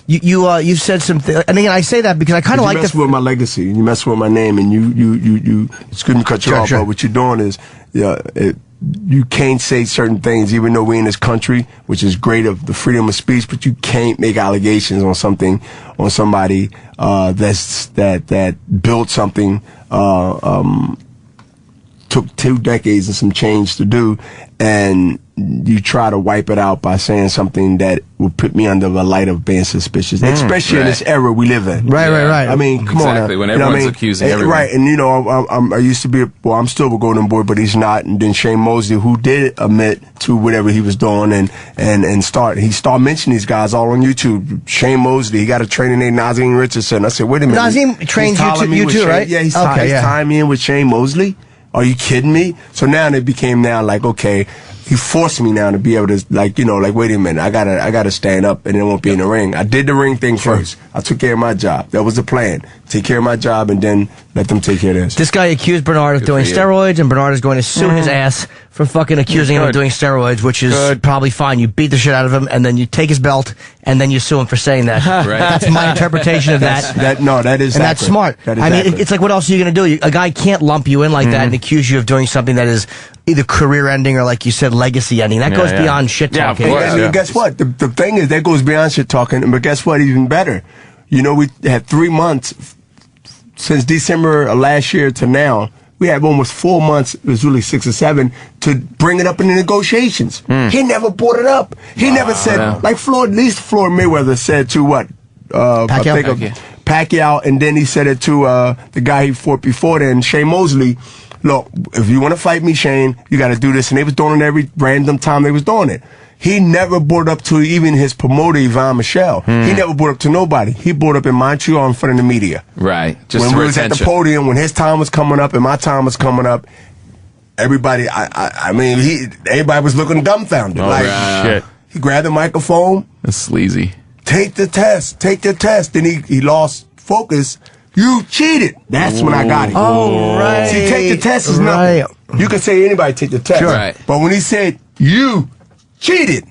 D: You said something, and again, I say that because I kind of like
A: mess with my legacy, and you mess with my name, and you. Excuse me, cut you off. But what you're doing is, you can't say certain things, even though we're in this country, which is great of the freedom of speech, but you can't make allegations on somebody that built something, took 2 decades and some change to do, and you try to wipe it out by saying something that would put me under the light of being suspicious, especially in this era we live in.
D: Right.
A: Come on now.
E: When everyone's accusing everyone.
A: Right, and I used to be, I'm still a golden boy, but he's not. And then Shane Mosley, who did admit to whatever he was doing, and he started mentioning these guys all on YouTube. Shane Mosley, he got a training named Nazim Richardson. I said, wait a minute.
D: Nazim trains you too, right?
A: Yeah, he's tying me in with Shane Mosley. Are you kidding me? So now it became okay, he forced me now to be able to wait a minute, I gotta stand up and it won't be in the ring. I did the ring thing first. I took care of my job. That was the plan. Take care of my job and then let them take care of this.
D: This guy accused Bernard of doing steroids, and Bernard is going to sue his ass for fucking accusing him of doing steroids, which is probably fine. You beat the shit out of him, and then you take his belt, and then you sue him for saying that.
E: Right.
D: That's my interpretation of that.
A: That is
D: and that's smart.
A: That is
D: it's like, what else are you going to do? A guy can't lump you in like that and accuse you of doing something that is either career-ending or, like you said, legacy-ending. That goes beyond shit-talking.
A: And guess what? The thing is, that goes beyond shit-talking, but guess what? Even better. We had 3 months since December of last year to now. We had almost 4 months, it was really 6 or 7, to bring it up in the negotiations. He never brought it up. He never said, like Floyd Mayweather said to what? Pacquiao, and then he said it to the guy he fought before then, Shane Mosley. Look, if you want to fight me, Shane, you got to do this. And they was doing it every random time they was doing it. He never brought up to even his promoter, Yvonne Michelle. He never brought up to nobody. He brought up in Montreal in front of the media.
E: Right.
A: Just when we was at the podium, when his time was coming up and my time was coming up, everybody, everybody was looking dumbfounded.
C: Shit.
A: He grabbed the microphone.
E: That's sleazy.
A: Take the test. Then he lost focus. You cheated. That's when I got it.
D: Oh, right.
A: See, take the test is nothing. You can say anybody take the test.
E: Sure. Right.
A: But when he said, you cheated.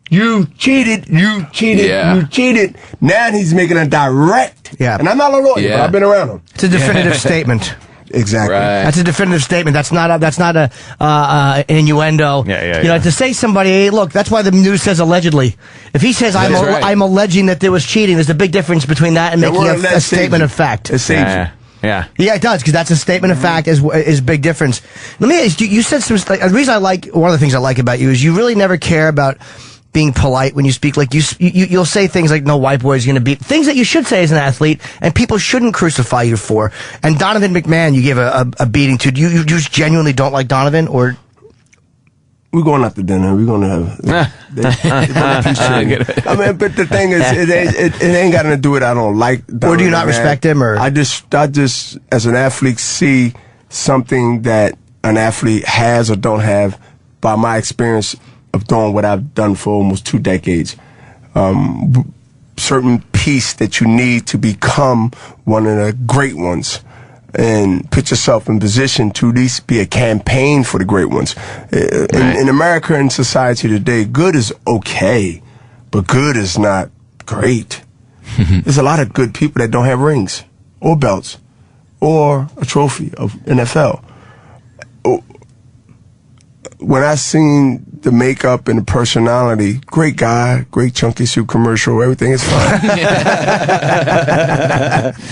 A: You cheated.
E: Yeah.
A: You cheated. Now he's making a direct.
D: Yeah.
A: And I'm not a lawyer, but I've been around him.
D: It's a definitive statement.
A: Exactly.
E: Right.
D: That's a definitive statement. That's not a innuendo.
C: Yeah.
D: You know, to say somebody, hey, look, that's why the news says allegedly. If he says I'm alleging that there was cheating, there's a big difference between that and making a statement of fact.
A: It saves you.
C: Yeah,
D: it does, because that's a statement of fact is big difference. Let me ask you said some, the reason one of the things I like about you is you really never care about being polite when you speak. Like you'll say things like, no white boy is going to beat, things that you should say as an athlete and people shouldn't crucify you for. And Donovan McMahon, you gave a beating to. Do you just genuinely don't like Donovan, or?
A: We're going out to dinner. We're going to have. I mean, but the thing is, it ain't got to do with I don't like Donovan.
D: Or do you not respect him? Or
A: I just, as an athlete, see something that an athlete has or don't have by my experience of doing what I've done for almost 2 decades. Certain piece that you need to become one of the great ones. And put yourself in position to at least be a campaign for the great ones. In America and society today, good is okay, but good is not great. There's a lot of good people that don't have rings or belts or a trophy of NFL. When I seen the makeup and the personality, great guy, great chunky suit commercial, everything is fine.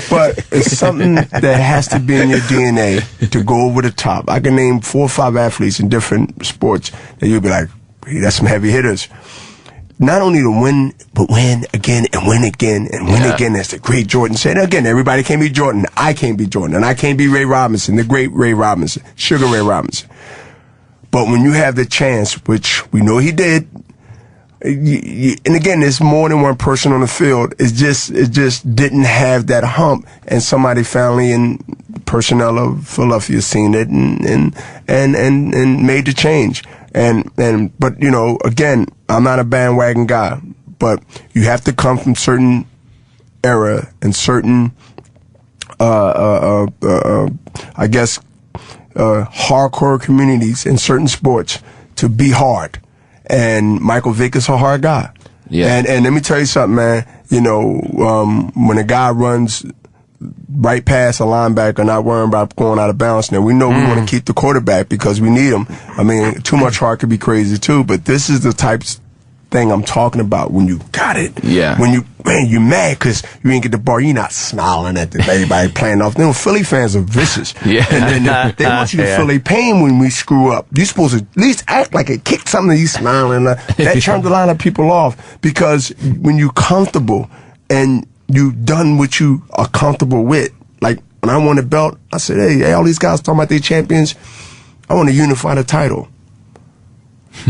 A: But it's something that has to be in your DNA to go over the top. I can name 4 or 5 athletes in different sports that you'll be like, hey, that's some heavy hitters. Not only to win, but win again and win again and win again. As the great Jordan said. Again, everybody can't be Jordan. I can't be Jordan. And I can't be Ray Robinson, the great Ray Robinson, Sugar Ray Robinson. But when you have the chance, which we know he did, and again, there's more than one person on the field. It just didn't have that hump, and somebody finally in personnel of Philadelphia seen it and made the change. But you know, again, I'm not a bandwagon guy, but you have to come from certain era and certain, I guess. Hardcore communities in certain sports to be hard, and Michael Vick is a hard guy. Yeah, and let me tell you something, man. You know, when a guy runs right past a linebacker, not worrying about going out of bounds. Now we know we want to keep the quarterback because we need him. I mean, too much heart could be crazy too, but this is the type thing I'm talking about when you got it. Yeah. When you're mad because you didn't get the ball, you're not smiling at everybody playing off. You know, Philly fans are vicious. Yeah. And then they want you to feel their pain when we screw up. You're supposed to at least act like it kicked something, you smiling. That turns a lot of people off because when you're comfortable and you've done what you are comfortable with, like when I won the belt, I said, hey, all these guys talking about they champions, I want to unify the title.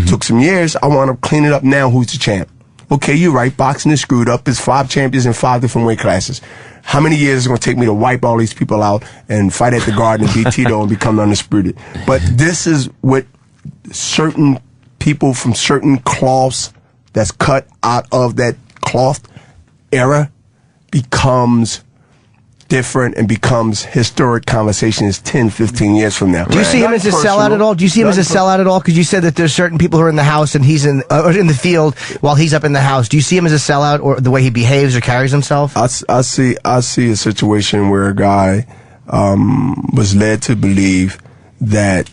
A: Took some years. I want to clean it up now. Who's the champ? Okay, you're right. Boxing is screwed up. It's 5 champions in 5 different weight classes. How many years is it going to take me to wipe all these people out and fight at the Garden and beat Tito and become undisputed? But this is what certain people from certain cloths that's cut out of that cloth era becomes different and becomes historic conversations 10, 15 years from now.
D: Do you see him as a sellout at all? Do you see him as a sellout at all? Because you said that there's certain people who are in the house and he's in the field while he's up in the house. Do you see him as a sellout or the way he behaves or carries himself?
A: I see a situation where a guy was led to believe that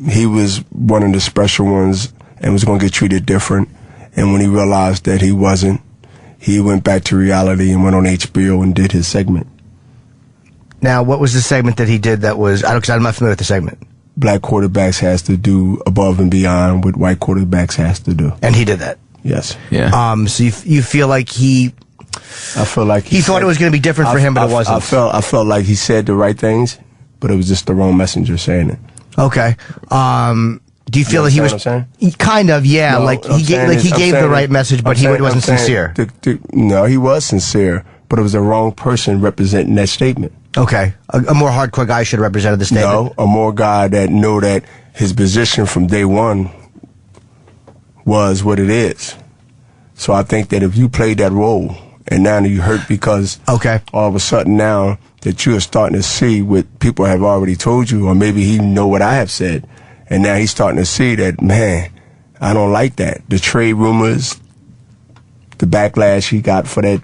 A: he was one of the special ones and was going to get treated different. And when he realized that he wasn't, he went back to reality and went on HBO and did his segment.
D: Now, what was the segment that he did that was, because I'm not familiar with the segment.
A: Black quarterbacks has to do above and beyond what white quarterbacks has to do.
D: And he did that?
A: Yes.
D: Yeah. So you feel like I feel like he thought it was going to be different for him, but it wasn't.
A: I felt like he said the right things, but it was just the wrong messenger saying it.
D: Okay. Do you feel that he was kind of, yeah, no, like he gave the right message, but he wasn't sincere?
A: No, he was sincere, but it was the wrong person representing that statement.
D: Okay, a more hardcore guy should have represented the statement.
A: No, a more guy that knew that his position from day one was what it is. So I think that if you played that role and now you hurt because all of a sudden now that you are starting to see what people have already told you, or maybe he know what I have said, and now he's starting to see that, man, I don't like that. The trade rumors, the backlash he got for that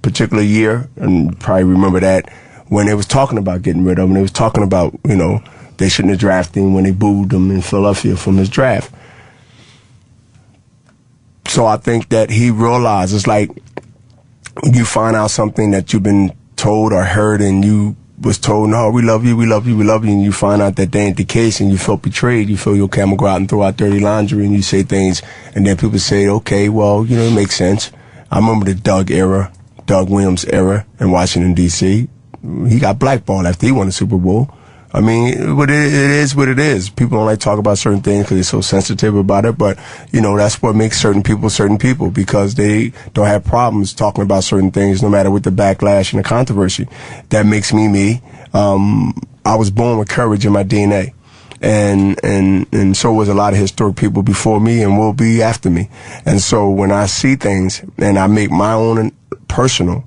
A: particular year, and you probably remember that, when they was talking about getting rid of him, they was talking about, you know, they shouldn't have drafted him when they booed him in Philadelphia from his draft. So I think that he realizes, like, when you find out something that you've been told or heard and you was told, no, we love you, we love you, we love you, and you find out that they ain't the case and you felt betrayed, you feel your camel go out and throw out dirty laundry and you say things, and then people say, okay, well, you know, it makes sense. I remember the Doug Williams era in Washington, D.C. He got blackballed after he won the Super Bowl. I mean, but it is what it is. People don't like to talk about certain things because they're so sensitive about it, but, you know, that's what makes certain people, because they don't have problems talking about certain things no matter what the backlash and the controversy. That makes me me. I was born with courage in my DNA. And so was a lot of historic people before me and will be after me. And so when I see things and I make my own personal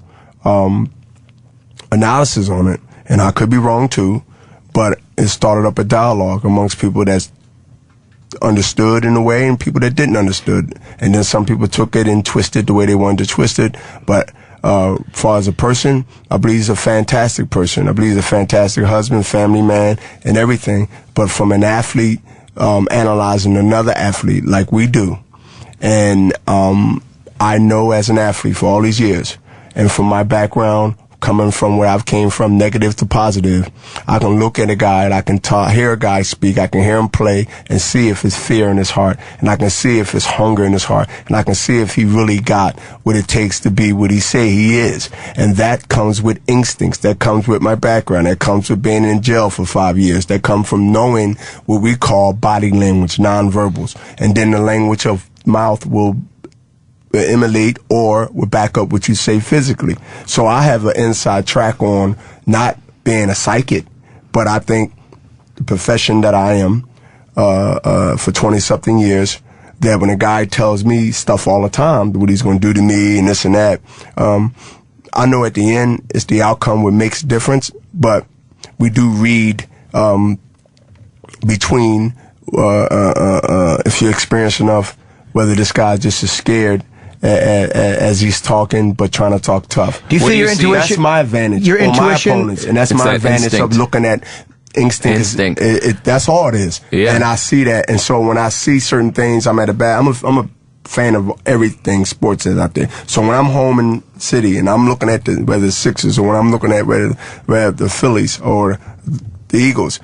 A: analysis on it, and I could be wrong too, but it started up a dialogue amongst people that's understood in a way and people that didn't understood. And then some people took it and twisted the way they wanted to twist it. But as far as a person, I believe he's a fantastic person. I believe he's a fantastic husband, family man, and everything. But from an athlete analyzing another athlete like we do, and I know as an athlete for all these years, and from my background, coming from where I've came from, negative to positive, I can look at a guy and I can hear a guy speak, I can hear him play and see if it's fear in his heart, and I can see if it's hunger in his heart, and I can see if he really got what it takes to be what he say he is. And that comes with instincts, that comes with my background, that comes with being in jail for 5 years, that comes from knowing what we call body language, nonverbals, and then the language of mouth will emulate or will back up what you say physically. So I have an inside track on not being a psychic, but I think the profession that I am for 20-something years, that when a guy tells me stuff all the time, what he's going to do to me and this and that, I know at the end it's the outcome what makes a difference, but we do read between, if you're experienced enough, whether this guy's just as scared as he's talking, but trying to talk tough.
D: Do you feel your intuition?
A: That's my advantage.
D: Your intuition,
A: my opponents, and that's my advantage of looking at instinct. That's all it is. Yeah. And I see that, and so when I see certain things, I'm at a bad. I'm a fan of everything sports is out there. So when I'm home in city and I'm looking at whether the Sixers or when I'm looking at whether the Phillies or the Eagles,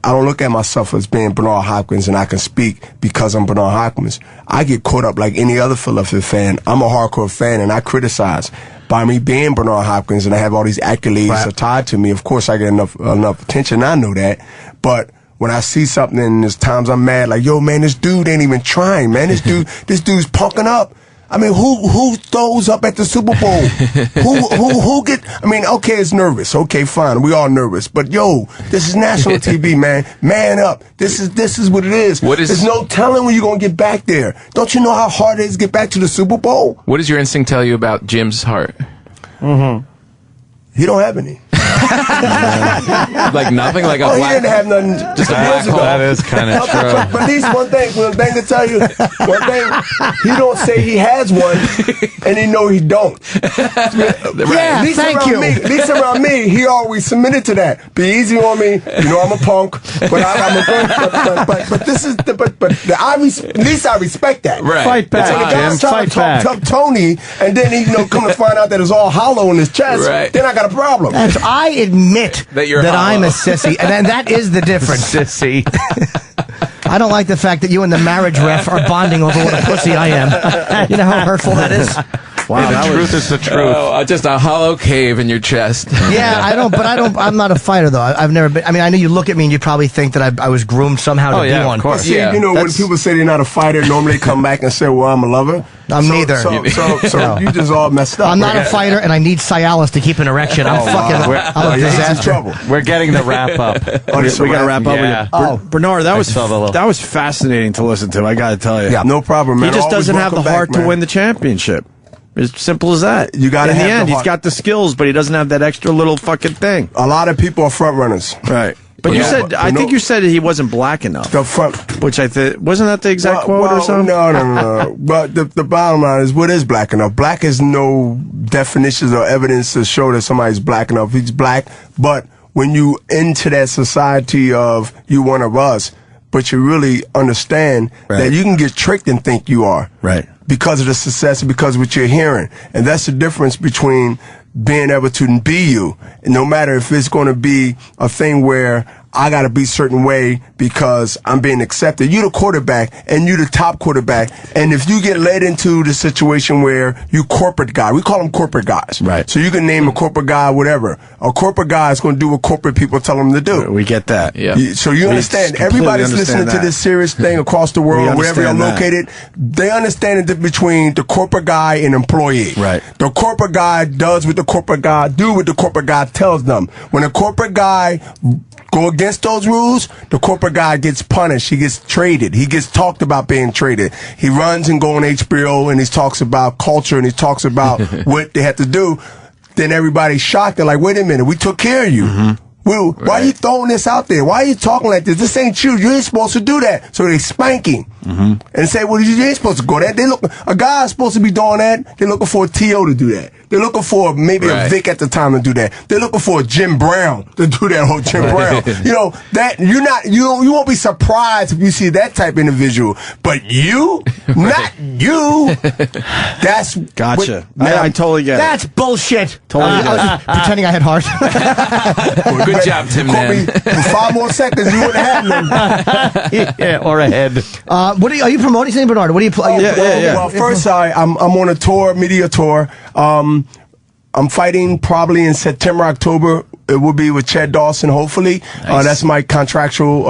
A: I don't look at myself as being Bernard Hopkins and I can speak because I'm Bernard Hopkins. I get caught up like any other Philadelphia fan. I'm a hardcore fan and I criticize. By me being Bernard Hopkins and I have all these accolades tied to me, of course I get enough attention. I know that. But when I see something and there's times I'm mad, like, yo, man, this dude ain't even trying, man. This dude's punking up. I mean, who throws up at the Super Bowl? who get? I mean, okay, it's nervous. Okay, fine, we all nervous. But yo, this is national TV, man. Man up. This is what it is. There's no telling when you're gonna get back there. Don't you know how hard it is to get back to the Super Bowl?
E: What does your instinct tell you about Jim's heart?
A: Mm-hmm. He don't have any.
E: Like nothing, like a black.
A: He didn't have nothing.
E: Just a black hole.
C: That is kind of true.
A: But at least one thing to tell you, he don't say he has one, and he know he don't.
D: Yeah,
A: at least
D: thank you.
A: At least around me, he always submitted to that. Be easy on me. You know I'm a punk, but but this is at least I respect that.
E: Right.
C: Fight back, Jim. Fight back.
A: Talk Tony, and then he come to find out that it's all hollow in his chest.
E: Right.
A: Then I got a problem.
D: I admit that I'm a sissy, and that is the difference.
C: Sissy.
D: I don't like the fact that you and the marriage ref are bonding over what a pussy I am. You know how hurtful that is?
B: Wow,
C: the truth is the truth.
E: Oh, just a hollow cave in your chest.
D: Yeah, I'm not a fighter, though. I've never been. I mean, I know you look at me and you probably think that I was groomed somehow to be one.
C: Of course.
A: See,
D: Yeah.
A: you know, when people say they're not a fighter, normally they come back and say, well, I'm a lover.
D: I'm neither.
A: So
D: No.
A: you just all messed up.
D: I'm not a fighter, and I need Cialis to keep an erection. I'm I'm a disaster.
C: We're getting the wrap up.
B: We got to wrap up.
C: Yeah.
B: Bernard, that was fascinating to listen to. I got to tell you.
A: Yeah, no problem, man.
B: He just
A: Always
B: doesn't have the
A: welcome
B: heart
A: back,
B: to win the championship. As simple as that.
A: You got to
B: in
A: have
B: the end,
A: the
B: he's
A: heart.
B: got the skills, but he doesn't have that extra little fucking thing.
A: A lot of people are front runners.
B: Right. But you said, I think you said he wasn't black enough.
A: The front,
B: which I think wasn't that the exact quote or something?
A: No. But the bottom line is, what is black enough? Black is no definitions or evidence to show that somebody's black enough. He's black, but when you into that society of you one of us, but you really understand that you can get tricked and think you are.
B: Right.
A: Because of the success, because of what you're hearing. And that's the difference between being able to be you. And no matter if it's going to be a thing where I got to be a certain way because I'm being accepted. You the quarterback and you the top quarterback. And if you get led into the situation where you corporate guy, we call them corporate guys.
B: Right.
A: So you can name a corporate guy, whatever. A corporate guy is going to do what corporate people tell him to do.
B: We get that.
E: Yeah.
A: So you understand, everybody's listening to this serious thing across the world, wherever you're located, they understand the difference between the corporate guy and employee.
B: Right.
A: The corporate guy does what the corporate guy do what the corporate guy tells them. When a corporate guy go against those rules, the corporate guy gets punished. He gets traded. He gets talked about being traded. He runs and go on HBO and he talks about culture and he talks about what they have to do. Then everybody's shocked. They're like, wait a minute, we took care of you. Why are you throwing this out there? Why are you talking like this? This ain't you. You ain't supposed to do that. So they spank him and say, well, you ain't supposed to go there. A guy's supposed to be doing that. They're looking for a T.O. to do that. They're looking for maybe a Vic at the time to do that. They're looking for a Jim Brown to do that whole Jim Brown. You know, that you won't be surprised if you see that type of individual. But you, not you. That's
B: gotcha. I totally get it.
D: That's bullshit.
B: Totally get it.
D: I was pretending I had heart.
E: Good job, Tim.
A: For 5 more seconds, you would have had them.
C: Yeah, or a head.
D: What are you promoting, St. Bernard? What are you?
A: Well, first, I'm on a tour, media tour. I'm fighting probably in September, October. It will be with Chad Dawson, hopefully.
E: Nice.
A: That's my contractual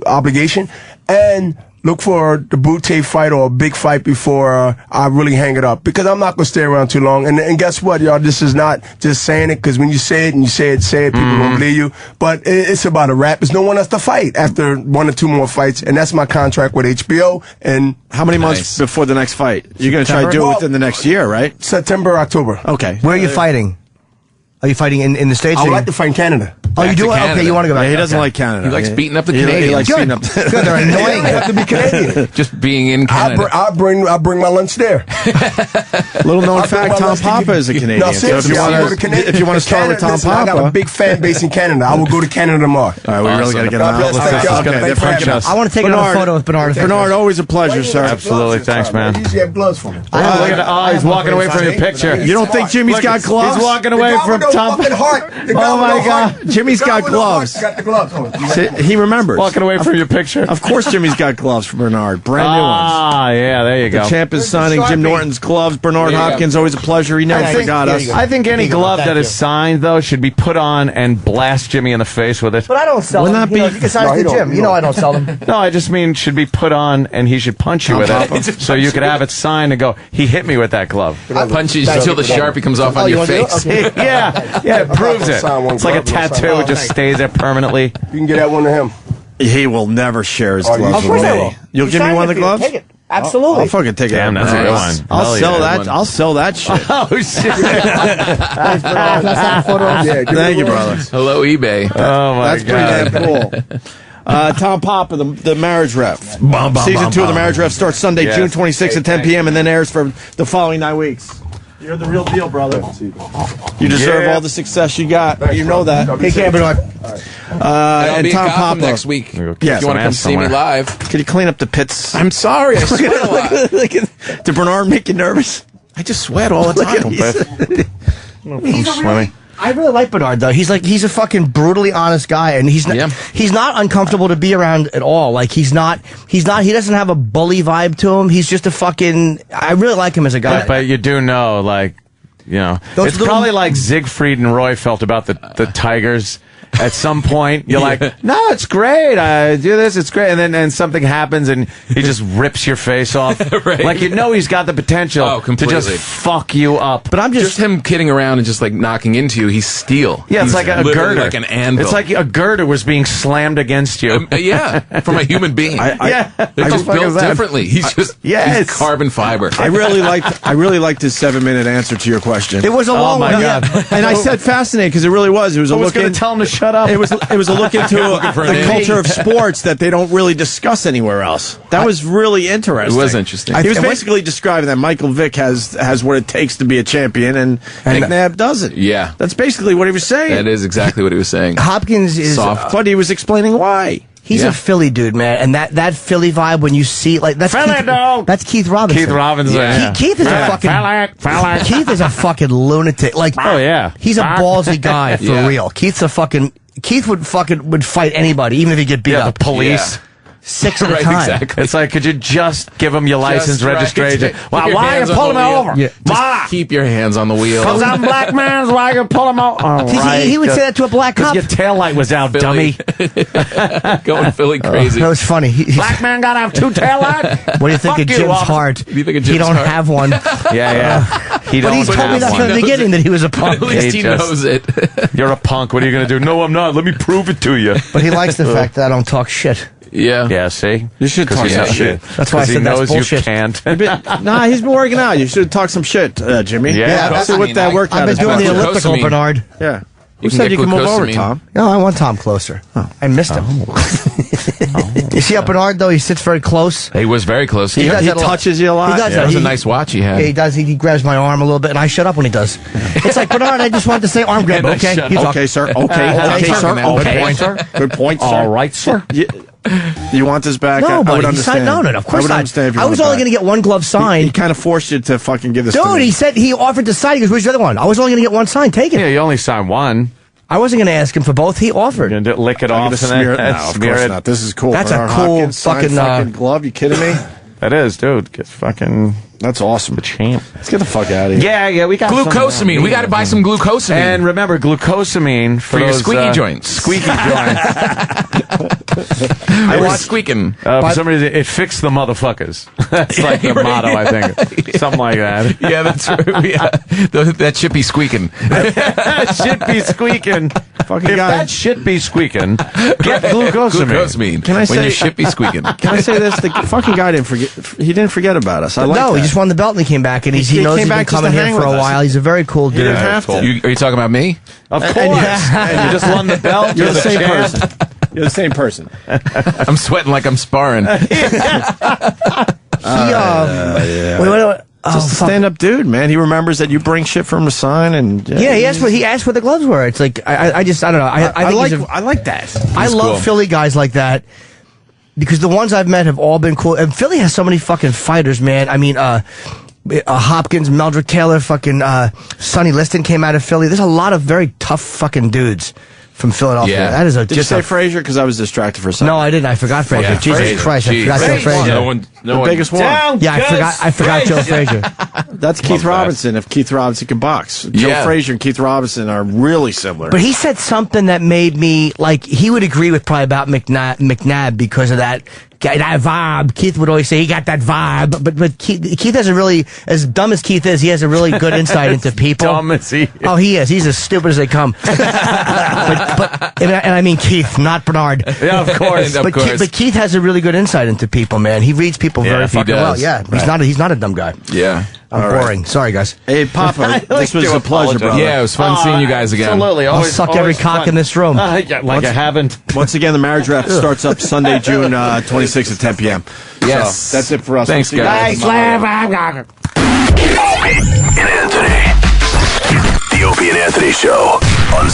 A: obligation. And look for the Butte fight or a big fight before I really hang it up. Because I'm not going to stay around too long. And guess what, y'all? This is not just saying it, because when you say it and you say it, people going to believe you. But it's about a wrap. There's no one else to fight after 1 or 2 more fights. And that's my contract with HBO. And
B: how many months before the next fight? You're going to try to do it within the next year, right?
A: September, October.
B: Okay.
D: Where are you fighting? Are you fighting in the States?
A: I would like to fight in Canada.
D: Oh, you do? Okay, you want to go back.
B: Yeah, he doesn't like Canada.
E: He likes beating up the
B: He
E: Canadians.
B: likes beating up
D: Good, they're annoying.
A: I have to be Canadian.
E: Just being in Canada.
A: I bring my lunch there.
B: Little known fact, Tom Papa is a Canadian.
A: No, seriously,
B: if you want to start with Tom
A: listen,
B: Papa,
A: I got a big fan base in Canada. I will go to Canada tomorrow.
B: All right, we really got to get
A: God
B: on.
A: bless. Thank y'all.
D: I want to take another photo with Bernard.
B: Bernard, always a pleasure, sir.
C: Absolutely, thanks, man.
A: You usually have gloves for me.
C: He's walking away from your picture.
B: You don't think Jimmy's got gloves?
C: He's walking away from Tom.
B: Oh my God, Jimmy's got gloves.
A: Got the gloves on.
B: He remembers.
C: Walking away from your picture.
B: Of course, Jimmy's got gloves for Bernard. Brand new ones.
C: Ah, yeah, there you go.
B: The champ is signing Jim Norton's gloves. Bernard Hopkins, always a pleasure. He never forgot us.
C: I think any glove that is signed, though, should be put on and blast Jimmy in the face with it.
D: But I don't sell them.
B: Wouldn't that be?
D: You can sign to Jim. You know I don't sell them.
C: No, I just mean should be put on and he should punch you with it. So you could have it signed and go, he hit me with that glove.
E: Punches until the Sharpie comes off on your face.
C: Yeah, it proves it. It's like a tattoo. It just stays there permanently.
A: You can get that one to him.
B: He will never share his gloves
D: Of
B: with
D: course I
B: me.
D: will.
B: You'll give me one of the gloves?
D: Take it. Absolutely.
B: I'll fucking take it.
C: Damn, that's a good one.
B: I'll sell that. I'll sell that shit.
C: Oh, shit.
B: Thank you, brother.
E: Hello, eBay.
C: Oh, my
B: That's
C: God.
B: pretty damn cool. Tom Papa, the Marriage Rep. Season 2 of the Marriage Rep starts Sunday,
C: Yes.
B: June 26th at 10 p.m. and then airs for the following 9 weeks. You're the real deal, brother. You deserve all the success you got. You know that.
D: Take care, Bernard.
E: I'll
B: and
E: be
B: Tom
E: in Gotham
B: Papa
E: next week.
B: Yeah,
E: if you want to come see me live.
B: Can you clean up the pits?
E: I'm sorry. I sweat a lot.
B: Did Bernard make you nervous?
E: I just sweat all the time.
C: I'm swimming.
D: I really like Bernard though. He's a fucking brutally honest guy, and he's not uncomfortable to be around at all. Like he doesn't have a bully vibe to him. He's just a fucking. I really like him as a guy.
C: But you do know, like, you know, it's probably like Siegfried and Roy felt about the Tigers. At some point, you're like, no, it's great. I do this, it's great. And then something happens and he just rips your face off.
E: Right.
C: Like, you know he's got the potential to just fuck you up.
E: But I'm just him kidding around and just like knocking into you. He's steel.
C: Yeah, it's
E: He's
C: like a girder.
E: like an anvil.
C: It's like a girder was being slammed against you.
E: Yeah, from a human being. They're just built differently. He's just he's carbon fiber.
B: I really liked his 7-minute answer to your question.
D: It was a long one.
B: God. And I said fascinating because it really was. It was a look
C: going to tell him to shut up.
B: It was a look into the culture of sports that they don't really discuss anywhere else. That was really interesting.
E: It was interesting.
B: He was basically describing that Michael Vick has what it takes to be a champion, and McNabb doesn't.
E: Yeah,
B: that's basically what he was saying.
E: That is exactly what he was saying.
D: Hopkins is
E: soft,
B: but he was explaining why.
D: He's a Philly dude, man, and that Philly vibe when you see that's Keith Robinson.
C: Keith Robinson. Yeah.
D: Keith is a fucking Keith is a fucking lunatic. Like,
C: oh yeah,
D: he's a ballsy guy for real. Keith would fight anybody, even if he get beat up.
C: The police.
D: 6 at a time.
C: Exactly. It's like, could you just give him your license, registration?
E: Why
C: are you pulling me over?
E: Yeah. Just keep your hands on the wheel.
C: Because I'm black man, why you pull him over?
D: He would say that to a black cop.
C: Your taillight was out, dummy.
E: Going Philly crazy.
D: That was funny.
C: Black man got to have 2 taillights?
D: What do you think of Jim's heart?
E: He
D: don't have one.
C: Yeah.
D: But he's told me that from the beginning that he was a punk.
E: At least he knows it.
C: You're a punk. What are you going to do? No, I'm not. Let me prove it to you.
D: But he likes the fact that I don't talk shit.
C: Yeah, see?
B: You should talk some shit.
D: That's why I said that's bullshit.
C: You can't.
B: Nah, he's been working out. You should talk some shit, Jimmy.
C: Yeah.
B: See what that workout
D: I've been doing the elliptical, Bernard.
B: Yeah. You said you can move over, Tom.
D: No, I want Tom closer. Oh. I missed him. You see how Bernard, though, he sits very close.
E: He was very close.
B: He touches you a lot.
D: He does.
E: That was a nice watch he had.
D: Yeah, he does. He grabs my arm a little bit, and I shut up when he does. It's like, Bernard, I just wanted to say arm grab. Okay,
B: okay, sir. Okay, sir. Good point, sir.
C: All right, sir.
B: You want this back?
D: No,
B: I would understand.
D: No, of course not.
B: Understand if you
D: I was only going to get one glove signed.
B: He kind of forced you to fucking give this to me.
D: Dude, he said he offered to sign. He goes, where's the other one? I was only going to get one signed. Take it.
C: Yeah, you only signed one.
D: I wasn't going to ask him for both. He offered.
C: You're going to lick it off and
B: smear it? No, of course not. This is cool.
D: That's
B: Bernard
D: a cool
B: Hopkins,
D: fucking
B: glove. You kidding me?
C: That is, dude. Get fucking...
B: That's awesome.
C: The champ.
B: Let's get the fuck out of here.
C: Yeah, we got
E: glucosamine. We got to buy some glucosamine.
C: And remember, glucosamine
E: for your squeaky joints.
C: Squeaky joints.
E: I was squeaking.
C: For some reason, it fixed the motherfuckers. That's like the motto, I think. Yeah. Something like that.
E: Yeah, that's right. That shit be squeaking.
C: Shit be squeaking. Fucking if that shit be squeaking, get glucosamine.
E: Can I say your shit be squeaking?
B: Can I say this? The fucking guy didn't forget. He didn't forget about us. I like that.
D: He just won the belt and he came back, and he knows he's been coming here for a while. He's a very cool dude.
B: He didn't have to.
E: Are you talking about me?
C: Of course. And you just won the belt.
B: You're the same person. You're the same person.
E: I'm sweating like I'm sparring.
B: Just a stand-up dude, man. He remembers that you bring shit from the sign, and
D: he asked where the gloves were. It's like I don't know. I
B: like that.
D: I love Philly guys like that. Because the ones I've met have all been cool. And Philly has so many fucking fighters, man. I mean, Hopkins, Meldrick Taylor, fucking Sonny Liston came out of Philly. There's a lot of very tough fucking dudes from Philadelphia.
E: Yeah.
D: That is
B: Did you say Frazier? Because I was distracted for a second.
D: No, I didn't. I forgot Frazier.
E: Yeah,
D: Jesus Christ, I forgot Joe Frazier.
E: No one.
B: Biggest one.
D: Yeah, I forgot Joe Frazier.
B: That's Keith Robinson. If Keith Robinson can box, Joe Frazier and Keith Robinson are really similar.
D: But he said something that made me like he would agree with probably about McNabb because of that vibe. Keith would always say he got that vibe, but Keith has a really, as dumb as Keith is, he has a really good insight into people.
C: Dumb as he is.
D: Oh, he is. He's as stupid as they come. And I mean Keith, not Bernard.
C: Yeah, of course.
D: But Keith has a really good insight into people, man. He reads people very fucking well. Yeah, he's not a dumb guy.
E: Yeah.
D: I'm boring. Sorry, guys.
B: Hey, Papa, this was a pleasure, brother.
E: Yeah, it was fun seeing you guys again.
C: Absolutely.
D: I'll suck every cock in this room.
C: Like I haven't.
B: Once again, the marriage rap starts up Sunday, June 26th at 10 p.m.
E: Yes.
B: So, that's it for us.
E: Thanks, guys.
M: Opie and Anthony. The Opie and Anthony Show on